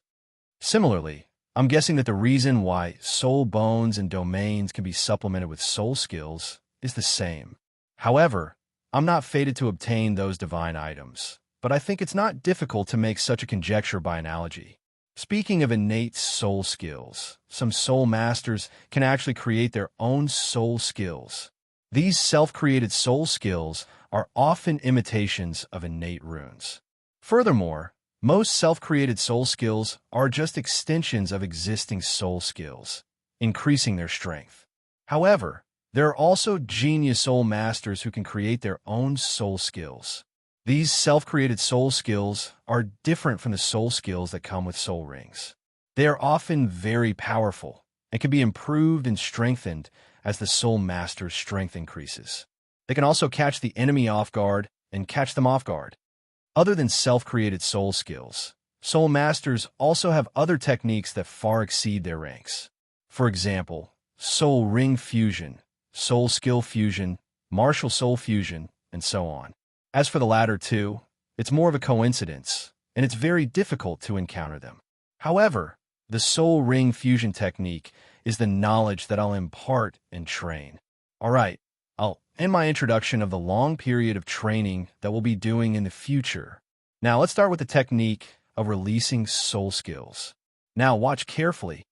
[SPEAKER 1] Similarly, I'm guessing that the reason why soul bones and domains can be supplemented with soul skills is the same. However, I'm not fated to obtain those divine items, but I think it's not difficult to make such a conjecture by analogy. Speaking of innate soul skills, some soul masters can actually create their own soul skills. These self-created soul skills are often imitations of innate runes. Furthermore, most self-created soul skills are just extensions of existing soul skills, increasing their strength. However, there are also genius soul masters who can create their own soul skills. These self-created soul skills are different from the soul skills that come with soul rings. They are often very powerful and can be improved and strengthened as the soul master's strength increases. They can also catch the enemy off guard and catch them off guard. Other than self-created soul skills, soul masters also have other techniques that far exceed their ranks. For example, soul ring fusion, soul skill fusion, martial soul fusion, and so on. As for the latter two, it's more of a coincidence, and it's very difficult to encounter them. However, the soul ring fusion technique is the knowledge that I'll impart and train. All right, I'll end my introduction of the long period of training that we'll be doing in the future. Now let's start with the technique of releasing soul skills. Now watch carefully.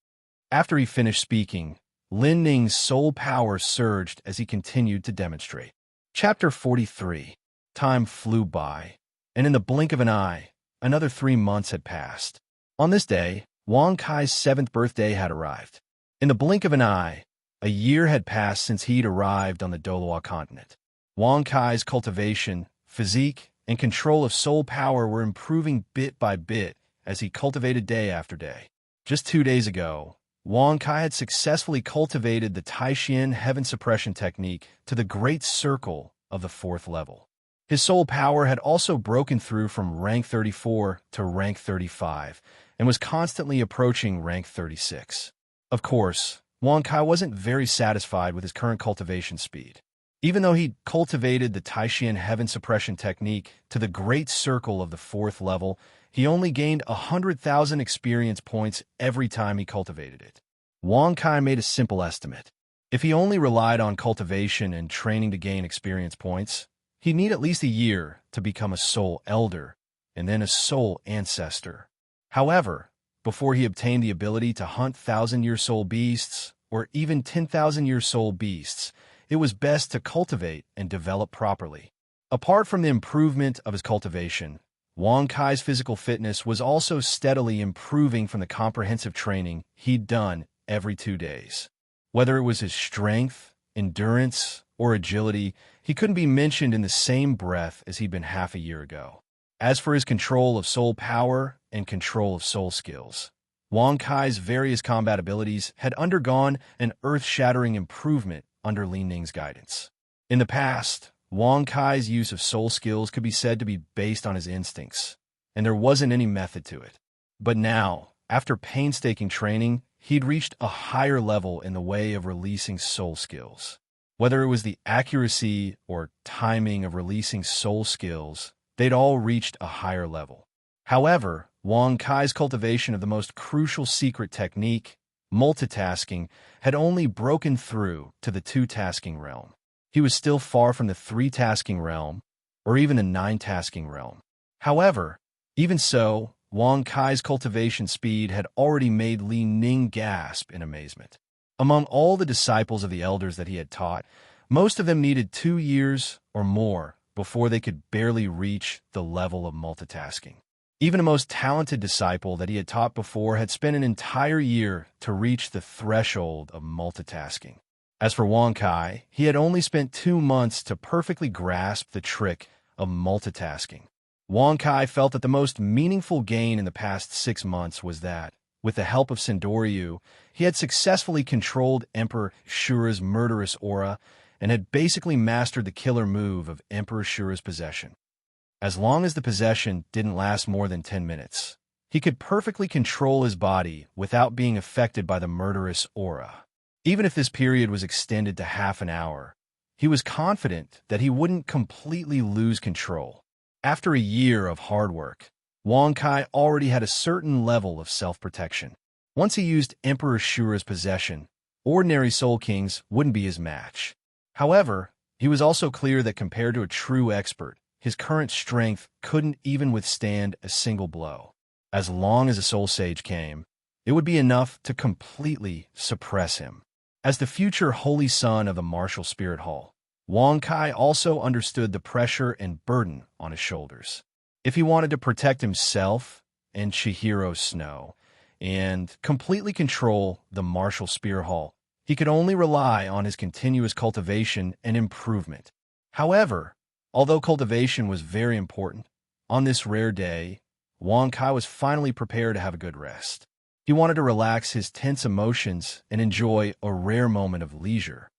[SPEAKER 1] After he finished speaking, Lin Ning's soul power surged as he continued to demonstrate. Chapter 43. Time flew by, and in the blink of an eye, another 3 months had passed. On this day, Wang Kai's 7th birthday had arrived. In the blink of an eye, a year had passed since he'd arrived on the Doloa continent. Wang Kai's cultivation, physique, and control of soul power were improving bit by bit as he cultivated day after day. Just 2 days ago, Wang Kai had successfully cultivated the Taishian heaven suppression technique to the great circle of the 4th level. His soul power had also broken through from rank 34 to rank 35 and was constantly approaching rank 36. Of course, Wang Kai wasn't very satisfied with his current cultivation speed. Even though he'd cultivated the Taishian heaven suppression technique to the great circle of the 4th level, he only gained 100,000 experience points every time he cultivated it. Wang Kai made a simple estimate. If he only relied on cultivation and training to gain experience points, he'd need at least a year to become a soul elder and then a soul ancestor. However, before he obtained the ability to hunt 1,000-year soul beasts or even 10,000-year soul beasts, it was best to cultivate and develop properly. Apart from the improvement of his cultivation, Wang Kai's physical fitness was also steadily improving from the comprehensive training he'd done every 2 days. Whether it was his strength, endurance, or agility, he couldn't be mentioned in the same breath as he'd been half a year ago. As for his control of soul power and control of soul skills, Wang Kai's various combat abilities had undergone an earth-shattering improvement under Li Ning's guidance. In the past, Wang Kai's use of soul skills could be said to be based on his instincts, and there wasn't any method to it. But now, after painstaking training, he'd reached a higher level in the way of releasing soul skills. Whether it was the accuracy or timing of releasing soul skills, they'd all reached a higher level. However, Wang Kai's cultivation of the most crucial secret technique, multitasking, had only broken through to the 2-tasking realm. He was still far from the 3-tasking realm, or even the 9-tasking realm. However, even so, Wang Kai's cultivation speed had already made Li Ning gasp in amazement. Among all the disciples of the elders that he had taught, most of them needed 2 years or more before they could barely reach the level of multitasking. Even the most talented disciple that he had taught before had spent an entire year to reach the threshold of multitasking. As for Wang Kai, he had only spent 2 months to perfectly grasp the trick of multitasking. Wang Kai felt that the most meaningful gain in the past 6 months was that, with the help of Sendoryu, he had successfully controlled Emperor Shura's murderous aura and had basically mastered the killer move of Emperor Shura's possession. As long as the possession didn't last more than 10 minutes, he could perfectly control his body without being affected by the murderous aura. Even if this period was extended to half an hour, he was confident that he wouldn't completely lose control. After a year of hard work, Wang Kai already had a certain level of self-protection. Once he used Emperor Shura's possession, ordinary Soul Kings wouldn't be his match. However, he was also clear that compared to a true expert, his current strength couldn't even withstand a single blow. As long as a Soul Sage came, it would be enough to completely suppress him. As the future Holy Son of the Martial Spirit Hall, Wang Kai also understood the pressure and burden on his shoulders. If he wanted to protect himself and Chihiro Snow and completely control the Martial Spirit Hall, he could only rely on his continuous cultivation and improvement. However, although cultivation was very important, on this rare day, Wang Kai was finally prepared to have a good rest. He wanted to relax his tense emotions and enjoy a rare moment of leisure.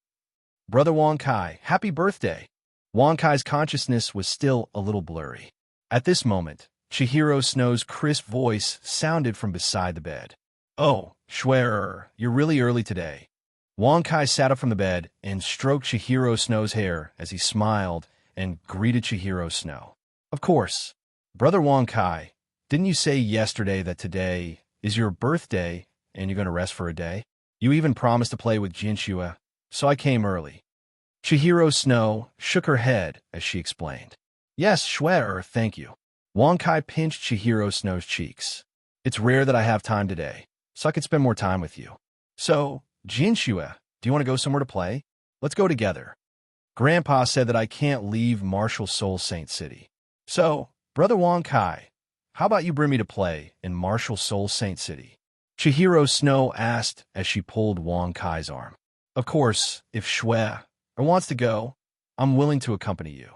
[SPEAKER 1] Brother Wang Kai, happy birthday! Wang Kai's consciousness was still a little blurry. At this moment, Chihiro Snow's crisp voice sounded from beside the bed. Oh, Schwerer, you're really early today. Wang Kai sat up from the bed and stroked Chihiro Snow's hair as he smiled and greeted Chihiro Snow. Of course. Brother Wang Kai, didn't you say yesterday that today is your birthday and you're going to rest for a day? You even promised to play with Jinshua, so I came early. Chihiro Snow shook her head as she explained. Yes, Schwerer, thank you. Wang Kai pinched Chihiro Snow's cheeks. It's rare that I have time today, so I could spend more time with you. So, Jinshua, do you want to go somewhere to play? Let's go together. Grandpa said that I can't leave Martial Soul Saint City. So, Brother Wang Kai, how about you bring me to play in Martial Soul Saint City? Chihiro Snow asked as she pulled Wang Kai's arm. Of course, if Schwe wants to go, I'm willing to accompany you.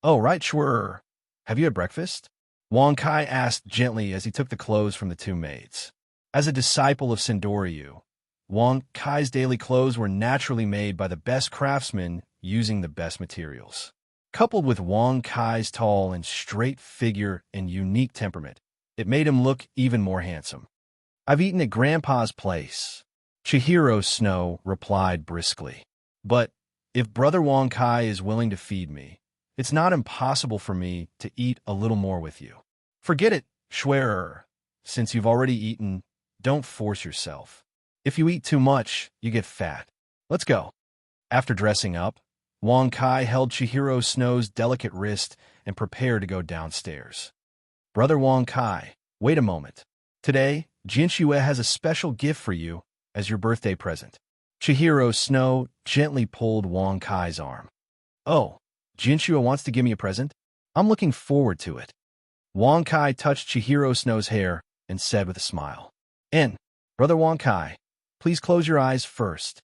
[SPEAKER 1] Oh, right, Schwer. Have you had breakfast? Wang Kai asked gently as he took the clothes from the two maids. As a disciple of Sendoryu, Wang Kai's daily clothes were naturally made by the best craftsmen using the best materials. Coupled with Wang Kai's tall and straight figure and unique temperament, it made him look even more handsome. I've eaten at Grandpa's place, Chihiro Snow replied briskly. But if Brother Wang Kai is willing to feed me, it's not impossible for me to eat a little more with you. Forget it, Schwerer. Since you've already eaten, don't force yourself. If you eat too much, you get fat. Let's go. After dressing up, Wang Kai held Chihiro Snow's delicate wrist and prepared to go downstairs. Brother Wang Kai, wait a moment. Today, Jinshue has a special gift for you as your birthday present. Chihiro Snow gently pulled Wang Kai's arm. Oh, Jinshue wants to give me a present? I'm looking forward to it. Wang Kai touched Chihiro Snow's hair and said with a smile. And, Brother Wang Kai, please close your eyes first.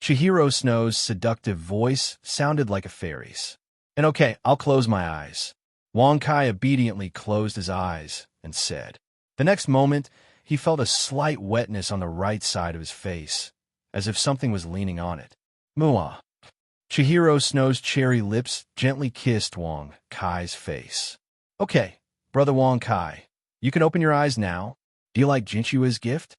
[SPEAKER 1] Chihiro Snow's seductive voice sounded like a fairy's. And okay, I'll close my eyes. Wang Kai obediently closed his eyes and said. The next moment, he felt a slight wetness on the right side of his face, as if something was leaning on it. Mua. Chihiro Snow's cherry lips gently kissed Wang Kai's face. Okay, Brother Wang Kai, you can open your eyes now. Do you like Jinshua's gift?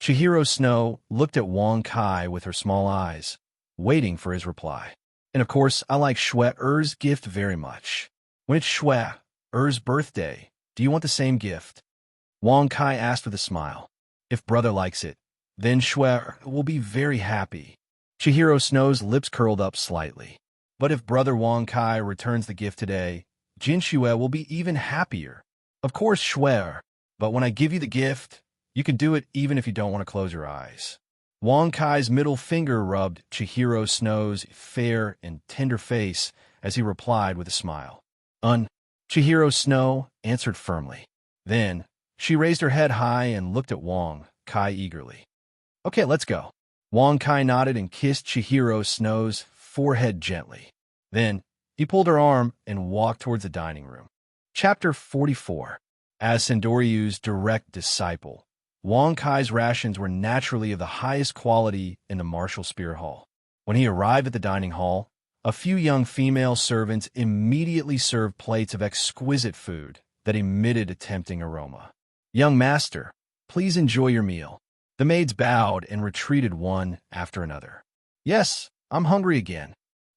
[SPEAKER 1] Chihiro Snow looked at Wang Kai with her small eyes, waiting for his reply. And of course, I like Schwe-er's gift very much. When it's Schwe-er's birthday, do you want the same gift? Wang Kai asked with a smile. If brother likes it, then Schwe will be very happy. Chihiro Snow's lips curled up slightly. But if brother Wang Kai returns the gift today, Jinshue will be even happier. Of course, Schwe, but when I give you the gift, you can do it even if you don't want to close your eyes. Wang Kai's middle finger rubbed Chihiro Snow's fair and tender face as he replied with a smile. Chihiro Snow answered firmly. Then, she raised her head high and looked at Wang Kai eagerly. Okay, let's go. Wang Kai nodded and kissed Chihiro Snow's forehead gently. Then, he pulled her arm and walked towards the dining room. Chapter 44. As Sendoryu's direct disciple, Wang Kai's rations were naturally of the highest quality in the Martial Spirit Hall. When he arrived at the dining hall, a few young female servants immediately served plates of exquisite food that emitted a tempting aroma. Young master, please enjoy your meal. The maids bowed and retreated one after another. Yes, I'm hungry again.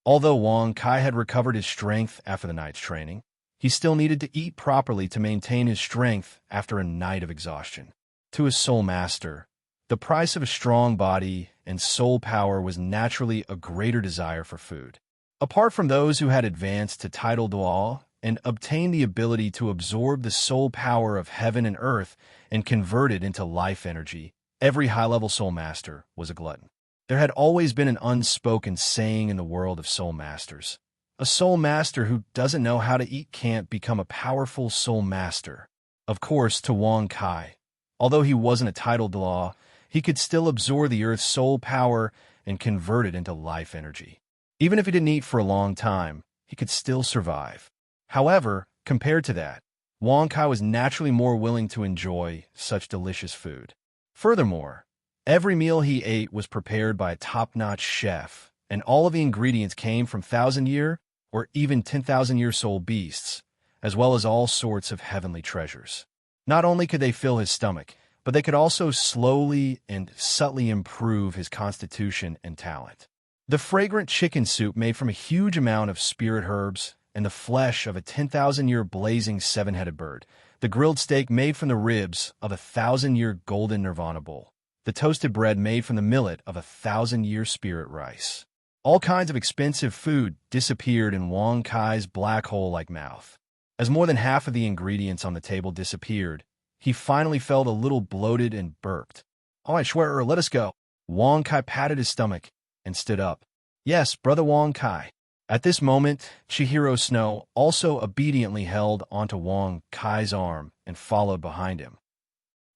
[SPEAKER 1] Although Wang Kai had recovered his strength after the night's training, he still needed to eat properly to maintain his strength after a night of exhaustion. To his soul master, the price of a strong body and soul power was naturally a greater desire for food. Apart from those who had advanced to title Dua and obtained the ability to absorb the soul power of heaven and earth and convert it into life energy, every high-level soul master was a glutton. There had always been an unspoken saying in the world of soul masters. A soul master who doesn't know how to eat can't become a powerful soul master. Of course, to Wang Kai, although he wasn't a titled law, he could still absorb the earth's soul power and convert it into life energy. Even if he didn't eat for a long time, he could still survive. However, compared to that, Wang Kai was naturally more willing to enjoy such delicious food. Furthermore, every meal he ate was prepared by a top-notch chef, and all of the ingredients came from 1,000-year or even 10,000-year soul beasts, as well as all sorts of heavenly treasures. Not only could they fill his stomach, but they could also slowly and subtly improve his constitution and talent. The fragrant chicken soup made from a huge amount of spirit herbs and the flesh of a 10,000-year blazing seven-headed bird, the grilled steak made from the ribs of a 1,000-year golden nirvana bowl, the toasted bread made from the millet of a 1,000-year spirit rice. All kinds of expensive food disappeared in Wang Kai's black hole-like mouth. As more than half of the ingredients on the table disappeared, he finally felt a little bloated and burped. "Oh, I swear, let us go." Wang Kai patted his stomach and stood up. "Yes, brother Wang Kai." At this moment, Chihiro Snow also obediently held onto Wang Kai's arm and followed behind him.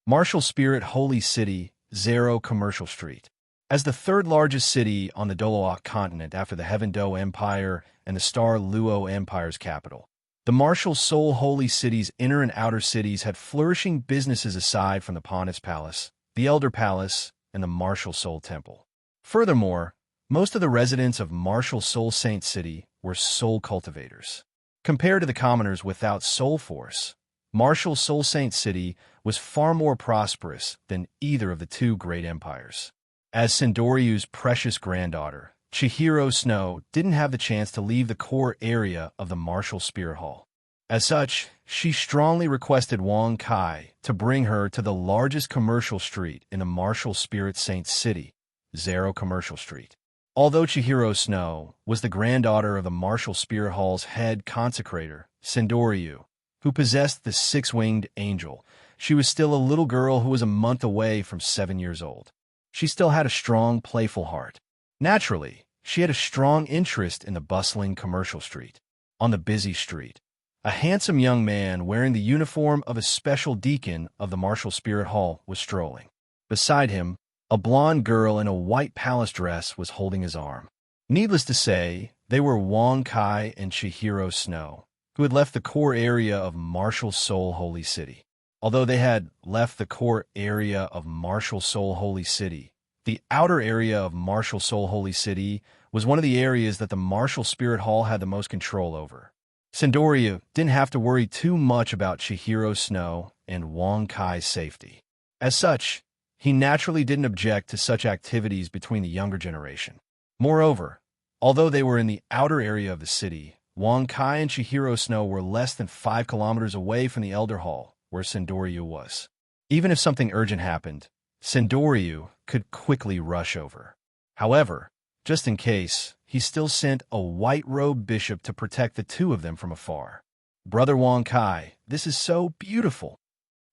[SPEAKER 1] Martial Spirit Holy City, Zero Commercial Street. As the third largest city on the Doloak continent after the Heaven Do Empire and the Star Luo Empire's capital, the Martial Soul Holy City's inner and outer cities had flourishing businesses aside from the Pontiff's Palace, the Elder Palace, and the Martial Soul Temple. Furthermore, most of the residents of Martial Soul Saint City were soul cultivators. Compared to the commoners without soul force, Martial Soul Saint City was far more prosperous than either of the two great empires. As Sendoryu's precious granddaughter, Chihiro Snow didn't have the chance to leave the core area of the Martial Spirit Hall. As such, she strongly requested Wang Kai to bring her to the largest commercial street in the Martial Spirit Saint City, Zero Commercial Street. Although Chihiro Snow was the granddaughter of the Martial Spirit Hall's head consecrator, Sendoryu, who possessed the six-winged angel, she was still a little girl who was a month away from 7 years old. She still had a strong, playful heart. Naturally, she had a strong interest in the bustling commercial street. On the busy street, a handsome young man wearing the uniform of a special deacon of the Martial Spirit Hall was strolling. Beside him, a blonde girl in a white palace dress was holding his arm. Needless to say, they were Wang Kai and Chihiro Snow, who had left the core area of Martial Soul Holy City. Although they had left the core area of Martial Soul Holy City, the outer area of Martial Soul Holy City was one of the areas that the Martial Spirit Hall had the most control over. Sendoryu didn't have to worry too much about Chihiro Snow and Wang Kai's safety. As such, he naturally didn't object to such activities between the younger generation. Moreover, although they were in the outer area of the city, Wang Kai and Chihiro Snow were less than 5 kilometers away from the Elder Hall, where Sendoryu was. Even if something urgent happened, Sendoryu could quickly rush over. However, just in case, he still sent a white-robed bishop to protect the two of them from afar. "Brother Wang Kai, this is so beautiful."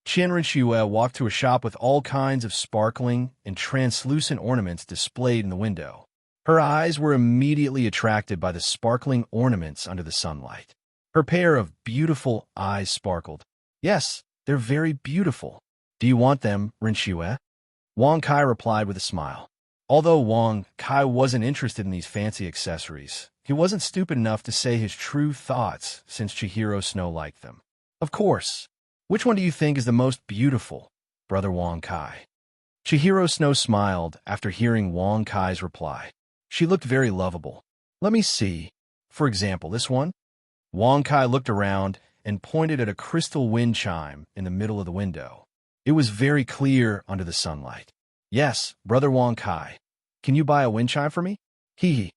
[SPEAKER 1] Qianren Shue walked to a shop with all kinds of sparkling and translucent ornaments displayed in the window. Her eyes were immediately attracted by the sparkling ornaments under the sunlight. Her pair of beautiful eyes sparkled. "Yes, they're very beautiful. Do you want them, Rinshue?" Wang Kai replied with a smile. Although Wang Kai wasn't interested in these fancy accessories, he wasn't stupid enough to say his true thoughts since Chihiro Snow liked them. "Of course. Which one do you think is the most beautiful, brother Wang Kai?" Chihiro Snow smiled after hearing Wang Kai's reply. She looked very lovable. "Let me see. For example, this one?" Wang Kai looked around and pointed at a crystal wind chime in the middle of the window. It was very clear under the sunlight. "Yes, brother Wang Kai. Can you buy a wind chime for me?" Hee hee.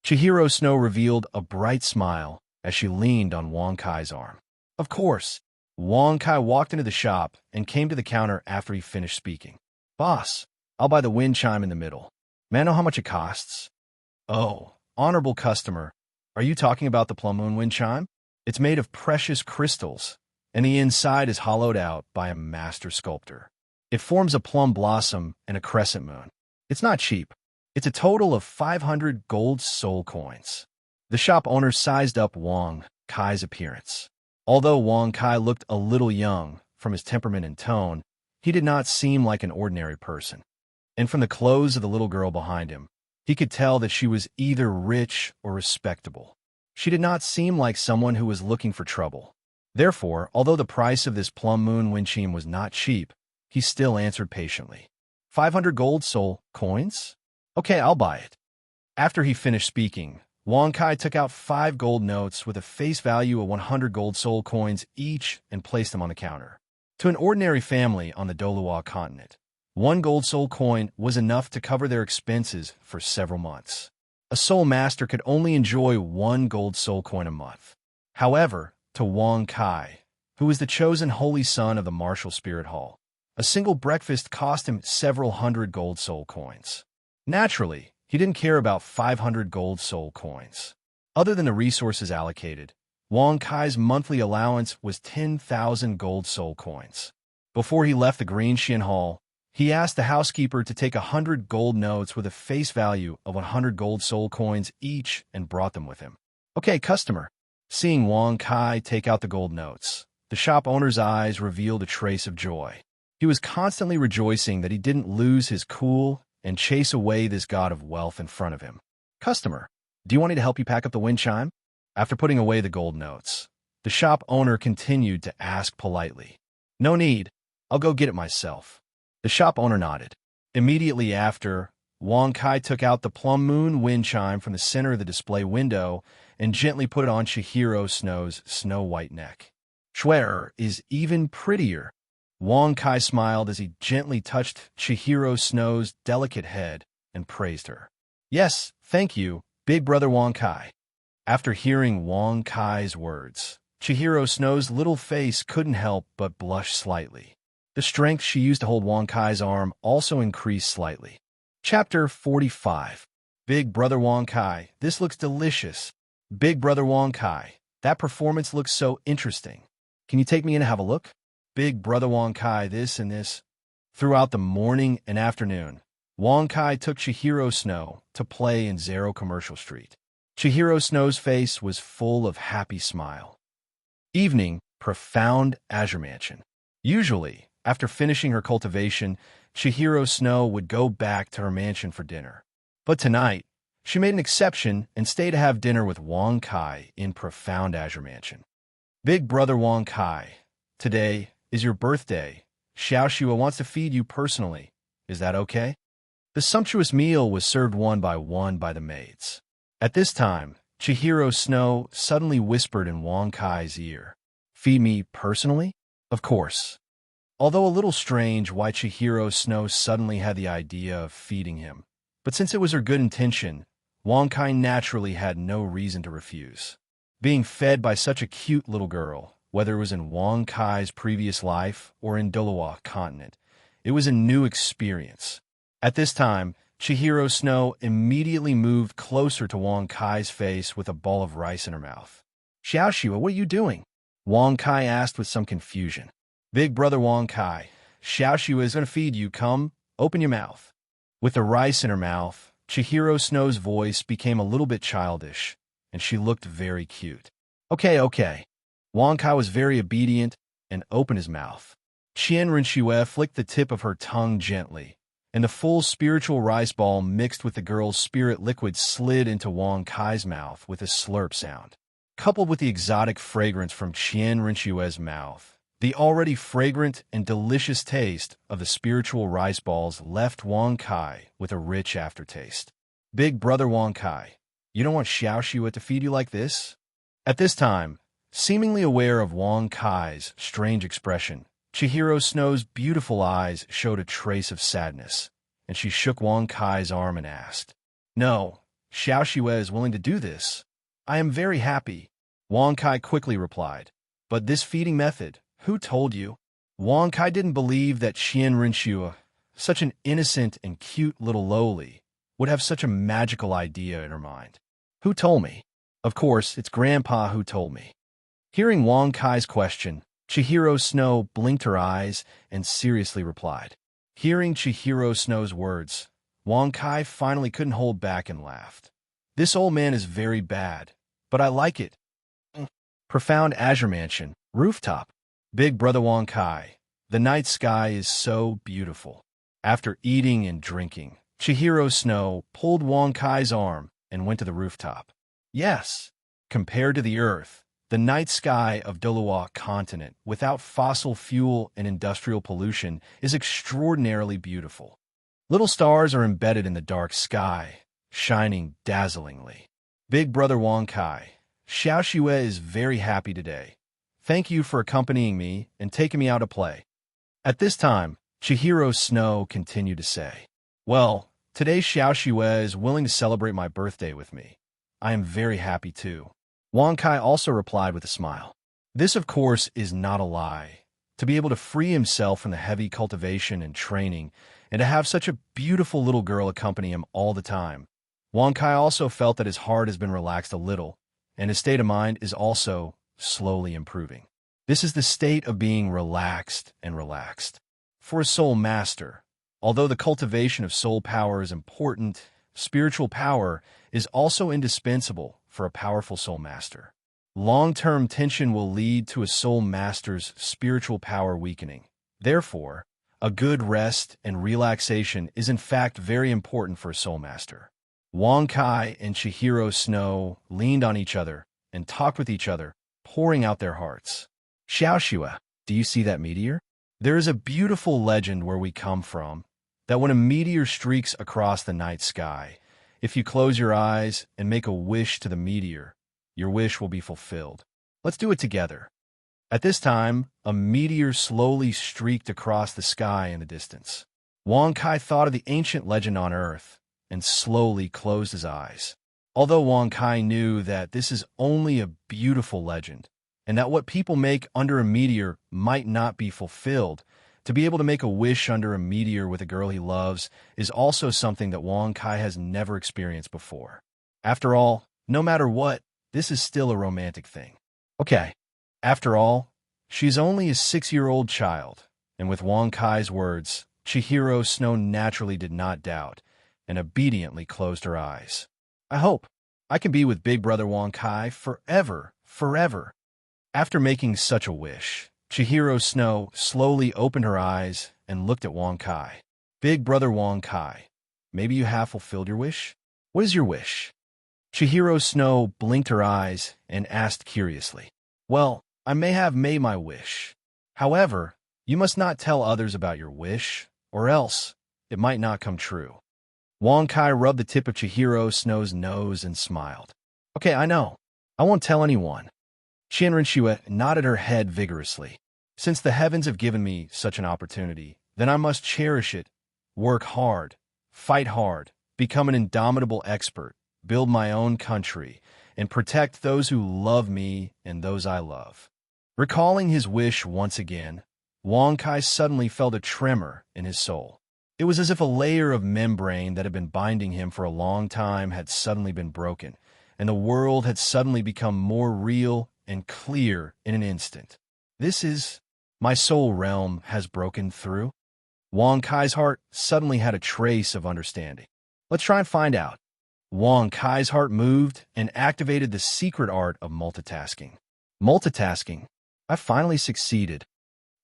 [SPEAKER 1] Chihiro Snow revealed a bright smile as she leaned on Wong Kai's arm. Of course. Wong Kai walked into the shop and came to the counter after he finished speaking. Boss, I'll buy the wind chime in the middle. May I know how much it costs? Oh, honorable customer, are you talking about the plum moon wind chime? It's made of precious crystals, and the inside is hollowed out by a master sculptor. It forms a plum blossom and a crescent moon. It's not cheap. It's a total of 500 gold soul coins. The shop owner sized up Wong Kai's appearance. Although Wong Kai looked a little young from his temperament and tone, he did not seem like an ordinary person. And from the clothes of the little girl behind him, he could tell that she was either rich or respectable. She did not seem like someone who was looking for trouble. Therefore, although the price of this plum moon wind chime was not cheap, he still answered patiently. 500 gold soul coins? Okay, I'll buy it. After he finished speaking, Wong Kai took out 5 gold notes with a face value of 100 gold soul coins each and placed them on the counter. To an ordinary family on the Doluwa continent, 1 gold soul coin was enough to cover their expenses for several months. A soul master could only enjoy 1 gold soul coin a month. However, to Wong Kai, who was the chosen holy son of the martial spirit hall, a single breakfast cost him several hundred gold soul coins. Naturally, he didn't care about 500 gold soul coins. Other than the resources allocated, Wong Kai's monthly allowance was 10,000 gold soul coins. Before he left the Green Xian Hall, he asked the housekeeper to take 100 gold notes with a face value of 100 gold soul coins each and brought them with him. Okay, customer. Seeing Wong Kai take out the gold notes, the shop owner's eyes revealed a trace of joy. He was constantly rejoicing that he didn't lose his cool and chase away this god of wealth in front of him. Customer, do you want me to help you pack up the wind chime? After putting away the gold notes, the shop owner continued to ask politely. No need. I'll go get it myself. The shop owner nodded. Immediately after, Wong Kai took out the plum moon wind chime from the center of the display window and gently put it on Chihiro Snow's snow-white neck. Schwer is even prettier. Wong Kai smiled as he gently touched Chihiro Snow's delicate head and praised her. Yes, thank you, big brother Wong Kai. After hearing Wong Kai's words, Chihiro Snow's little face couldn't help but blush slightly. The strength she used to hold Wong Kai's arm also increased slightly. Chapter 45. Big brother Wong Kai, this looks delicious. Big brother Wong Kai, that performance looks so interesting. Can you take me in and have a look? Big brother Wong Kai, this and this. Throughout the morning and afternoon, Wong Kai took Chihiro Snow to play in Zero Commercial Street. Chihiro Snow's face was full of happy smile. Evening, profound azure mansion. Usually, after finishing her cultivation, Chihiro Snow would go back to her mansion for dinner. But tonight, she made an exception and stayed to have dinner with Wong Kai in profound azure mansion. Big brother Wong Kai, today is your birthday. Xiao Shua wants to feed you personally. Is that okay? The sumptuous meal was served one by the maids. At this time, Chihiro Snow suddenly whispered in Wong Kai's ear, Feed me personally? Of course. Although a little strange why Chihiro Snow suddenly had the idea of feeding him, but since it was her good intention, Wong Kai naturally had no reason to refuse. Being fed by such a cute little girl, whether it was in Wong Kai's previous life or in Doluwa continent, it was a new experience. At this time, Chihiro Snow immediately moved closer to Wong Kai's face with a ball of rice in her mouth. Xiao Shua, what are you doing? Wong Kai asked with some confusion. Big brother Wong Kai, Xiao Shua is going to feed you. Come, open your mouth. With the rice in her mouth, Chihiro Snow's voice became a little bit childish, and she looked very cute. Okay. Wong Kai was very obedient and opened his mouth. Qian Rinxue flicked the tip of her tongue gently, and the full spiritual rice ball mixed with the girl's spirit liquid slid into Wong Kai's mouth with a slurp sound. Coupled with the exotic fragrance from Qian Rinxue's mouth, the already fragrant and delicious taste of the spiritual rice balls left Wong Kai with a rich aftertaste. Big brother Wong Kai, you don't want Xiao Shua to feed you like this? At this time, seemingly aware of Wong Kai's strange expression, Chihiro Snow's beautiful eyes showed a trace of sadness, and she shook Wong Kai's arm and asked, No, Xiao Xue is willing to do this. I am very happy. Wang Kai quickly replied. But this feeding method, who told you? Wang Kai didn't believe that Xian Rinxue, such an innocent and cute little lowly, would have such a magical idea in her mind. Who told me? Of course, it's Grandpa who told me. Hearing Wang Kai's question, Chihiro Snow blinked her eyes and seriously replied. Hearing Chihiro Snow's words, Wang Kai finally couldn't hold back and laughed. This old man is very bad, but I like it. Profound Azure Mansion, rooftop. Big Brother Wang Kai, the night sky is so beautiful. After eating and drinking, Chihiro Snow pulled Wang Kai's arm and went to the rooftop. Yes, compared to the Earth, the night sky of Doluwa continent, without fossil fuel and industrial pollution, is extraordinarily beautiful. Little stars are embedded in the dark sky, shining dazzlingly. Big Brother Wang Kai, Xiao Xue is very happy today. Thank you for accompanying me and taking me out to play. At this time, Chihiro Snow continued to say, Well, today Xiao Xue is willing to celebrate my birthday with me. I am very happy too. Wang Kai also replied with a smile. This, of course, is not a lie. To be able to free himself from the heavy cultivation and training, and to have such a beautiful little girl accompany him all the time. Wang Kai also felt that his heart has been relaxed a little, and his state of mind is also slowly improving. This is the state of being relaxed and relaxed. For a soul master, although the cultivation of soul power is important, spiritual power is also indispensable for a powerful soul master. Long-term tension will lead to a soul master's spiritual power weakening. Therefore, a good rest and relaxation is in fact very important for a soul master. Wang Kai and Chihiro Snow leaned on each other and talked with each other, pouring out their hearts. Xiao Xue, do you see that meteor? There is a beautiful legend where we come from, that when a meteor streaks across the night sky, if you close your eyes and make a wish to the meteor, your wish will be fulfilled. Let's do it together. At this time, a meteor slowly streaked across the sky in the distance. Wang Kai thought of the ancient legend on Earth and slowly closed his eyes. Although Wang Kai knew that this is only a beautiful legend, and that what people make under a meteor might not be fulfilled, to be able to make a wish under a meteor with a girl he loves is also something that Wang Kai has never experienced before. After all, no matter what, this is still a romantic thing. Okay, after all, she's only a 6-year-old child, and with Wang Kai's words, Chihiro Snow naturally did not doubt, and obediently closed her eyes. I hope I can be with Big Brother Wang Kai forever, forever. After making such a wish, Chihiro Snow slowly opened her eyes and looked at Wang Kai. Big Brother Wang Kai, maybe you have fulfilled your wish? What is your wish? Chihiro Snow blinked her eyes and asked curiously. Well, I may have made my wish. However, you must not tell others about your wish, or else it might not come true. Wang Kai rubbed the tip of Chihiro Snow's nose and smiled. Okay, I know. I won't tell anyone. Qian Rinxue nodded her head vigorously. Since the heavens have given me such an opportunity, then I must cherish it, work hard, fight hard, become an indomitable expert, build my own country, and protect those who love me and those I love. Recalling his wish once again, Wang Kai suddenly felt a tremor in his soul. It was as if a layer of membrane that had been binding him for a long time had suddenly been broken, and the world had suddenly become more real and clear in an instant. This is, my soul realm has broken through. Wang Kai's heart suddenly had a trace of understanding. Let's try and find out. Wang Kai's heart moved and activated the secret art of multitasking. Multitasking? I finally succeeded.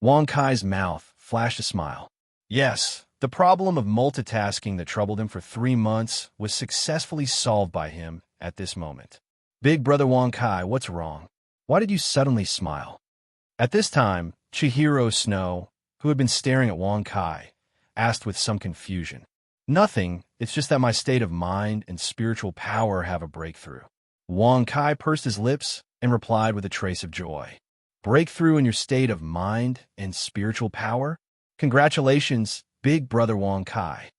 [SPEAKER 1] Wang Kai's mouth flashed a smile. Yes, the problem of multitasking that troubled him for 3 months was successfully solved by him at this moment. Big Brother Wang Kai, what's wrong? Why did you suddenly smile? At this time, Chihiro Snow, who had been staring at Wang Kai, asked with some confusion. Nothing, it's just that my state of mind and spiritual power have a breakthrough. Wang Kai pursed his lips and replied with a trace of joy. Breakthrough in your state of mind and spiritual power? Congratulations, Big Brother Wang Kai.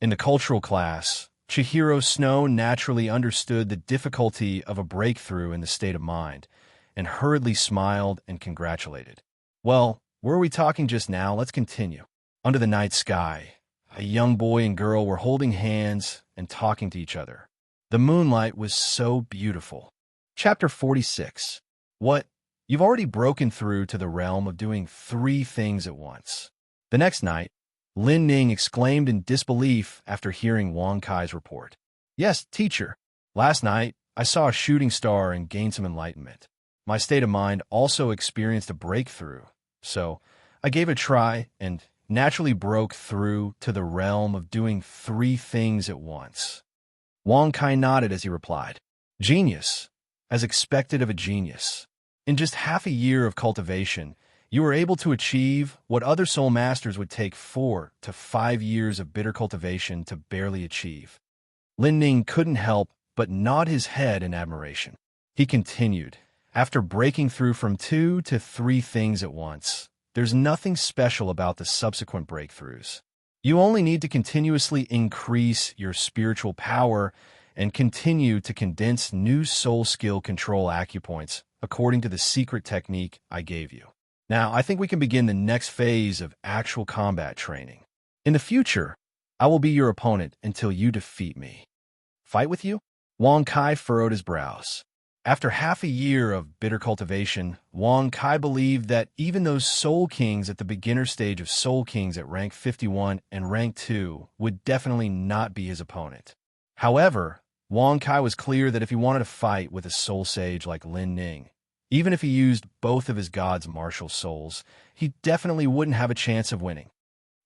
[SPEAKER 1] In the cultural class, Chihiro Snow naturally understood the difficulty of a breakthrough in the state of mind, and hurriedly smiled and congratulated. Well, were we talking just now? Let's continue. Under the night sky, a young boy and girl were holding hands and talking to each other. The moonlight was so beautiful. Chapter 46. What? You've already broken through to the realm of doing 3 things at once. The next night, Lin Ning exclaimed in disbelief after hearing Wang Kai's report. Yes, teacher. Last night, I saw a shooting star and gained some enlightenment. My state of mind also experienced a breakthrough, so I gave it a try and naturally broke through to the realm of doing 3 things at once. Wang Kai nodded as he replied, Genius, as expected of a genius. In just half a year of cultivation, you were able to achieve what other soul masters would take 4 to 5 years of bitter cultivation to barely achieve. Lin Ning couldn't help but nod his head in admiration. He continued, after breaking through from 2 to 3 things at once, there's nothing special about the subsequent breakthroughs. You only need to continuously increase your spiritual power and continue to condense new soul skill control acupoints according to the secret technique I gave you. Now, I think we can begin the next phase of actual combat training. In the future, I will be your opponent until you defeat me. Fight with you? Wang Kai furrowed his brows. After half a year of bitter cultivation, Wang Kai believed that even those Soul Kings at the beginner stage of Soul Kings at rank 51 and rank 2 would definitely not be his opponent. However, Wang Kai was clear that if he wanted to fight with a soul sage like Lin Ning, even if he used both of his god's martial souls, he definitely wouldn't have a chance of winning.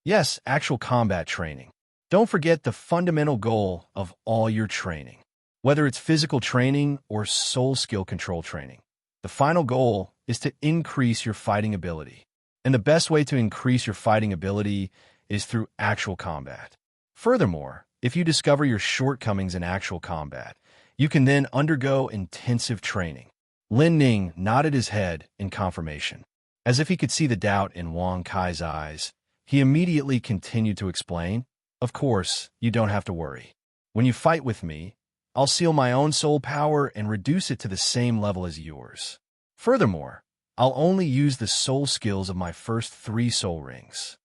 [SPEAKER 1] Yes, actual combat training. Don't forget the fundamental goal of all your training. Whether it's physical training or soul skill control training, the final goal is to increase your fighting ability. And the best way to increase your fighting ability is through actual combat. Furthermore, if you discover your shortcomings in actual combat, you can then undergo intensive training. Lin Ning nodded his head in confirmation. As if he could see the doubt in Wang Kai's eyes, he immediately continued to explain, Of course, you don't have to worry. When you fight with me, I'll seal my own soul power and reduce it to the same level as yours. Furthermore, I'll only use the soul skills of my first 3 soul rings.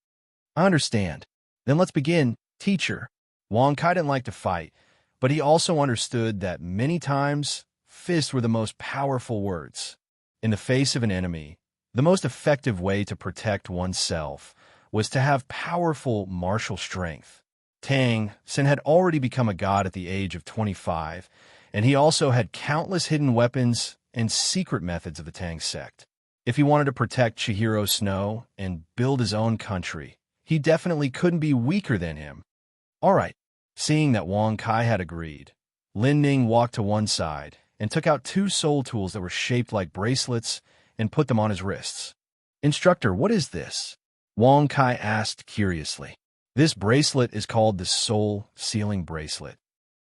[SPEAKER 1] I understand. Then let's begin, teacher. Wang Kai didn't like to fight, but he also understood that many times, fists were the most powerful words. In the face of an enemy, the most effective way to protect oneself was to have powerful martial strength. Tang Sen had already become a god at the age of 25, and he also had countless hidden weapons and secret methods of the Tang sect. If he wanted to protect Chihiro Snow and build his own country, he definitely couldn't be weaker than him. All right, seeing that Wang Kai had agreed, Lin Ning walked to one side and took out 2 soul tools that were shaped like bracelets and put them on his wrists. Instructor, what is this? Wang Kai asked curiously. This bracelet is called the Soul Sealing Bracelet.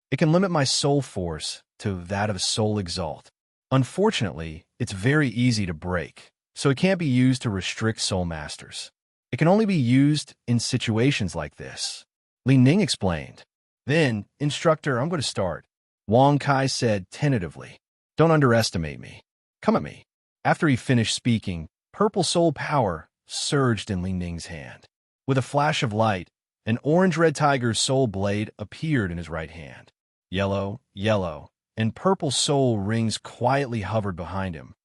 [SPEAKER 1] It can limit my soul force to that of Soul Exalt. Unfortunately, it's very easy to break, so it can't be used to restrict soul masters. It can only be used in situations like this. Li Ning explained. Then, instructor, I'm going to start. Wang Kai said tentatively. Don't underestimate me. Come at me. After he finished speaking, purple soul power surged in Li Ning's hand. With a flash of light, an orange-red tiger's soul blade appeared in his right hand. Yellow, and purple soul rings quietly hovered behind him.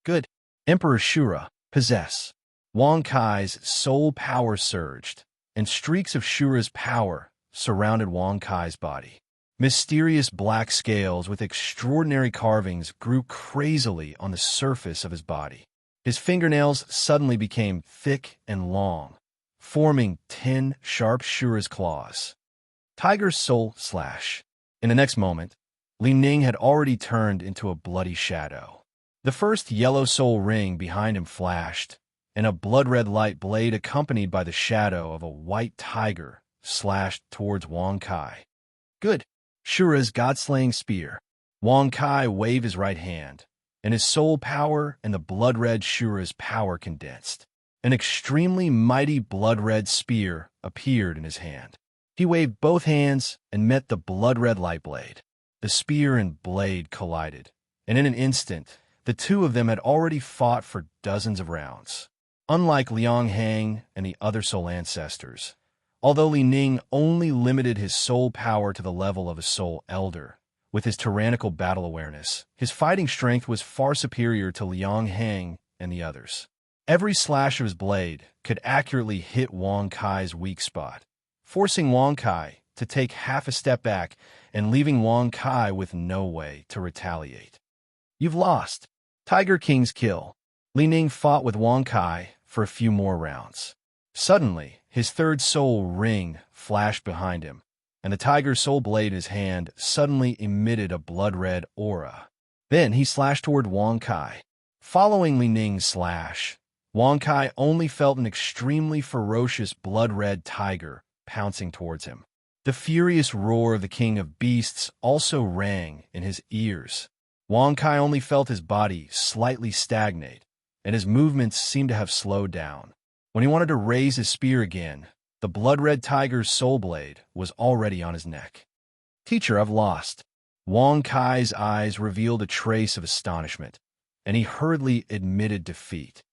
[SPEAKER 1] Good. Emperor Shura, possess. Wang Kai's soul power surged, and streaks of Shura's power surrounded Wang Kai's body. Mysterious black scales with extraordinary carvings grew crazily on the surface of his body. His fingernails suddenly became thick and long, forming 10 sharp Shura's claws. Tiger's soul slash. In the next moment, Li Ning had already turned into a bloody shadow. The first yellow soul ring behind him flashed, and a blood-red light blade accompanied by the shadow of a white tiger slashed towards Wang Kai. Good. Shura's god-slaying spear. Wang Kai waved his right hand, and his soul power and the blood-red Shura's power condensed. An extremely mighty blood-red spear appeared in his hand. He waved both hands and met the blood-red light blade. The spear and blade collided, and in an instant, the two of them had already fought for dozens of rounds. Unlike Liang Hang and the other soul ancestors, although Li Ning only limited his soul power to the level of a soul elder, with his tyrannical battle awareness, his fighting strength was far superior to Liang Hang and the others. Every slash of his blade could accurately hit Wang Kai's weak spot, forcing Wang Kai to take half a step back and leaving Wang Kai with no way to retaliate. You've lost. Tiger King's kill. Li Ning fought with Wang Kai for a few more rounds. Suddenly, his third soul ring flashed behind him, and the tiger's soul blade in his hand suddenly emitted a blood-red aura. Then he slashed toward Wang Kai. Following Li Ning's slash, Wang Kai only felt an extremely ferocious blood-red tiger pouncing towards him. The furious roar of the king of beasts also rang in his ears. Wang Kai only felt his body slightly stagnate, and his movements seemed to have slowed down. When he wanted to raise his spear again, the blood-red tiger's soul blade was already on his neck. Teacher, I've lost. Wang Kai's eyes revealed a trace of astonishment, and he hurriedly admitted defeat.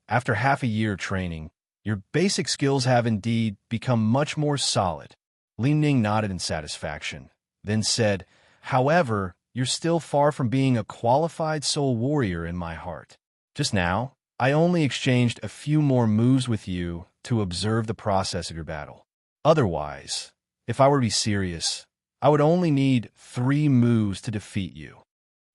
[SPEAKER 1] After half a year of training, your basic skills have indeed become much more solid. Li Ning nodded in satisfaction, then said, however, you're still far from being a qualified soul warrior in my heart. Just now, I only exchanged a few more moves with you to observe the process of your battle. Otherwise, if I were to be serious, I would only need 3 moves to defeat you.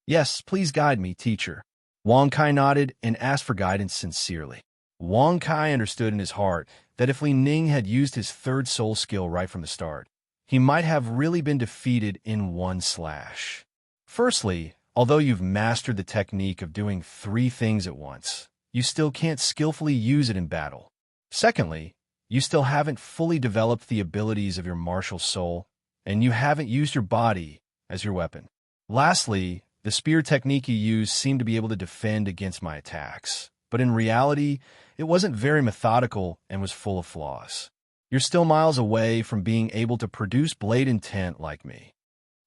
[SPEAKER 1] Yes, please guide me, teacher. Wang Kai nodded and asked for guidance sincerely. Wang Kai understood in his heart that if Li Ning had used his third soul skill right from the start, he might have really been defeated in one slash. Firstly, although you've mastered the technique of doing 3 things at once, you still can't skillfully use it in battle. Secondly, you still haven't fully developed the abilities of your martial soul, and you haven't used your body as your weapon. Lastly, the spear technique you used seemed to be able to defend against my attacks, but in reality, it wasn't very methodical and was full of flaws. You're still miles away from being able to produce blade intent like me.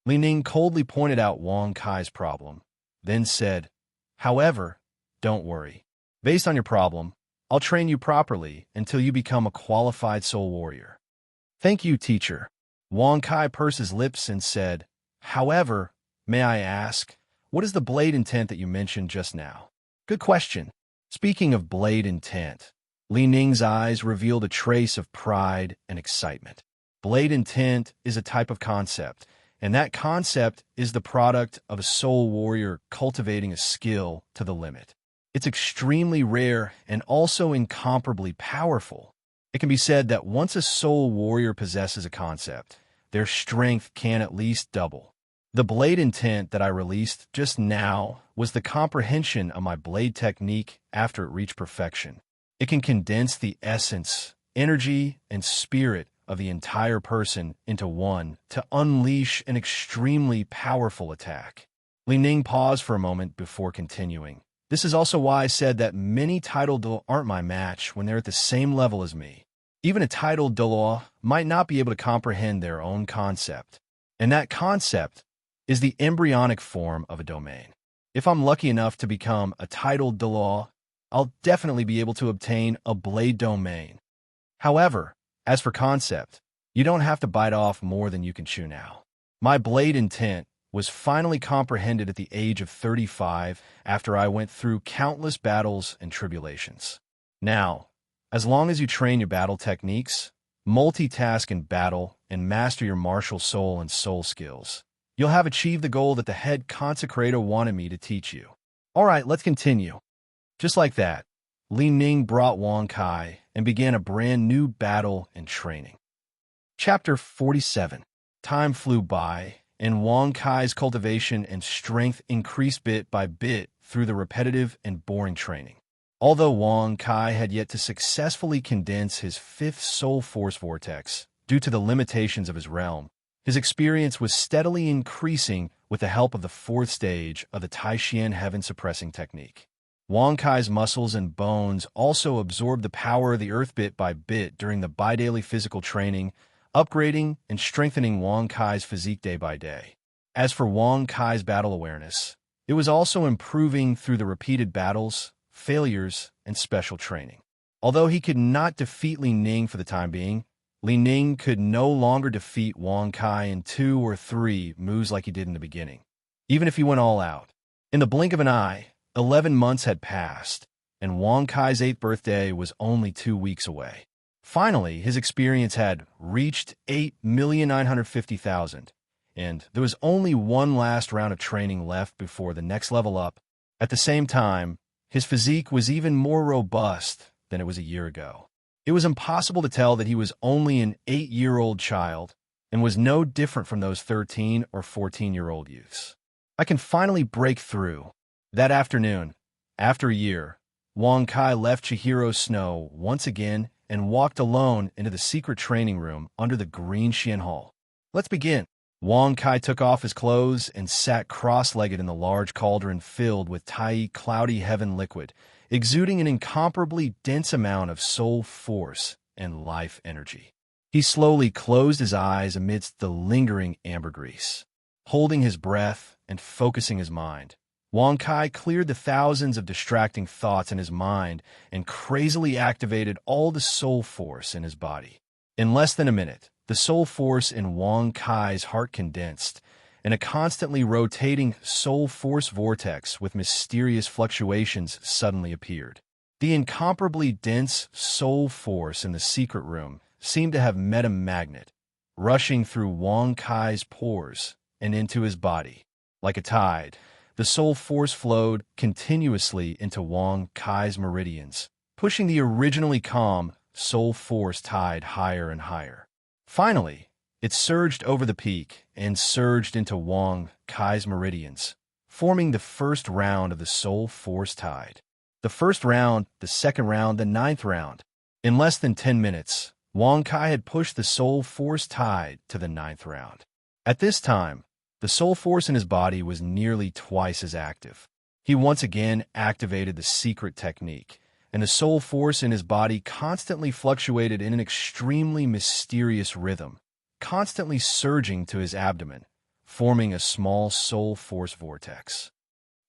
[SPEAKER 1] Li Ning coldly pointed out Wang Kai's problem, then said, however, don't worry. Based on your problem, I'll train you properly until you become a qualified soul warrior. Thank you, teacher. Wang Kai pursed his lips and said, however, may I ask, what is the blade intent that you mentioned just now? Good question. Speaking of blade intent, Li Ning's eyes revealed a trace of pride and excitement. Blade intent is a type of concept, and that concept is the product of a soul warrior cultivating a skill to the limit. It's extremely rare and also incomparably powerful. It can be said that once a soul warrior possesses a concept, their strength can at least double. The blade intent that I released just now was the comprehension of my blade technique after it reached perfection. It can condense the essence, energy, and spirit of the entire person into one to unleash an extremely powerful attack. Li Ning paused for a moment before continuing. This is also why I said that many titled duo aren't my match when they're at the same level as me. Even a titled duo might not be able to comprehend their own concept, and that concept is the embryonic form of a domain. If I'm lucky enough to become a titled duo, I'll definitely be able to obtain a blade domain. However, as for concept, you don't have to bite off more than you can chew now. My blade intent was finally comprehended at the age of 35 after I went through countless battles and tribulations. Now, as long as you train your battle techniques, multitask in battle, and master your martial soul and soul skills, you'll have achieved the goal that the head consecrator wanted me to teach you. All right, let's continue. Just like that, Li Ning brought Wang Kai and began a brand new battle and training. Chapter 47. Time flew by, and Wang Kai's cultivation and strength increased bit by bit through the repetitive and boring training. Although Wang Kai had yet to successfully condense his 5th soul force vortex due to the limitations of his realm, his experience was steadily increasing with the help of the 4th stage of the Taishian heaven-suppressing technique. Wang Kai's muscles and bones also absorbed the power of the earth bit by bit during the bi-daily physical training upgrading and strengthening Wang Kai's physique day by day. As for Wang Kai's battle awareness, it was also improving through the repeated battles, failures, and special training. Although he could not defeat Li Ning for the time being, Li Ning could no longer defeat Wang Kai in 2 or 3 moves like he did in the beginning, even if he went all out. In the blink of an eye, 11 months had passed, and Wang Kai's 8th birthday was only 2 weeks away. Finally, his experience had reached 8,950,000, and there was only one last round of training left before the next level up. At the same time, his physique was even more robust than it was a year ago. It was impossible to tell that he was only an 8-year-old child and was no different from those 13 or 14-year-old youths. I can finally break through. That afternoon, after a year, Wang Kai left Chihiro's snow once again and walked alone into the secret training room under the green Xian Hall. Let's begin. Wang Kai took off his clothes and sat cross-legged in the large cauldron filled with Tai cloudy heaven liquid, exuding an incomparably dense amount of soul force and life energy. He slowly closed his eyes amidst the lingering ambergris. Holding his breath and focusing his mind, Wang Kai cleared the thousands of distracting thoughts in his mind and crazily activated all the soul force in his body. In less than a minute, the soul force in Wang Kai's heart condensed, and a constantly rotating soul force vortex with mysterious fluctuations suddenly appeared. The incomparably dense soul force in the secret room seemed to have met a magnet, rushing through Wang Kai's pores and into his body. Like a tide, the soul force flowed continuously into Wang Kai's meridians, pushing the originally calm soul force tide higher and higher. Finally, it surged over the peak and surged into Wang Kai's meridians, forming the first round of the soul force tide. The first round, the second round, the 9th round. In less than 10 minutes, Wang Kai had pushed the soul force tide to the 9th round. At this time, the soul force in his body was nearly twice as active. He once again activated the secret technique, and the soul force in his body constantly fluctuated in an extremely mysterious rhythm, constantly surging to his abdomen, forming a small soul force vortex.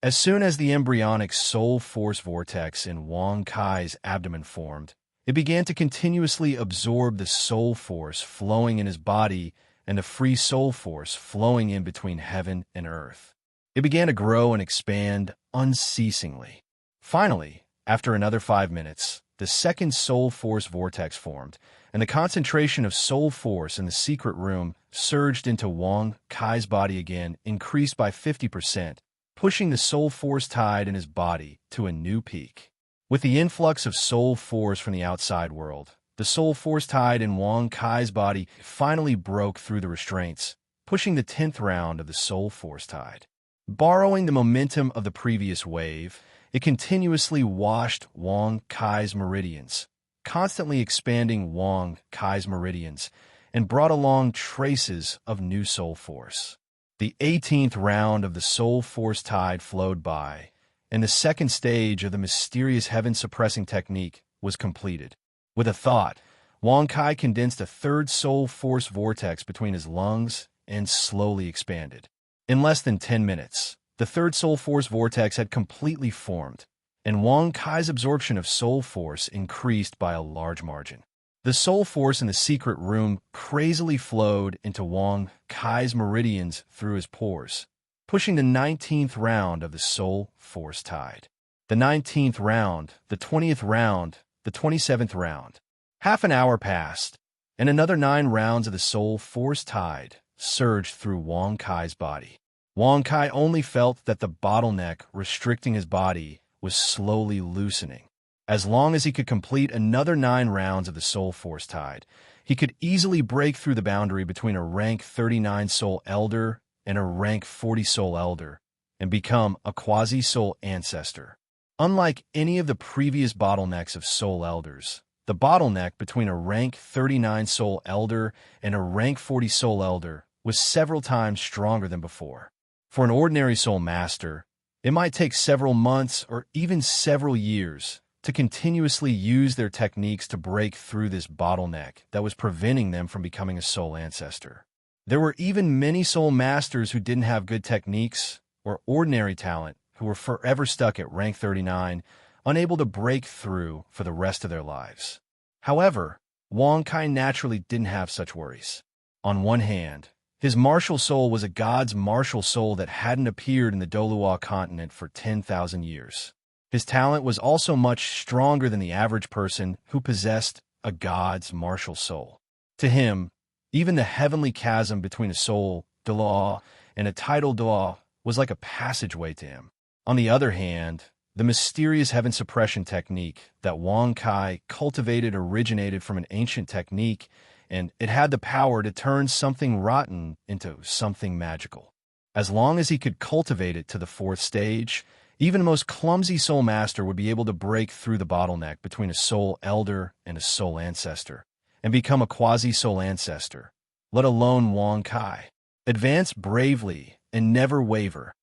[SPEAKER 1] As soon as the embryonic soul force vortex in Wang Kai's abdomen formed, it began to continuously absorb the soul force flowing in his body and the free soul force flowing in between heaven and earth. It began to grow and expand unceasingly. Finally, after another 5 minutes, the second soul force vortex formed, and the concentration of soul force in the secret room surged into Wang Kai's body again, increased by 50%, pushing the soul force tide in his body to a new peak. With the influx of soul force from the outside world, the soul force tide in Wang Kai's body finally broke through the restraints, pushing the 10th round of the soul force tide. Borrowing the momentum of the previous wave, it continuously washed Wang Kai's meridians, constantly expanding Wang Kai's meridians, and brought along traces of new soul force. The 18th round of the soul force tide flowed by, and the second stage of the mysterious heaven-suppressing technique was completed. With a thought, Wang Kai condensed a third soul force vortex between his lungs and slowly expanded. In less than 10 minutes, the third soul force vortex had completely formed, and Wang Kai's absorption of soul force increased by a large margin. The soul force in the secret room crazily flowed into Wang Kai's meridians through his pores, pushing the 19th round of the soul force tide. The 19th round, the 20th round, the 27th round. Half an hour passed, and another 9 rounds of the soul force tide surged through Wang Kai's body. Wang Kai only felt that the bottleneck restricting his body was slowly loosening. As long as he could complete another 9 rounds of the soul force tide, he could easily break through the boundary between a rank 39 soul elder and a rank 40 soul elder and become a quasi-soul ancestor. Unlike any of the previous bottlenecks of soul elders, the bottleneck between a rank 39 soul elder and a rank 40 soul elder was several times stronger than before. For an ordinary soul master, it might take several months or even several years to continuously use their techniques to break through this bottleneck that was preventing them from becoming a soul ancestor. There were even many soul masters who didn't have good techniques or ordinary talent who were forever stuck at rank 39, unable to break through for the rest of their lives. However, Wang Kai naturally didn't have such worries. On one hand, his martial soul was a god's martial soul that hadn't appeared in the Dolua continent for 10,000 years. His talent was also much stronger than the average person who possessed a god's martial soul. To him, even the heavenly chasm between a soul, Dolua, and a tidal Dolua was like a passageway to him. On the other hand, the mysterious heaven suppression technique that Wang Kai cultivated originated from an ancient technique, and it had the power to turn something rotten into something magical. As long as he could cultivate it to the fourth stage, even the most clumsy soul master would be able to break through the bottleneck between a soul elder and a soul ancestor, and become a quasi-soul ancestor, let alone Wang Kai. Advance bravely and never waver.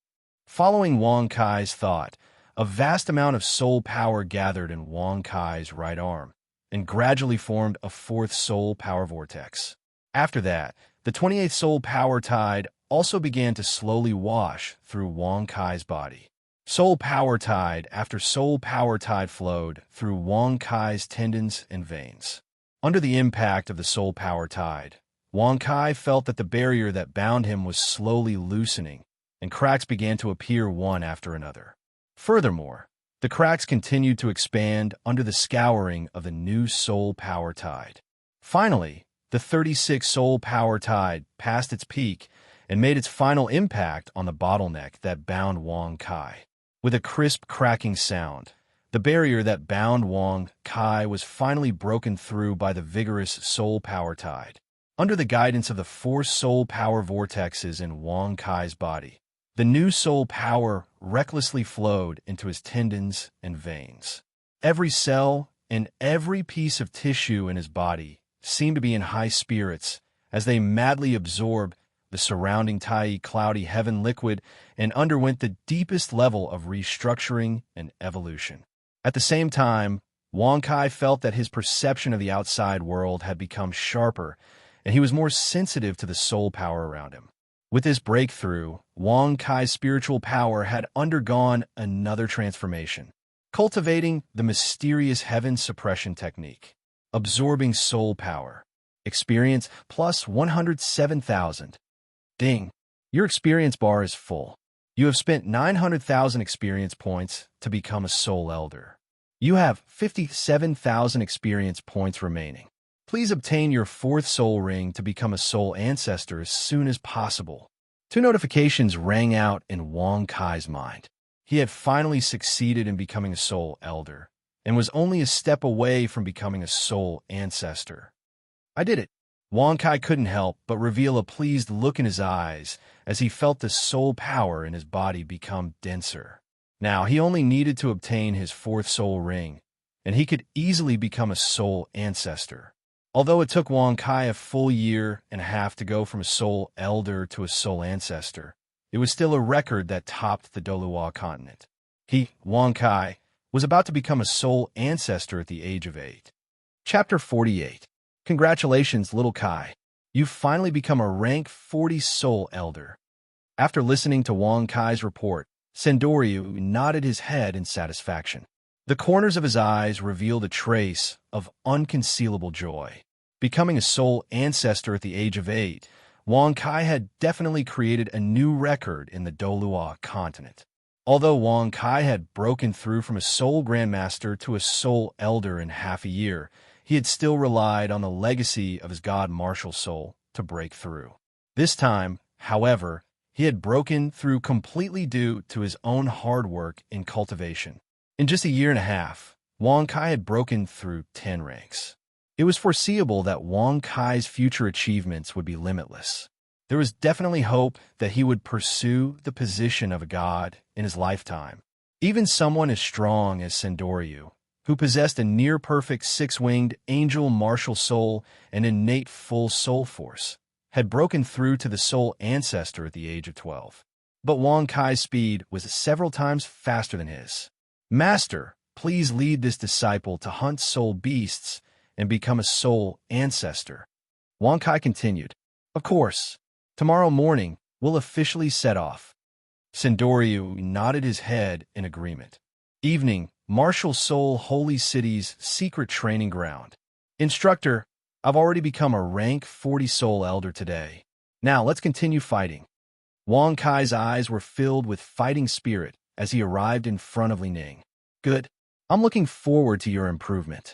[SPEAKER 1] Following Wang Kai's thought, a vast amount of soul power gathered in Wang Kai's right arm, and gradually formed a fourth soul power vortex. After that, the 28th soul power tide also began to slowly wash through Wang Kai's body. Soul power tide after soul power tide flowed through Wang Kai's tendons and veins. Under the impact of the soul power tide, Wang Kai felt that the barrier that bound him was slowly loosening, and cracks began to appear one after another. Furthermore, the cracks continued to expand under the scouring of the new soul power tide. Finally, the 36th soul power tide passed its peak and made its final impact on the bottleneck that bound Wang Kai. With a crisp cracking sound, the barrier that bound Wang Kai was finally broken through by the vigorous soul power tide. Under the guidance of the four soul power vortexes in Wang Kai's body, the new soul power recklessly flowed into his tendons and veins. Every cell and every piece of tissue in his body seemed to be in high spirits as they madly absorbed the surrounding Tai cloudy heaven liquid and underwent the deepest level of restructuring and evolution. At the same time, Wang Kai felt that his perception of the outside world had become sharper, and he was more sensitive to the soul power around him. With this breakthrough, Wang Kai's spiritual power had undergone another transformation, cultivating the mysterious heaven suppression technique. Absorbing soul power. Experience plus 107,000. Ding. Your experience bar is full. You have spent 900,000 experience points to become a soul elder. You have 57,000 experience points remaining. Please obtain your fourth soul ring to become a soul ancestor as soon as possible. Two notifications rang out in Wang Kai's mind. He had finally succeeded in becoming a soul elder, and was only a step away from becoming a soul ancestor. I did it. Wang Kai couldn't help but reveal a pleased look in his eyes as he felt the soul power in his body become denser. Now he only needed to obtain his fourth soul ring, and he could easily become a soul ancestor. Although it took Wang Kai a full year and a half to go from a soul elder to a soul ancestor, it was still a record that topped the Dolua continent. He, Wang Kai, was about to become a soul ancestor at the age of 8. Chapter 48. Congratulations, little Kai. You've finally become a rank 40 soul elder. After listening to Wang Kai's report, Sendoryu nodded his head in satisfaction. The corners of his eyes revealed a trace of unconcealable joy. Becoming a soul ancestor at the age of 8, Wang Kai had definitely created a new record in the Dolua continent. Although Wang Kai had broken through from a soul grandmaster to a soul elder in half a year, he had still relied on the legacy of his god martial soul to break through. This time, however, he had broken through completely due to his own hard work in cultivation. In just a year and a half, Wang Kai had broken through 10 ranks. It was foreseeable that Wang Kai's future achievements would be limitless. There was definitely hope that he would pursue the position of a god in his lifetime. Even someone as strong as Sendoryu, who possessed a near-perfect six-winged angel martial soul and innate full soul force, had broken through to the soul ancestor at the age of 12. But Wang Kai's speed was several times faster than his. Master, please lead this disciple to hunt soul beasts and become a soul ancestor. Wang Kai continued, "Of course. Tomorrow morning, we'll officially set off." Sendoryu nodded his head in agreement. Evening, Martial Soul Holy City's secret training ground. Instructor, I've already become a rank 40 soul elder today. Now let's continue fighting. Wang Kai's eyes were filled with fighting spirit as he arrived in front of Li Ning. Good. I'm looking forward to your improvement.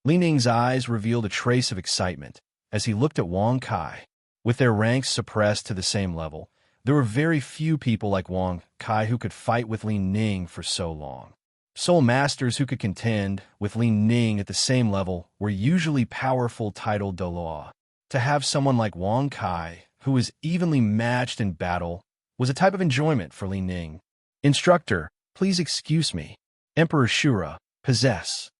[SPEAKER 1] Li Ning's eyes revealed a trace of excitement as he looked at Wang Kai. With their ranks suppressed to the same level, there were very few people like Wang Kai who could fight with Li Ning for so long. Soul masters who could contend with Li Ning at the same level were usually powerful titled Doloa. To have someone like Wang Kai, who was evenly matched in battle, was a type of enjoyment for Li Ning. Instructor, please excuse me. Emperor Shura, possess.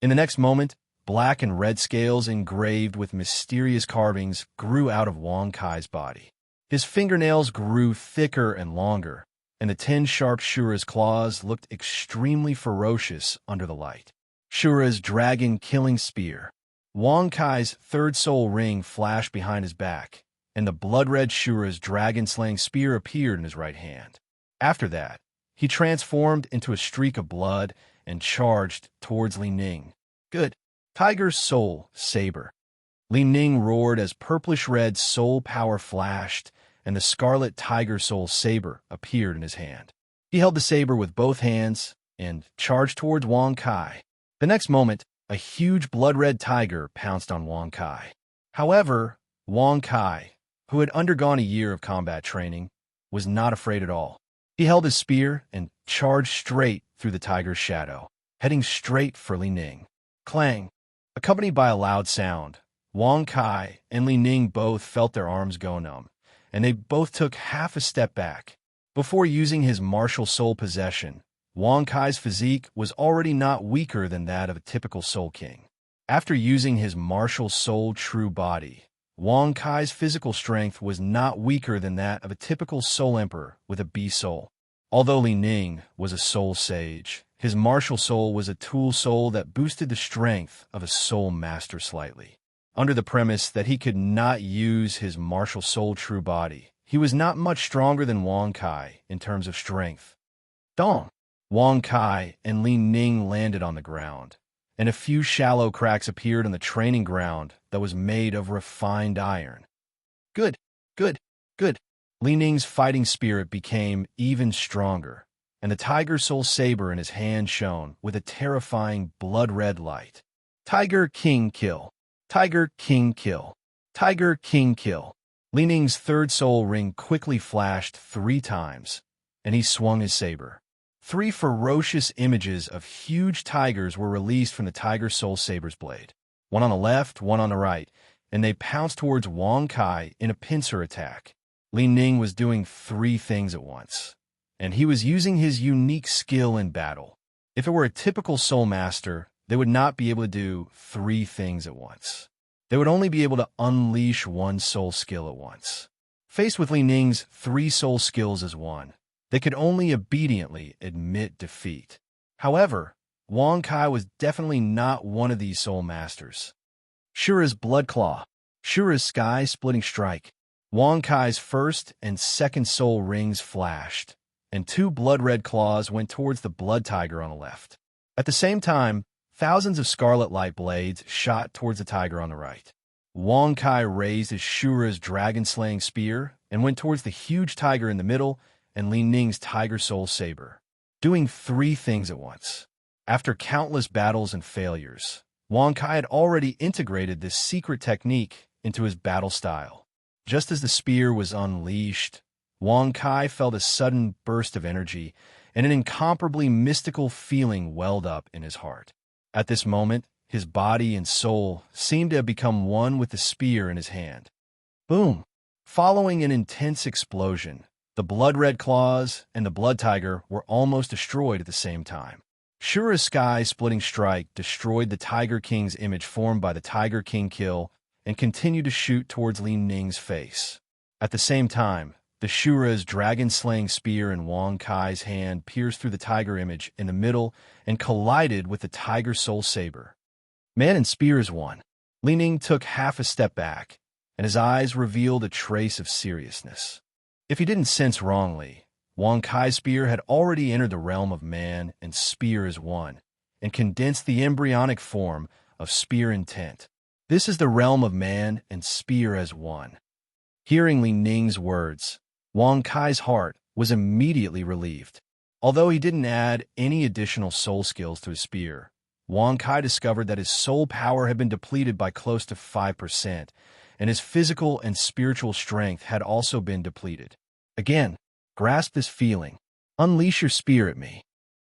[SPEAKER 1] In the next moment, black and red scales engraved with mysterious carvings grew out of Wang Kai's body. His fingernails grew thicker and longer, and the 10 sharp Shura's claws looked extremely ferocious under the light. Shura's dragon-killing spear. Wang Kai's third soul ring flashed behind his back, and the blood-red Shura's dragon-slaying spear appeared in his right hand. After that, he transformed into a streak of blood and charged towards Li Ning. Good. Tiger's soul saber. Li Ning roared as purplish-red soul power flashed, and the scarlet tiger soul saber appeared in his hand. He held the saber with both hands and charged towards Wang Kai. The next moment, a huge blood-red tiger pounced on Wang Kai. However, Wang Kai, who had undergone a year of combat training, was not afraid at all. He held his spear and charged straight through the tiger's shadow, heading straight for Li Ning. Clang! Accompanied by a loud sound, Wang Kai and Li Ning both felt their arms go numb, and they both took half a step back. Before using his martial soul possession, Wang Kai's physique was already not weaker than that of a typical soul king. After using his martial soul true body, Wang Kai's physical strength was not weaker than that of a typical soul emperor with a B soul. Although Li Ning was a soul sage, his martial soul was a tool soul that boosted the strength of a soul master slightly. Under the premise that he could not use his martial soul true body, he was not much stronger than Wang Kai in terms of strength. Dong! Wang Kai and Li Ning landed on the ground, and a few shallow cracks appeared on the training ground that was made of refined iron. Good, good, good. Li Ning's fighting spirit became even stronger, and the tiger soul saber in his hand shone with a terrifying blood-red light. Tiger King Kill. Tiger King Kill. Tiger King Kill. Li Ning's third soul ring quickly flashed 3 times, and he swung his saber. 3 ferocious images of huge tigers were released from the tiger soul saber's blade. One on the left, one on the right, and they pounced towards Wang Kai in a pincer attack. Li Ning was doing 3 things at once, and he was using his unique skill in battle. If it were a typical soul master, they would not be able to do 3 things at once. They would only be able to unleash 1 soul skill at once. Faced with Li Ning's 3 soul skills as one, they could only obediently admit defeat. However, Wang Kai was definitely not one of these soul masters. Shura's Blood Claw. Shura's Sky-Splitting Strike. Wang Kai's first and second soul rings flashed, and 2 blood-red claws went towards the blood tiger on the left. At the same time, thousands of scarlet light blades shot towards the tiger on the right. Wang Kai raised his Shura's dragon-slaying spear and went towards the huge tiger in the middle and Li Ning's tiger soul saber, doing 3 things at once. After countless battles and failures, Wang Kai had already integrated this secret technique into his battle style. Just as the spear was unleashed, Wang Kai felt a sudden burst of energy, and an incomparably mystical feeling welled up in his heart. At this moment, his body and soul seemed to have become one with the spear in his hand. Boom! Following an intense explosion, the blood-red claws and the blood tiger were almost destroyed at the same time. Shura's Sky-Splitting Strike destroyed the Tiger King's image formed by the Tiger King Kill and continued to shoot towards Li Ning's face. At the same time, The Shura's dragon-slaying spear in Wang Kai's hand pierced through the tiger image in the middle and collided with the tiger soul saber. Man and spear is one. Li Ning took half a step back, and his eyes revealed a trace of seriousness. If he didn't sense wrongly, Wang Kai's spear had already entered the realm of man and spear as one, and condensed the embryonic form of spear intent. This is the realm of man and spear as one. Hearing Li Ning's words, Wang Kai's heart was immediately relieved. Although he didn't add any additional soul skills to his spear, Wang Kai discovered that his soul power had been depleted by close to 5%, and his physical and spiritual strength had also been depleted. Again, grasp this feeling. Unleash your spear at me.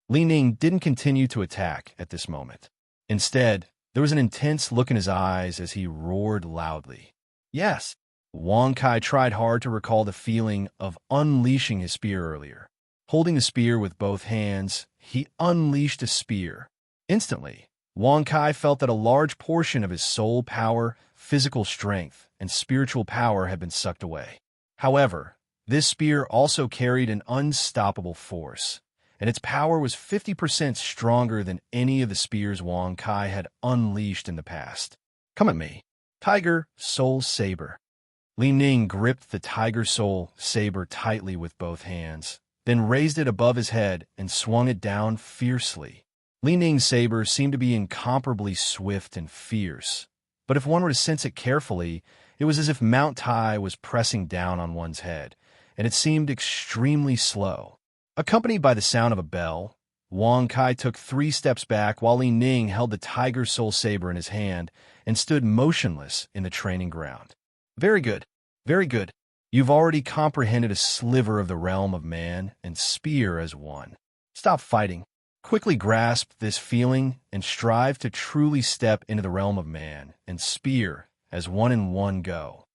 [SPEAKER 1] Li Ning didn't continue to attack at this moment. Instead, there was an intense look in his eyes as he roared loudly. Yes, Wang Kai tried hard to recall the feeling of unleashing his spear earlier. Holding the spear with both hands, he unleashed a spear. Instantly, Wang Kai felt that a large portion of his soul power, physical strength, and spiritual power had been sucked away. However, this spear also carried an unstoppable force, and its power was 50% stronger than any of the spears Wang Kai had unleashed in the past. Come at me. Tiger Soul Saber. Li Ning gripped the tiger soul saber tightly with both hands, then raised it above his head and swung it down fiercely. Li Ning's saber seemed to be incomparably swift and fierce, but if one were to sense it carefully, it was as if Mount Tai was pressing down on one's head, and it seemed extremely slow. Accompanied by the sound of a bell, Wang Kai took 3 steps back while Li Ning held the tiger soul saber in his hand and stood motionless in the training ground. Very good. Very good. You've already comprehended a sliver of the realm of man and spear as one. Stop fighting. Quickly grasp this feeling and strive to truly step into the realm of man and spear as one in one go.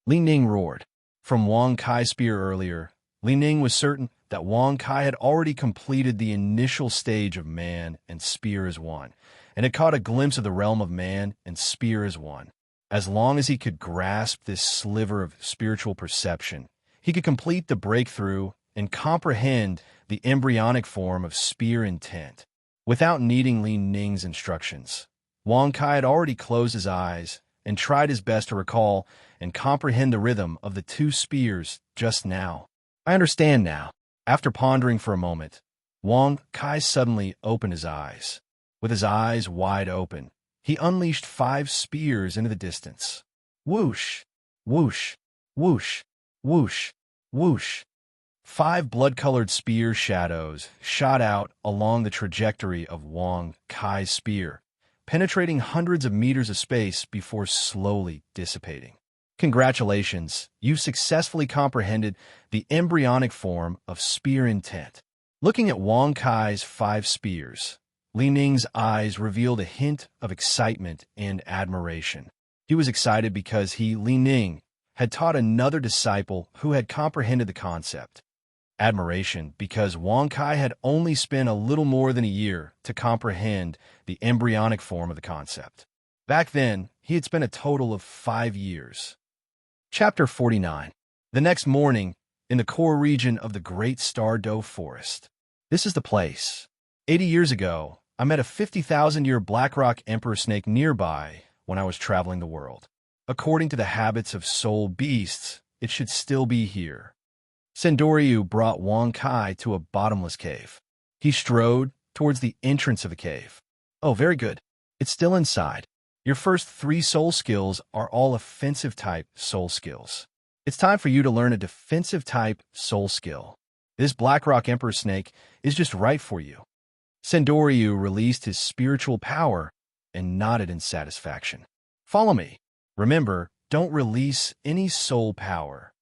[SPEAKER 1] Li Ning roared. From Wang Kai's spear earlier, Li Ning was certain that Wang Kai had already completed the initial stage of man and spear as one, and had caught a glimpse of the realm of man and spear as one. As long as he could grasp this sliver of spiritual perception, he could complete the breakthrough and comprehend the embryonic form of spear intent. Without needing Li Ning's instructions, Wang Kai had already closed his eyes and tried his best to recall and comprehend the rhythm of the 2 spears just now. I understand now. After pondering for a moment, Wang Kai suddenly opened his eyes. With his eyes wide open, he unleashed 5 spears into the distance. Whoosh, whoosh, whoosh, whoosh, whoosh. 5 blood-colored spear shadows shot out along the trajectory of Wang Kai's spear, penetrating hundreds of meters of space before slowly dissipating. Congratulations, you've successfully comprehended the embryonic form of spear intent. Looking at Wang Kai's 5 spears, Li Ning's eyes revealed a hint of excitement and admiration. He was excited because he, Li Ning, had taught another disciple who had comprehended the concept. Admiration because Wang Kai had only spent a little more than a year to comprehend the embryonic form of the concept. Back then, he had spent a total of 5 years. Chapter 49. The next morning, in the core region of the Great Star Doe Forest. This is the place. 80 years ago, I met a 50,000-year Blackrock Emperor snake nearby when I was traveling the world. According to the habits of soul beasts, it should still be here. Sendoryu brought Wang Kai to a bottomless cave. He strode towards the entrance of the cave. Oh, very good. It's still inside. Your first 3 soul skills are all offensive-type soul skills. It's time for you to learn a defensive-type soul skill. This Blackrock Emperor snake is just right for you. Sendoryu released his spiritual power and nodded in satisfaction. Follow me. Remember, don't release any soul power.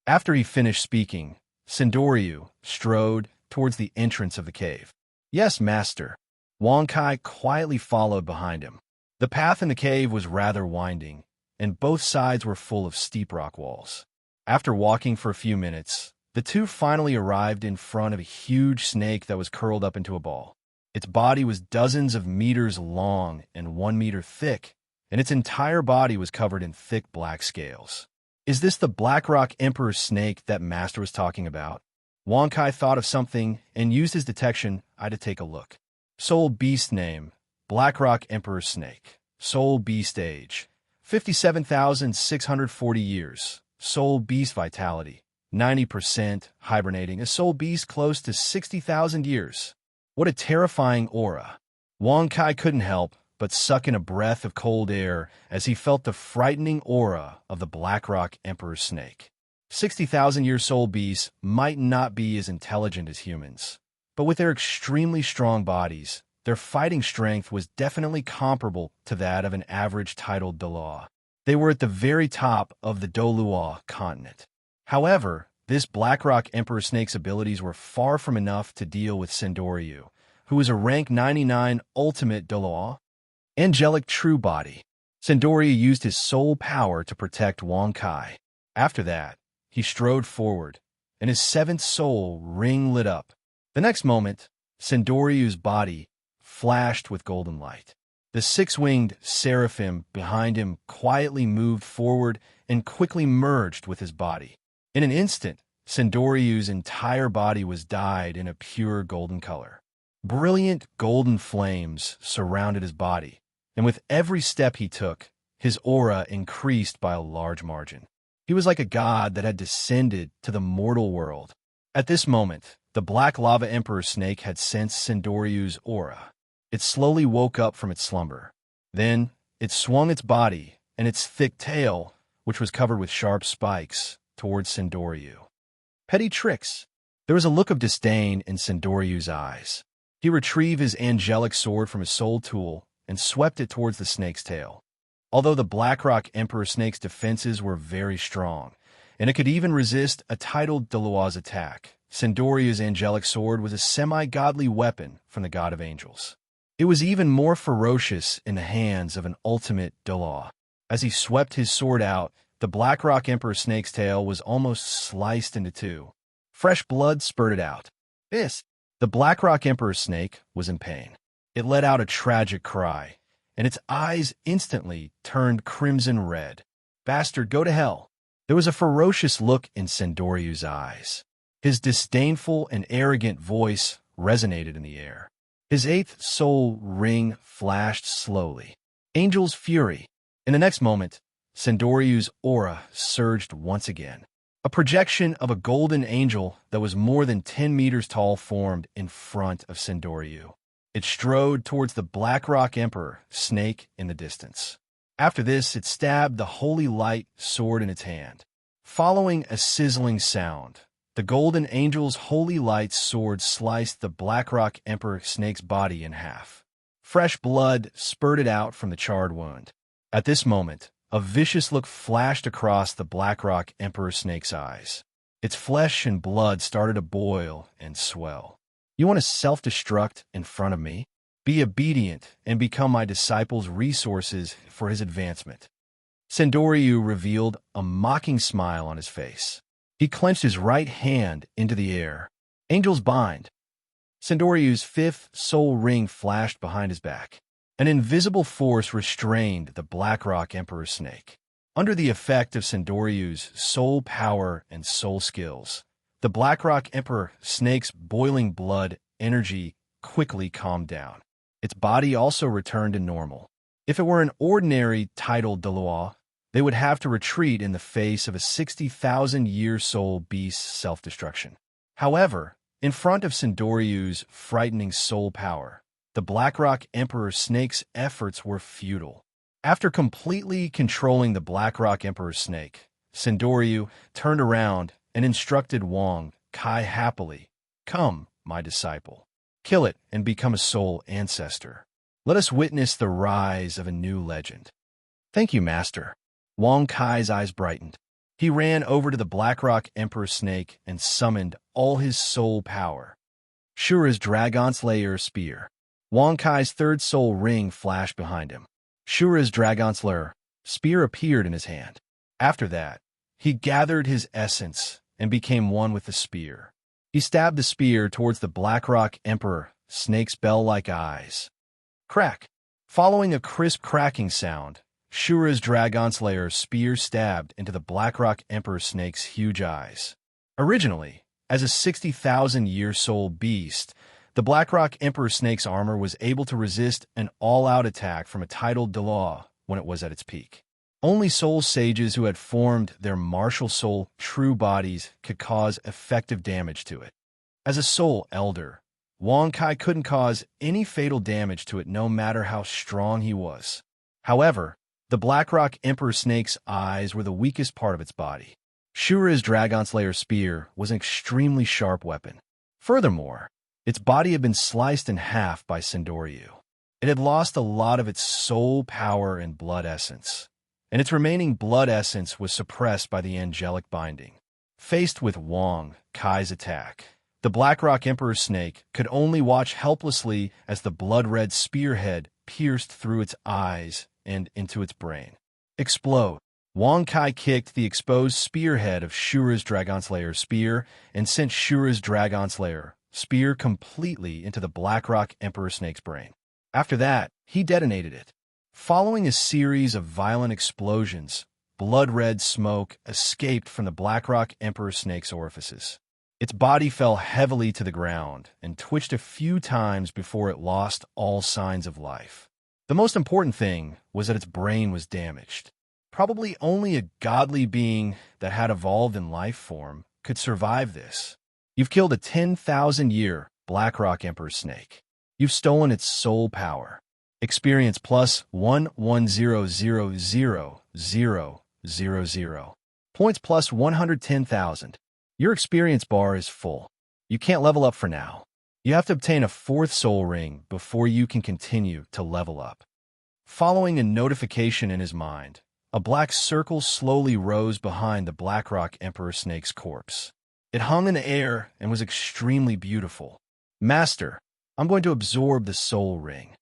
[SPEAKER 1] After he finished speaking, Sendoryu strode towards the entrance of the cave. Yes, master. Wang Kai quietly followed behind him. The path in the cave was rather winding, and both sides were full of steep rock walls. After walking for a few minutes, the two finally arrived in front of a huge snake that was curled up into a ball. Its body was dozens of meters long and 1 meter thick, and its entire body was covered in thick black scales. Is this the Blackrock Emperor snake that Master was talking about? Wong Kai thought of something and used his detection eye to take a look. Soul Beast name, Blackrock Emperor snake. Soul Beast age, 57,640 years. Soul Beast vitality, 90%, hibernating. A Soul Beast close to 60,000 years. What a terrifying aura. Wong Kai couldn't help but suck in a breath of cold air as he felt the frightening aura of the Blackrock Emperor snake. 60,000-year soul beasts might not be as intelligent as humans, but with their extremely strong bodies, their fighting strength was definitely comparable to that of an average titled Doloa. They were at the very top of the Doluo continent. However, this Blackrock Emperor snake's abilities were far from enough to deal with Sendoryu, who was a rank 99 ultimate Doloa. Angelic True Body. Sendoryu used his soul power to protect Wong Kai. After that, he strode forward, and his seventh soul ring lit up. The next moment, Sendoryu's body flashed with golden light. The six-winged seraphim behind him quietly moved forward and quickly merged with his body. In an instant, Sendoryu's entire body was dyed in a pure golden color. Brilliant golden flames surrounded his body, and with every step he took, his aura increased by a large margin. He was like a god that had descended to the mortal world. At this moment, the Black Lava Emperor snake had sensed Sendoryu's aura. It slowly woke up from its slumber. Then, it swung its body and its thick tail, which was covered with sharp spikes, towards Sendoryu. Petty tricks. There was a look of disdain in Sendoryu's eyes. He retrieved his angelic sword from his soul tool and swept it towards the snake's tail. Although the Blackrock Emperor snake's defenses were very strong, and it could even resist a titled Doloa's attack, Sendoryu's angelic sword was a semi-godly weapon from the god of angels. It was even more ferocious in the hands of an ultimate Doloa. As he swept his sword out, the Blackrock Emperor snake's tail was almost sliced into two. Fresh blood spurted out. The Blackrock Emperor snake was in pain. It let out a tragic cry, and its eyes instantly turned crimson red. Bastard, go to hell. There was a ferocious look in Sendoryu's eyes. His disdainful and arrogant voice resonated in the air. His eighth soul ring flashed slowly. Angel's fury. In the next moment, Sendoryu's aura surged once again. A projection of a golden angel that was more than 10 meters tall formed in front of Sendoryu. It strode towards the Blackrock Emperor snake in the distance. After this, it stabbed the holy light sword in its hand. Following a sizzling sound, the golden angel's holy light sword sliced the Blackrock Emperor snake's body in half. Fresh blood spurted out from the charred wound. At this moment, a vicious look flashed across the Blackrock Emperor snake's eyes. Its flesh and blood started to boil and swell. You want to self-destruct in front of me? Be obedient and become my disciple's resources for his advancement. Sendoryu revealed a mocking smile on his face. He clenched his right hand into the air. Angel's bind. Sendoryu's fifth soul ring flashed behind his back. An invisible force restrained the Blackrock Emperor snake. Under the effect of Sendoryu's soul power and soul skills, the Blackrock Emperor snake's boiling blood energy quickly calmed down. Its body also returned to normal. If it were an ordinary titled Doloa, they would have to retreat in the face of a 60,000-year soul beast's self-destruction. However, in front of Sendoryu's frightening soul power, the Blackrock Emperor snake's efforts were futile. After completely controlling the Blackrock Emperor snake, Sendoryu turned around and instructed Wong Kai happily, "Come, my disciple. Kill it and become a soul ancestor. Let us witness the rise of a new legend." "Thank you, Master." Wong Kai's eyes brightened. He ran over to the Blackrock Emperor snake and summoned all his soul power. Shura's Dragon Slayer spear. Wong Kai's third soul ring flashed behind him. Shura's Dragon Slayer spear appeared in his hand. After that, he gathered his essence and became one with the spear. He stabbed the spear towards the Blackrock Emperor snake's bell-like eyes. Crack! Following a crisp cracking sound, Shura's Dragon Slayer spear stabbed into the Blackrock Emperor Snake's huge eyes. Originally, as a 60,000-year-soul beast, the Blackrock Emperor Snake's armor was able to resist an all-out attack from a titled Delaw when it was at its peak. Only soul sages who had formed their martial soul true bodies could cause effective damage to it. As a soul elder, Wong Kai couldn't cause any fatal damage to it no matter how strong he was. However, the Blackrock Emperor Snake's eyes were the weakest part of its body. Shura's Dragon Slayer spear was an extremely sharp weapon. Furthermore, its body had been sliced in half by Sindoryu. It had lost a lot of its soul power and blood essence, and its remaining blood essence was suppressed by the angelic binding. Faced with Wong Kai's attack, the Blackrock Emperor Snake could only watch helplessly as the blood-red spearhead pierced through its eyes and into its brain. Explode! Wong Kai kicked the exposed spearhead of Shura's Dragon Slayer spear and sent Shura's Dragon Slayer spear completely into the Blackrock Emperor Snake's brain. After that, he detonated it. Following a series of violent explosions, blood-red smoke escaped from the Blackrock Emperor Snake's orifices. Its body fell heavily to the ground and twitched a few times before it lost all signs of life. The most important thing was that its brain was damaged. Probably only a godly being that had evolved in life form could survive this. You've killed a 10,000-year Blackrock Emperor Snake. You've stolen its soul power. Experience plus 110,000,000. Points plus 110,000. Your experience bar is full. You can't level up for now. You have to obtain a 4th soul ring before you can continue to level up. Following a notification in his mind, a black circle slowly rose behind the Blackrock Emperor Snake's corpse. It hung in the air and was extremely beautiful. Master, I'm going to absorb the soul ring.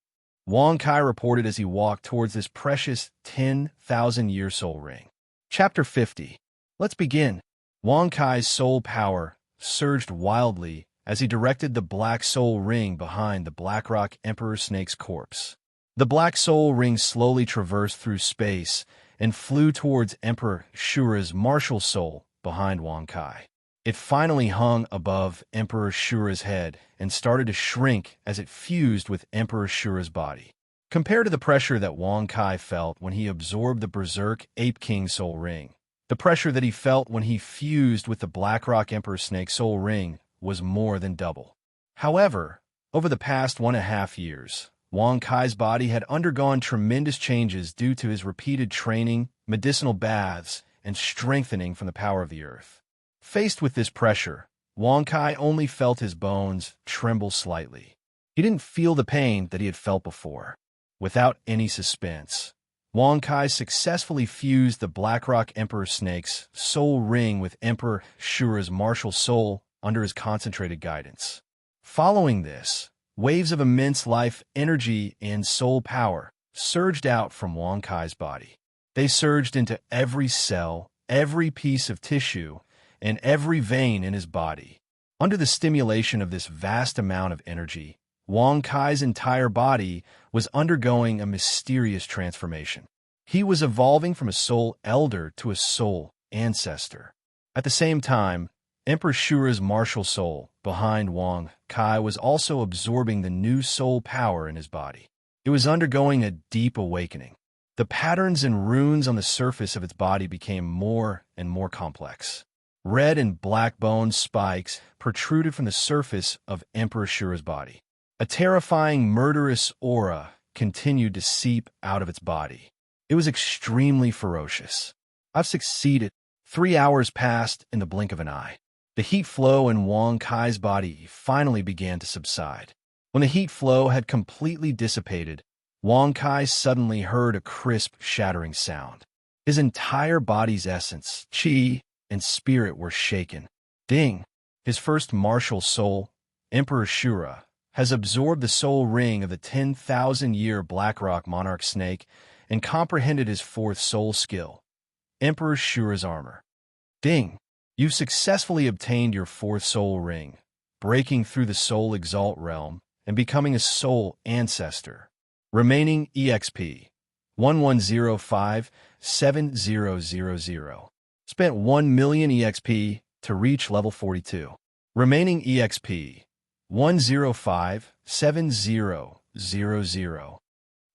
[SPEAKER 1] Wong Kai reported as he walked towards this precious 10,000-year soul ring. Chapter 50. Let's begin. Wong Kai's soul power surged wildly as he directed the black soul ring behind the Blackrock Emperor Snake's corpse. The black soul ring slowly traversed through space and flew towards Emperor Shura's martial soul behind Wong Kai. It finally hung above Emperor Shura's head and started to shrink as it fused with Emperor Shura's body. Compared to the pressure that Wong Kai felt when he absorbed the Berserk Ape King soul ring, the pressure that he felt when he fused with the Blackrock Emperor Snake soul ring was more than double. However, over the past 1.5 years, Wong Kai's body had undergone tremendous changes due to his repeated training, medicinal baths, and strengthening from the power of the earth. Faced with this pressure, Wong Kai only felt his bones tremble slightly. He didn't feel the pain that he had felt before. Without any suspense, Wong Kai successfully fused the Blackrock Emperor Snake's soul ring with Emperor Shura's martial soul under his concentrated guidance. Following this, waves of immense life energy and soul power surged out from Wong Kai's body. They surged into every cell, every piece of tissue, and every vein in his body. Under the stimulation of this vast amount of energy, Wong Kai's entire body was undergoing a mysterious transformation. He was evolving from a soul elder to a soul ancestor. At the same time, Emperor Shura's martial soul behind Wong Kai was also absorbing the new soul power in his body. It was undergoing a deep awakening. The patterns and runes on the surface of its body became more and more complex. Red and black bone spikes protruded from the surface of Emperor Shura's body. A terrifying, murderous aura continued to seep out of its body. It was extremely ferocious. I've succeeded. 3 hours passed in the blink of an eye. The heat flow in Wong Kai's body finally began to subside. When the heat flow had completely dissipated, Wong Kai suddenly heard a crisp, shattering sound. His entire body's essence, chi, and spirit were shaken. Ding! His first martial soul, Emperor Shura, has absorbed the soul ring of the 10,000-year Blackrock Monarch Snake and comprehended his 4th soul skill, Emperor Shura's armor. Ding! You've successfully obtained your 4th soul ring, breaking through the soul exalt realm and becoming a soul ancestor. Remaining EXP, 11057000. Spent 1 million EXP to reach level 42. Remaining EXP 1057000.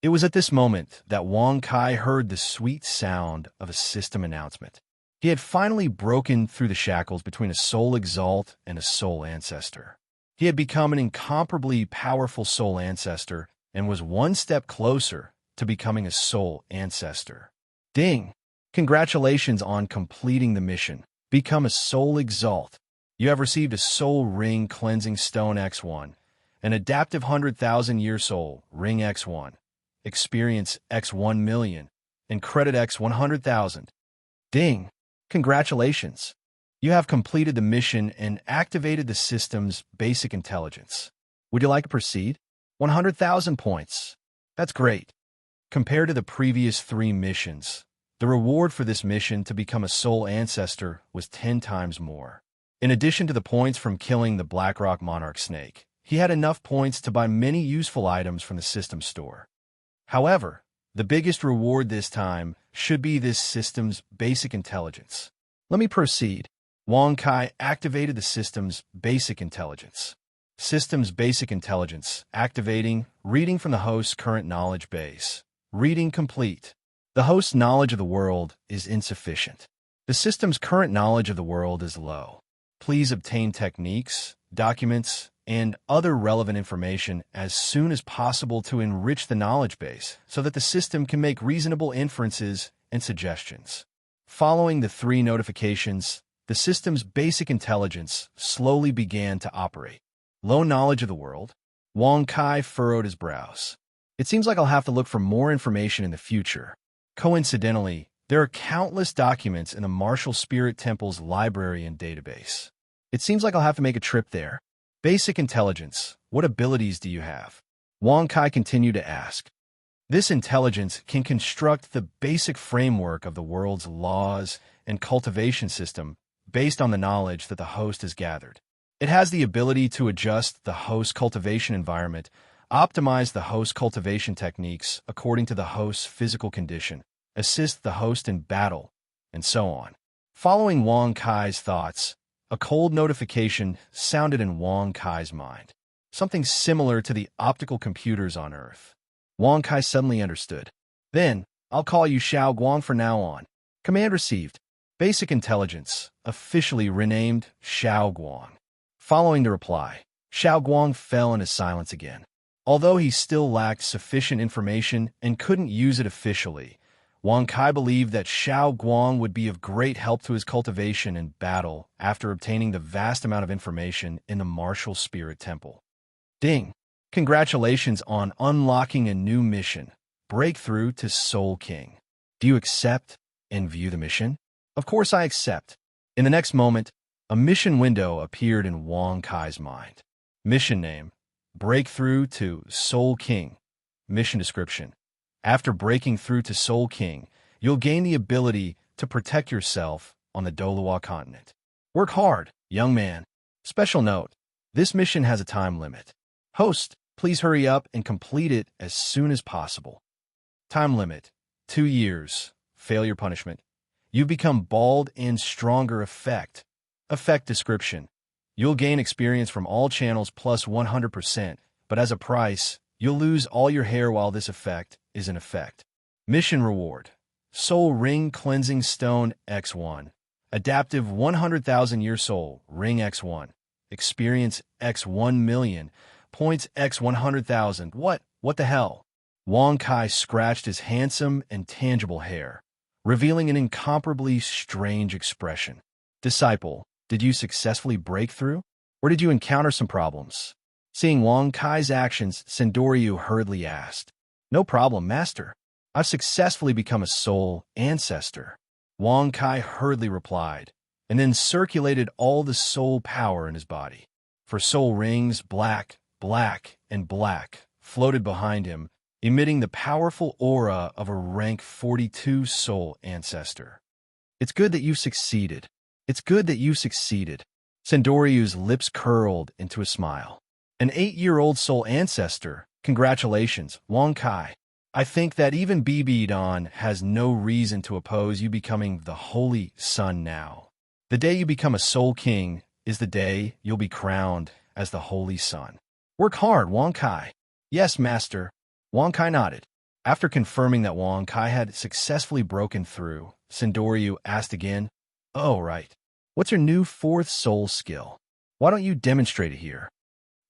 [SPEAKER 1] It was at this moment that Wang Kai heard the sweet sound of a system announcement. He had finally broken through the shackles between a soul exalt and a soul ancestor. He had become an incomparably powerful soul ancestor and was one step closer to becoming a soul ancestor. Ding! Congratulations on completing the mission. Become a soul exalt. You have received a soul ring cleansing stone X1, an adaptive 100,000-year soul ring X1, experience X1 million, and credit X 100,000. Ding! Congratulations! You have completed the mission and activated the system's basic intelligence. Would you like to proceed? 100,000 points. That's great. Compared to the previous 3 missions, the reward for this mission to become a soul ancestor was 10 times more. In addition to the points from killing the Blackrock Monarch Snake, he had enough points to buy many useful items from the system store. However, the biggest reward this time should be this system's basic intelligence. Let me proceed. Wang Kai activated the system's basic intelligence. System's basic intelligence activating, reading from the host's current knowledge base. Reading complete. The host's knowledge of the world is insufficient. The system's current knowledge of the world is low. Please obtain techniques, documents, and other relevant information as soon as possible to enrich the knowledge base so that the system can make reasonable inferences and suggestions. Following the 3 notifications, the system's basic intelligence slowly began to operate. Low knowledge of the world? Wang Kai furrowed his brows. It seems like I'll have to look for more information in the future. Coincidentally, there are countless documents in the Martial Spirit Temple's library and database. It seems like I'll have to make a trip there. Basic intelligence. What abilities do you have? Wang Kai continued to ask. This intelligence can construct the basic framework of the world's laws and cultivation system based on the knowledge that the host has gathered. It has the ability to adjust the host cultivation environment, optimize the host cultivation techniques according to the host's physical condition, assist the host in battle, and so on. Following Wang Kai's thoughts, a cold notification sounded in Wang Kai's mind. Something similar to the optical computers on Earth. Wang Kai suddenly understood. Then, I'll call you Xiao Guang from now on. Command received. Basic intelligence, officially renamed Xiao Guang. Following the reply, Xiao Guang fell into silence again. Although he still lacked sufficient information and couldn't use it officially, Wang Kai believed that Xiao Guang would be of great help to his cultivation and battle after obtaining the vast amount of information in the Martial Spirit Temple. Ding! Congratulations on unlocking a new mission, Breakthrough to Soul King. Do you accept and view the mission? Of course I accept. In the next moment, a mission window appeared in Wang Kai's mind. Mission name, Breakthrough to Soul King. Mission description. After breaking through to Soul King, you'll gain the ability to protect yourself on the Dolawa continent. Work hard, young man. Special note, this mission has a time limit. Host, please hurry up and complete it as soon as possible. Time limit, 2 years. Failure punishment. You become bald and stronger effect. Effect description. You'll gain experience from all channels plus 100%, but as a price, you'll lose all your hair while this effect is in effect. Mission reward. Soul Ring Cleansing Stone X1. Adaptive 100,000-year soul Ring X1. Experience X 1 million. Points X 100,000. What the hell? Wang Kai scratched his handsome and tangible hair, revealing an incomparably strange expression. Disciple, did you successfully break through? Or did you encounter some problems? Seeing Wang Kai's actions, Sendoryu hurriedly asked. No problem, master. I've successfully become a soul ancestor. Wang Kai hurriedly replied, and then circulated all the soul power in his body. For soul rings, black, and black, floated behind him, emitting the powerful aura of a rank 42 soul ancestor. It's good that you've succeeded. It's good that you've succeeded. Sendoryu's lips curled into a smile. An 8-year-old soul ancestor. Congratulations, Wang Kai. I think that even Bibidon has no reason to oppose you becoming the Holy Sun now. The day you become a Soul King is the day you'll be crowned as the Holy Sun. Work hard, Wang Kai. Yes, Master. Wang Kai nodded. After confirming that Wang Kai had successfully broken through, Sindoryu asked again, "Oh, right. What's your new fourth soul skill? Why don't you demonstrate it here?"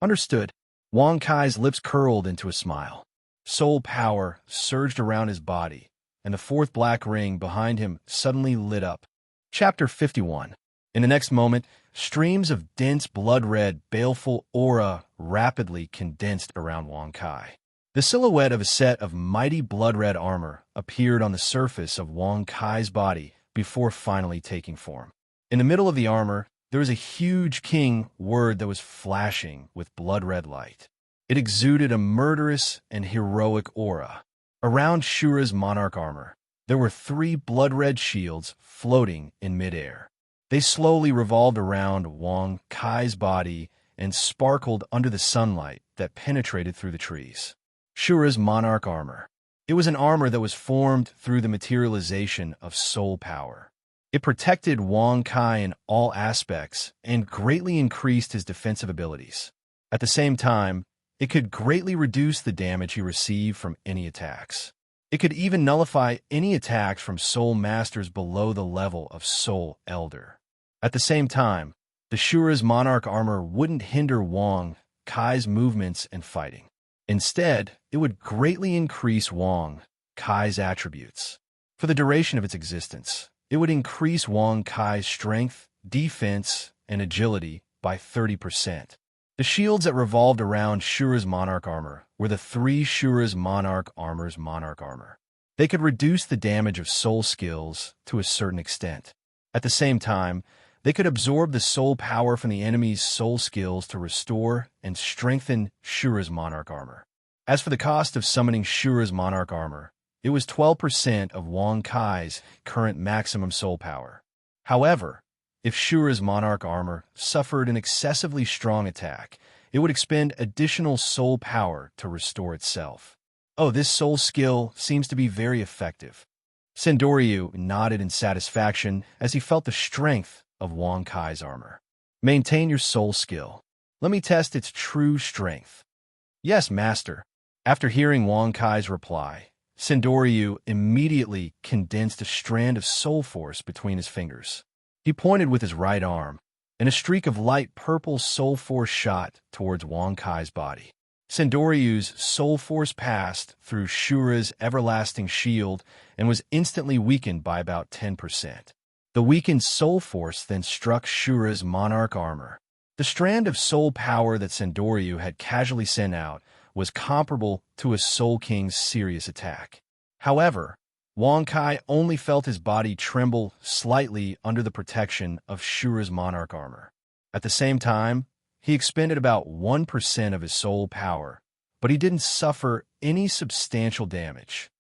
[SPEAKER 1] Understood. Wang Kai's lips curled into a smile. Soul power surged around his body, and the fourth black ring behind him suddenly lit up. Chapter 51. In the next moment, streams of dense blood-red, baleful aura rapidly condensed around Wang Kai. The silhouette of a set of mighty blood-red armor appeared on the surface of Wang Kai's body before finally taking form. In the middle of the armor, there was a huge king word that was flashing with blood-red light. It exuded a murderous and heroic aura. Around Shura's monarch armor, there were 3 blood-red shields floating in midair. They slowly revolved around Wang Kai's body and sparkled under the sunlight that penetrated through the trees. Shura's monarch armor. It was an armor that was formed through the materialization of soul power. It protected Wang Kai in all aspects and greatly increased his defensive abilities. At the same time, it could greatly reduce the damage he received from any attacks. It could even nullify any attacks from soul masters below the level of soul elder. At the same time, the Shura's monarch armor wouldn't hinder Wang Kai's movements and fighting. Instead, it would greatly increase Wang Kai's attributes. For the duration of its existence, it would increase Wang Kai's strength, defense, and agility by 30%. The shields that revolved around Shura's monarch armor were the 3 Shura's monarch armor's monarch armor. They could reduce the damage of soul skills to a certain extent. At the same time, they could absorb the soul power from the enemy's soul skills to restore and strengthen Shura's monarch armor. As for the cost of summoning Shura's monarch armor, it was 12% of Wang Kai's current maximum soul power. However, if Shura's monarch armor suffered an excessively strong attack, it would expend additional soul power to restore itself. Oh, this soul skill seems to be very effective. Sindoryu nodded in satisfaction as he felt the strength of Wang Kai's armor. Maintain your soul skill. Let me test its true strength. Yes, Master. After hearing Wang Kai's reply, Sindoryu immediately condensed a strand of soul force between his fingers. He pointed with his right arm, and a streak of light purple soul force shot towards Wang Kai's body. Sindoryu's soul force passed through Shura's everlasting shield and was instantly weakened by about 10%. The weakened soul force then struck Shura's monarch armor. The strand of soul power that Sindoryu had casually sent out was comparable to a Soul King's serious attack. However, Wang Kai only felt his body tremble slightly under the protection of Shura's monarch armor. At the same time, he expended about 1% of his soul power, but he didn't suffer any substantial damage.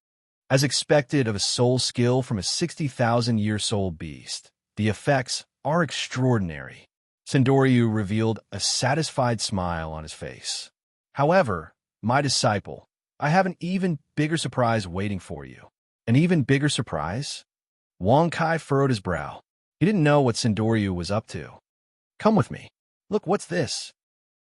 [SPEAKER 1] As expected of a soul skill from a 60,000-year soul beast, the effects are extraordinary. Sindoryu revealed a satisfied smile on his face. However, my disciple, I have an even bigger surprise waiting for you. An even bigger surprise? Wang Kai furrowed his brow. He didn't know what Sindoryu was up to. Come with me. Look, what's this?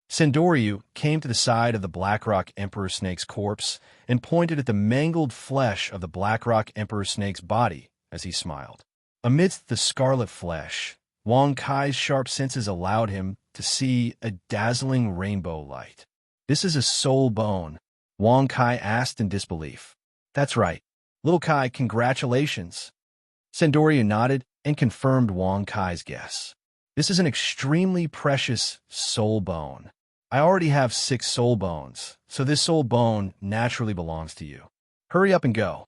[SPEAKER 1] Sindoryu came to the side of the Blackrock Emperor Snake's corpse and pointed at the mangled flesh of the Blackrock Emperor Snake's body as he smiled. Amidst the scarlet flesh, Wang Kai's sharp senses allowed him to see a dazzling rainbow light. This is a soul bone, Wang Kai asked in disbelief. That's right. Little Kai, congratulations. Sindoryu nodded and confirmed Wang Kai's guess. This is an extremely precious soul bone. I already have 6 soul bones, so this soul bone naturally belongs to you. Hurry up and go.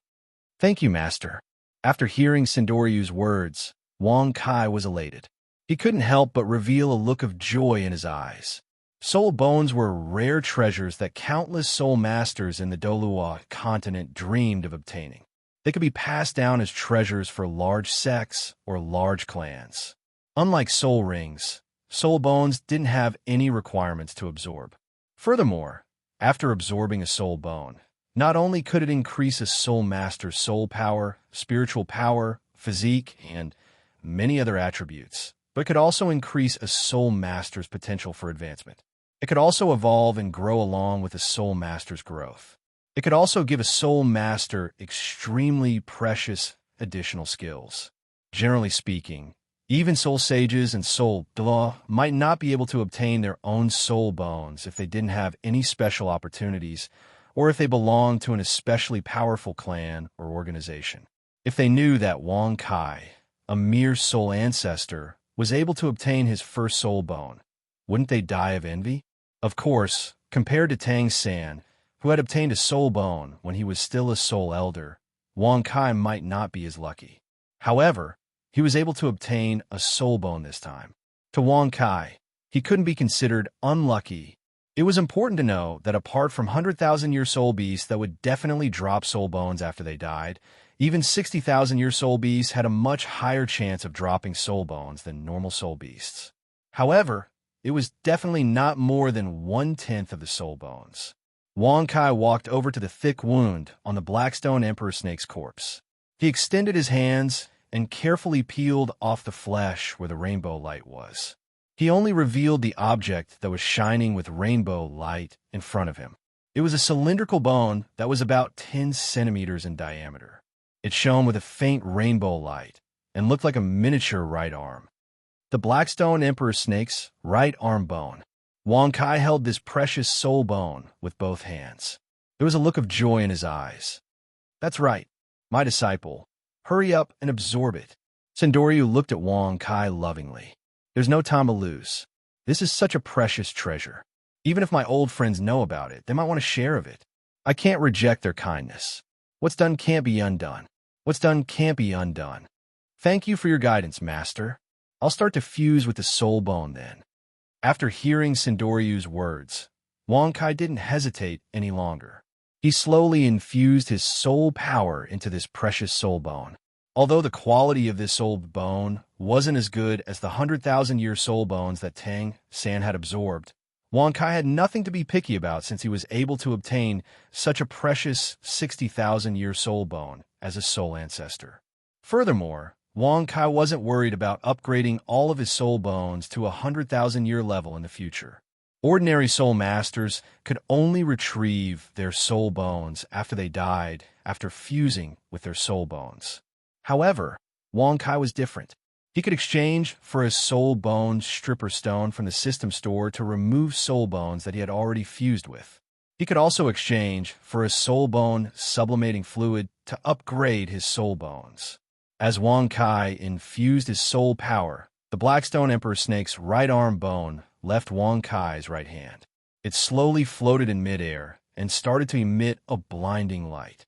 [SPEAKER 1] Thank you, Master. After hearing Sindoryu's words, Wang Kai was elated. He couldn't help but reveal a look of joy in his eyes. Soul bones were rare treasures that countless soul masters in the Dolua continent dreamed of obtaining. They could be passed down as treasures for large sects or large clans. Unlike soul rings, soul bones didn't have any requirements to absorb. Furthermore, after absorbing a soul bone, Not only could it increase a soul master's soul power, spiritual power, physique, and many other attributes, but could also increase a soul master's potential for advancement. It could also evolve and grow along with a soul master's growth. It could also give a soul master extremely precious additional skills. Generally speaking, even soul sages and soul dwa might not be able to obtain their own soul bones if they didn't have any special opportunities, or if they belonged to an especially powerful clan or organization. If they knew that Wang Kai, a mere soul ancestor, was able to obtain his first soul bone, wouldn't they die of envy? Of course, compared to Tang San, who had obtained a soul bone when he was still a soul elder, Wang Kai might not be as lucky. However, he was able to obtain a soul bone this time. To Wang Kai, he couldn't be considered unlucky. It was important to know that apart from 100,000-year soul beasts that would definitely drop soul bones after they died, even 60,000-year soul beasts had a much higher chance of dropping soul bones than normal soul beasts. However, it was definitely not more than 1/10 of the soul bones. Wang Kai walked over to the thick wound on the Blackstone Emperor Snake's corpse. He extended his hands and carefully peeled off the flesh where the rainbow light was. He only revealed the object that was shining with rainbow light in front of him. It was a cylindrical bone that was about 10 centimeters in diameter. It shone with a faint rainbow light and looked like a miniature right arm. The Blackstone Emperor Snake's right arm bone. Wang Kai held this precious soul bone with both hands. There was a look of joy in his eyes. "That's right, my disciple. Hurry up and absorb it." Sendoryu looked at Wang Kai lovingly. "There's no time to lose. This is such a precious treasure. Even if my old friends know about it, they might want a share of it. I can't reject their kindness. What's done can't be undone. What's done can't be undone. Thank you for your guidance, Master. I'll start to fuse with the soul bone then." After hearing Sendoryu's words, Wang Kai didn't hesitate any longer. He slowly infused his soul power into this precious soul bone. Although the quality of this soul bone wasn't as good as the 100,000-year soul bones that Tang San had absorbed, Wang Kai had nothing to be picky about since he was able to obtain such a precious 60,000-year soul bone as a soul ancestor. Furthermore, Wang Kai wasn't worried about upgrading all of his soul bones to a 100,000-year level in the future. Ordinary soul masters could only retrieve their soul bones after they died after fusing with their soul bones. However, Wang Kai was different. He could exchange for a soul bone stripper stone from the system store to remove soul bones that he had already fused with. He could also exchange for a soul bone sublimating fluid to upgrade his soul bones. As Wang Kai infused his soul power, the Blackstone Emperor Snake's right arm bone left Wang Kai's right hand. It slowly floated in midair and started to emit a blinding light.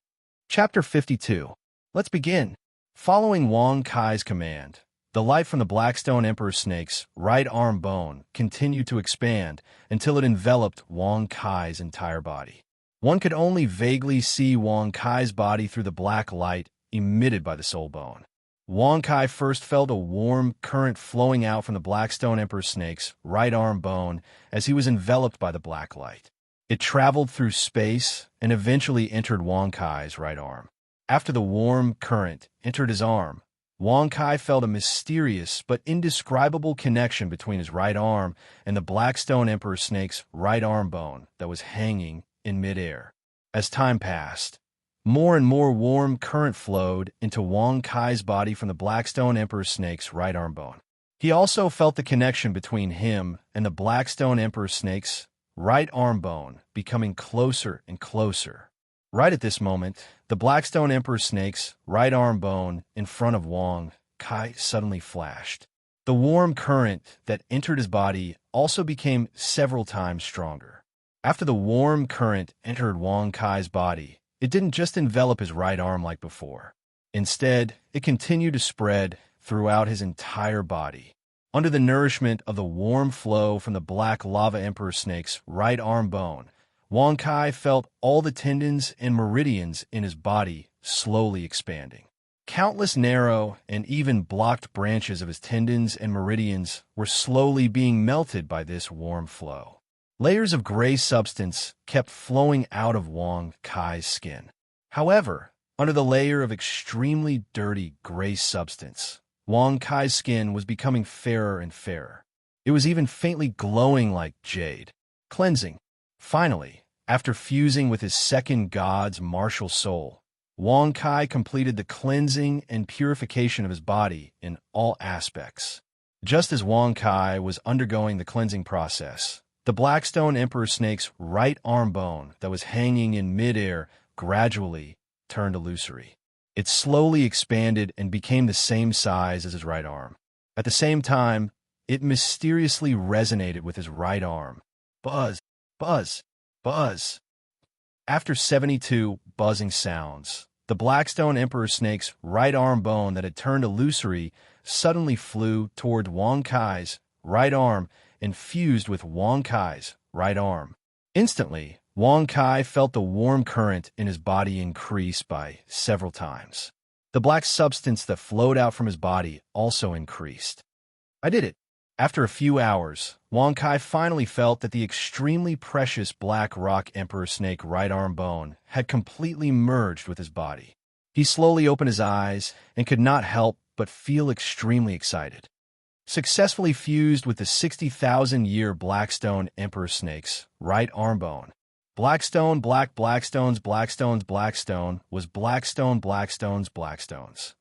[SPEAKER 1] Chapter 52. Let's begin. Following Wang Kai's command, the light from the Blackstone Emperor Snake's right arm bone continued to expand until it enveloped Wang Kai's entire body. One could only vaguely see Wang Kai's body through the black light emitted by the soul bone. Wang Kai first felt a warm current flowing out from the Blackstone Emperor Snake's right arm bone as he was enveloped by the black light. It traveled through space and eventually entered Wang Kai's right arm. After the warm current entered his arm, Wang Kai felt a mysterious but indescribable connection between his right arm and the Blackstone Emperor Snake's right arm bone that was hanging in midair. As time passed, more and more warm current flowed into Wang Kai's body from the Blackstone Emperor Snake's right arm bone. He also felt the connection between him and the Blackstone Emperor Snake's right arm bone becoming closer and closer. Right at this moment, the Blackstone Emperor Snake's right arm bone in front of Wang Kai suddenly flashed. The warm current that entered his body also became several times stronger. After the warm current entered Wang Kai's body, it didn't just envelop his right arm like before. Instead, it continued to spread throughout his entire body. Under the nourishment of the warm flow from the Black Lava Emperor Snake's right arm bone, Wang Kai felt all the tendons and meridians in his body slowly expanding. Countless narrow and even blocked branches of his tendons and meridians were slowly being melted by this warm flow. Layers of gray substance kept flowing out of Wang Kai's skin. However, under the layer of extremely dirty gray substance, Wang Kai's skin was becoming fairer and fairer. It was even faintly glowing like jade. Cleansing. Finally, after fusing with his second god's martial soul, Wang Kai completed the cleansing and purification of his body in all aspects. Just as Wang Kai was undergoing the cleansing process, the Blackstone Emperor Snake's right arm bone that was hanging in midair gradually turned illusory. It slowly expanded and became the same size as his right arm. At the same time, it mysteriously resonated with his right arm. Buzz, buzz, buzz. After 72 buzzing sounds, the Blackstone Emperor Snake's right arm bone that had turned illusory suddenly flew toward Wang Kai's right arm and fused with Wang Kai's right arm. Instantly, Wang Kai felt the warm current in his body increase by several times. The black substance that flowed out from his body also increased. I did it. After a few hours, Wang Kai finally felt that the extremely precious Black Rock Emperor Snake right arm bone had completely merged with his body. He slowly opened his eyes and could not help but feel extremely excited. Successfully fused with the 60,000-year Blackstone Emperor Snake's right arm bone, Blackstone, Blackstones, Blackstone was Blackstone's Blackstones.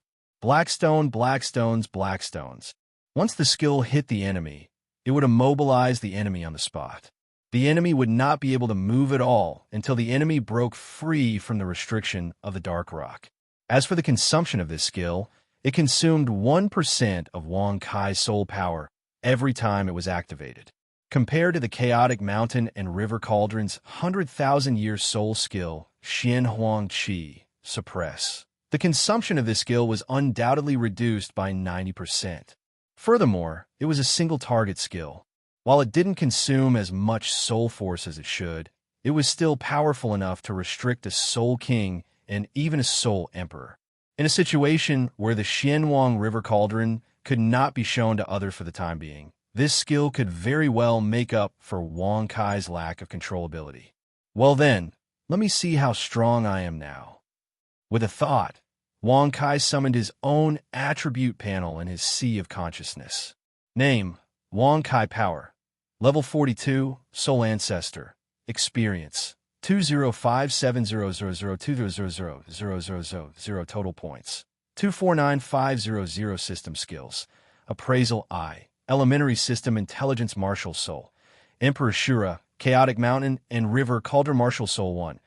[SPEAKER 1] Blackstones. Once the skill hit the enemy, it would immobilize the enemy on the spot. The enemy would not be able to move at all until the enemy broke free from the restriction of the Dark Rock. As for the consumption of this skill, it consumed 1% of Wang Kai's soul power every time it was activated. Compared to the chaotic mountain and river cauldron's 100,000-year soul skill, Xian Huang Qi, suppress, the consumption of this skill was undoubtedly reduced by 90%. Furthermore, it was a single-target skill. While it didn't consume as much soul force as it should, it was still powerful enough to restrict a soul king and even a soul emperor. In a situation where the Xianhuang River Cauldron could not be shown to others for the time being, this skill could very well make up for Wang Kai's lack of controllability. Well then, let me see how strong I am now. With a thought, Wang Kai summoned his own attribute panel in his sea of consciousness. Name, Wang Kai Power. Level 42, Soul Ancestor. Experience, 2057000200000 total points. 249500 System Skills. Appraisal I. Elementary System Intelligence Martial Soul. Emperor Shura, Chaotic Mountain and River Cauldron Martial Soul 1.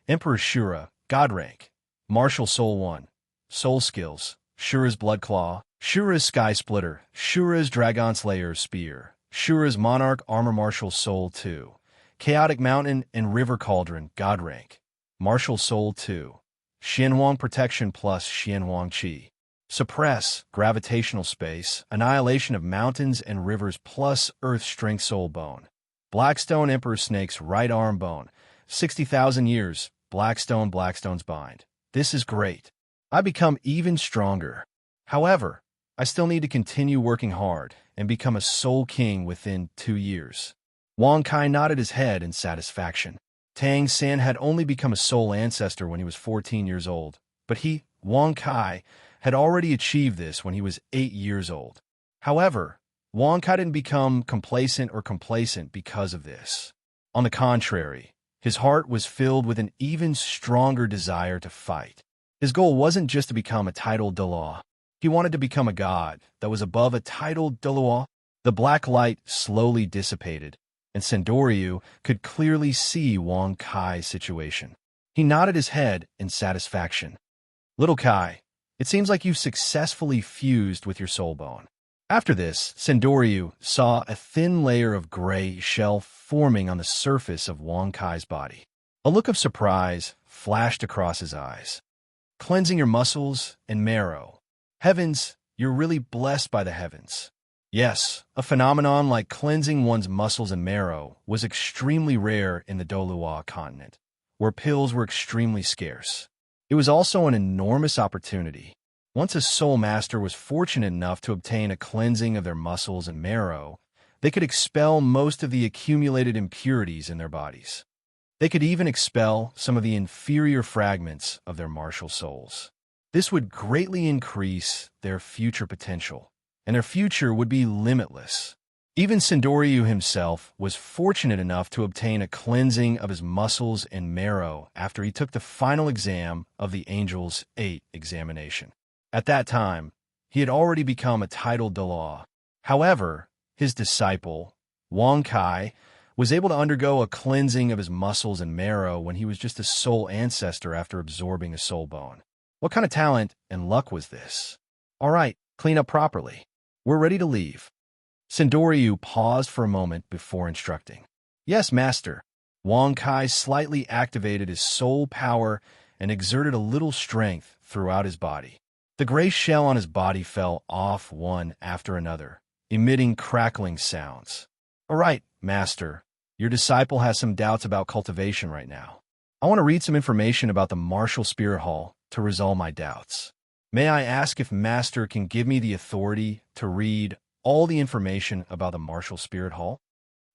[SPEAKER 1] Emperor Shura, God Rank. Martial Soul 1. Soul Skills. Shura's Blood Claw. Shura's Sky Splitter. Shura's Dragon Slayer Spear. Shura's Monarch Armor Martial Soul 2. Chaotic Mountain and River Cauldron, God Rank. Martial Soul 2. Xianhuang Protection plus Xianhuang Qi. Suppress, Gravitational Space, Annihilation of Mountains and Rivers plus Earth Strength Soul Bone. Blackstone Emperor Snake's right arm bone. 60,000 years, Blackstone's bind. This is great. I become even stronger. However, I still need to continue working hard and become a Soul King within 2 years. Wang Kai nodded his head in satisfaction. Tang San had only become a Soul Ancestor when he was 14 years old, but he, Wang Kai, had already achieved this when he was 8 years old. However, Wang Kai didn't become complacent because of this. On the contrary, his heart was filled with an even stronger desire to fight. His goal wasn't just to become a titled Dalua. He wanted to become a god that was above a titled Dalua. The black light slowly dissipated, and Sendoryu could clearly see Wang Kai's situation. He nodded his head in satisfaction. Little Kai, it seems like you've successfully fused with your soul bone. After this, Sendoryu saw a thin layer of gray shell forming on the surface of Wang Kai's body. A look of surprise flashed across his eyes. Cleansing your muscles and marrow. Heavens, you're really blessed by the heavens. Yes, a phenomenon like cleansing one's muscles and marrow was extremely rare in the Dolua continent, where pills were extremely scarce. It was also an enormous opportunity. Once a soul master was fortunate enough to obtain a cleansing of their muscles and marrow, They could expel most of the accumulated impurities in their bodies. They could even expel some of the inferior fragments of their martial souls. This would greatly increase their future potential, and their future would be limitless. Even Sindoryu himself was fortunate enough to obtain a cleansing of his muscles and marrow after he took the final exam of the Angel's 8 examination. At that time, he had already become a titled Dalaw. However, his disciple, Wang Kai, was able to undergo a cleansing of his muscles and marrow when he was just a soul ancestor after absorbing a soul bone. What kind of talent and luck was this? All right, clean up properly. We're ready to leave. Sindoryu paused for a moment before instructing. Yes, master. Wang Kai slightly activated his soul power and exerted a little strength throughout his body. The gray shell on his body fell off one after another, emitting crackling sounds. All right, master. Your disciple has some doubts about cultivation right now. I want to read some information about the Martial Spirit Hall to resolve my doubts. May I ask if master can give me the authority to read all the information about the Martial Spirit Hall?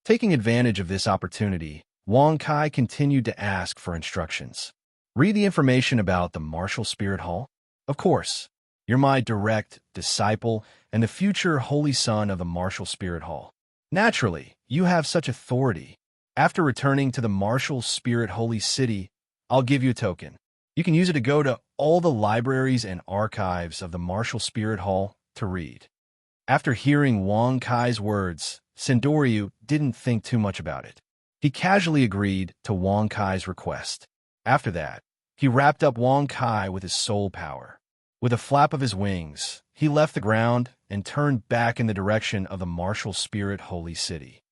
[SPEAKER 1] Taking advantage of this opportunity, Wang Kai continued to ask for instructions. Read the information about the Martial Spirit Hall? Of course. You're my direct disciple and the future holy son of the Martial Spirit Hall. Naturally, you have such authority. After returning to the Martial Spirit Holy City, I'll give you a token. You can use it to go to all the libraries and archives of the Martial Spirit Hall to read. After hearing Wang Kai's words, Sindoryu didn't think too much about it. He casually agreed to Wang Kai's request. After that, he wrapped up Wang Kai with his soul power. With a flap of his wings, he left the ground and turned back in the direction of the Martial Spirit Holy City.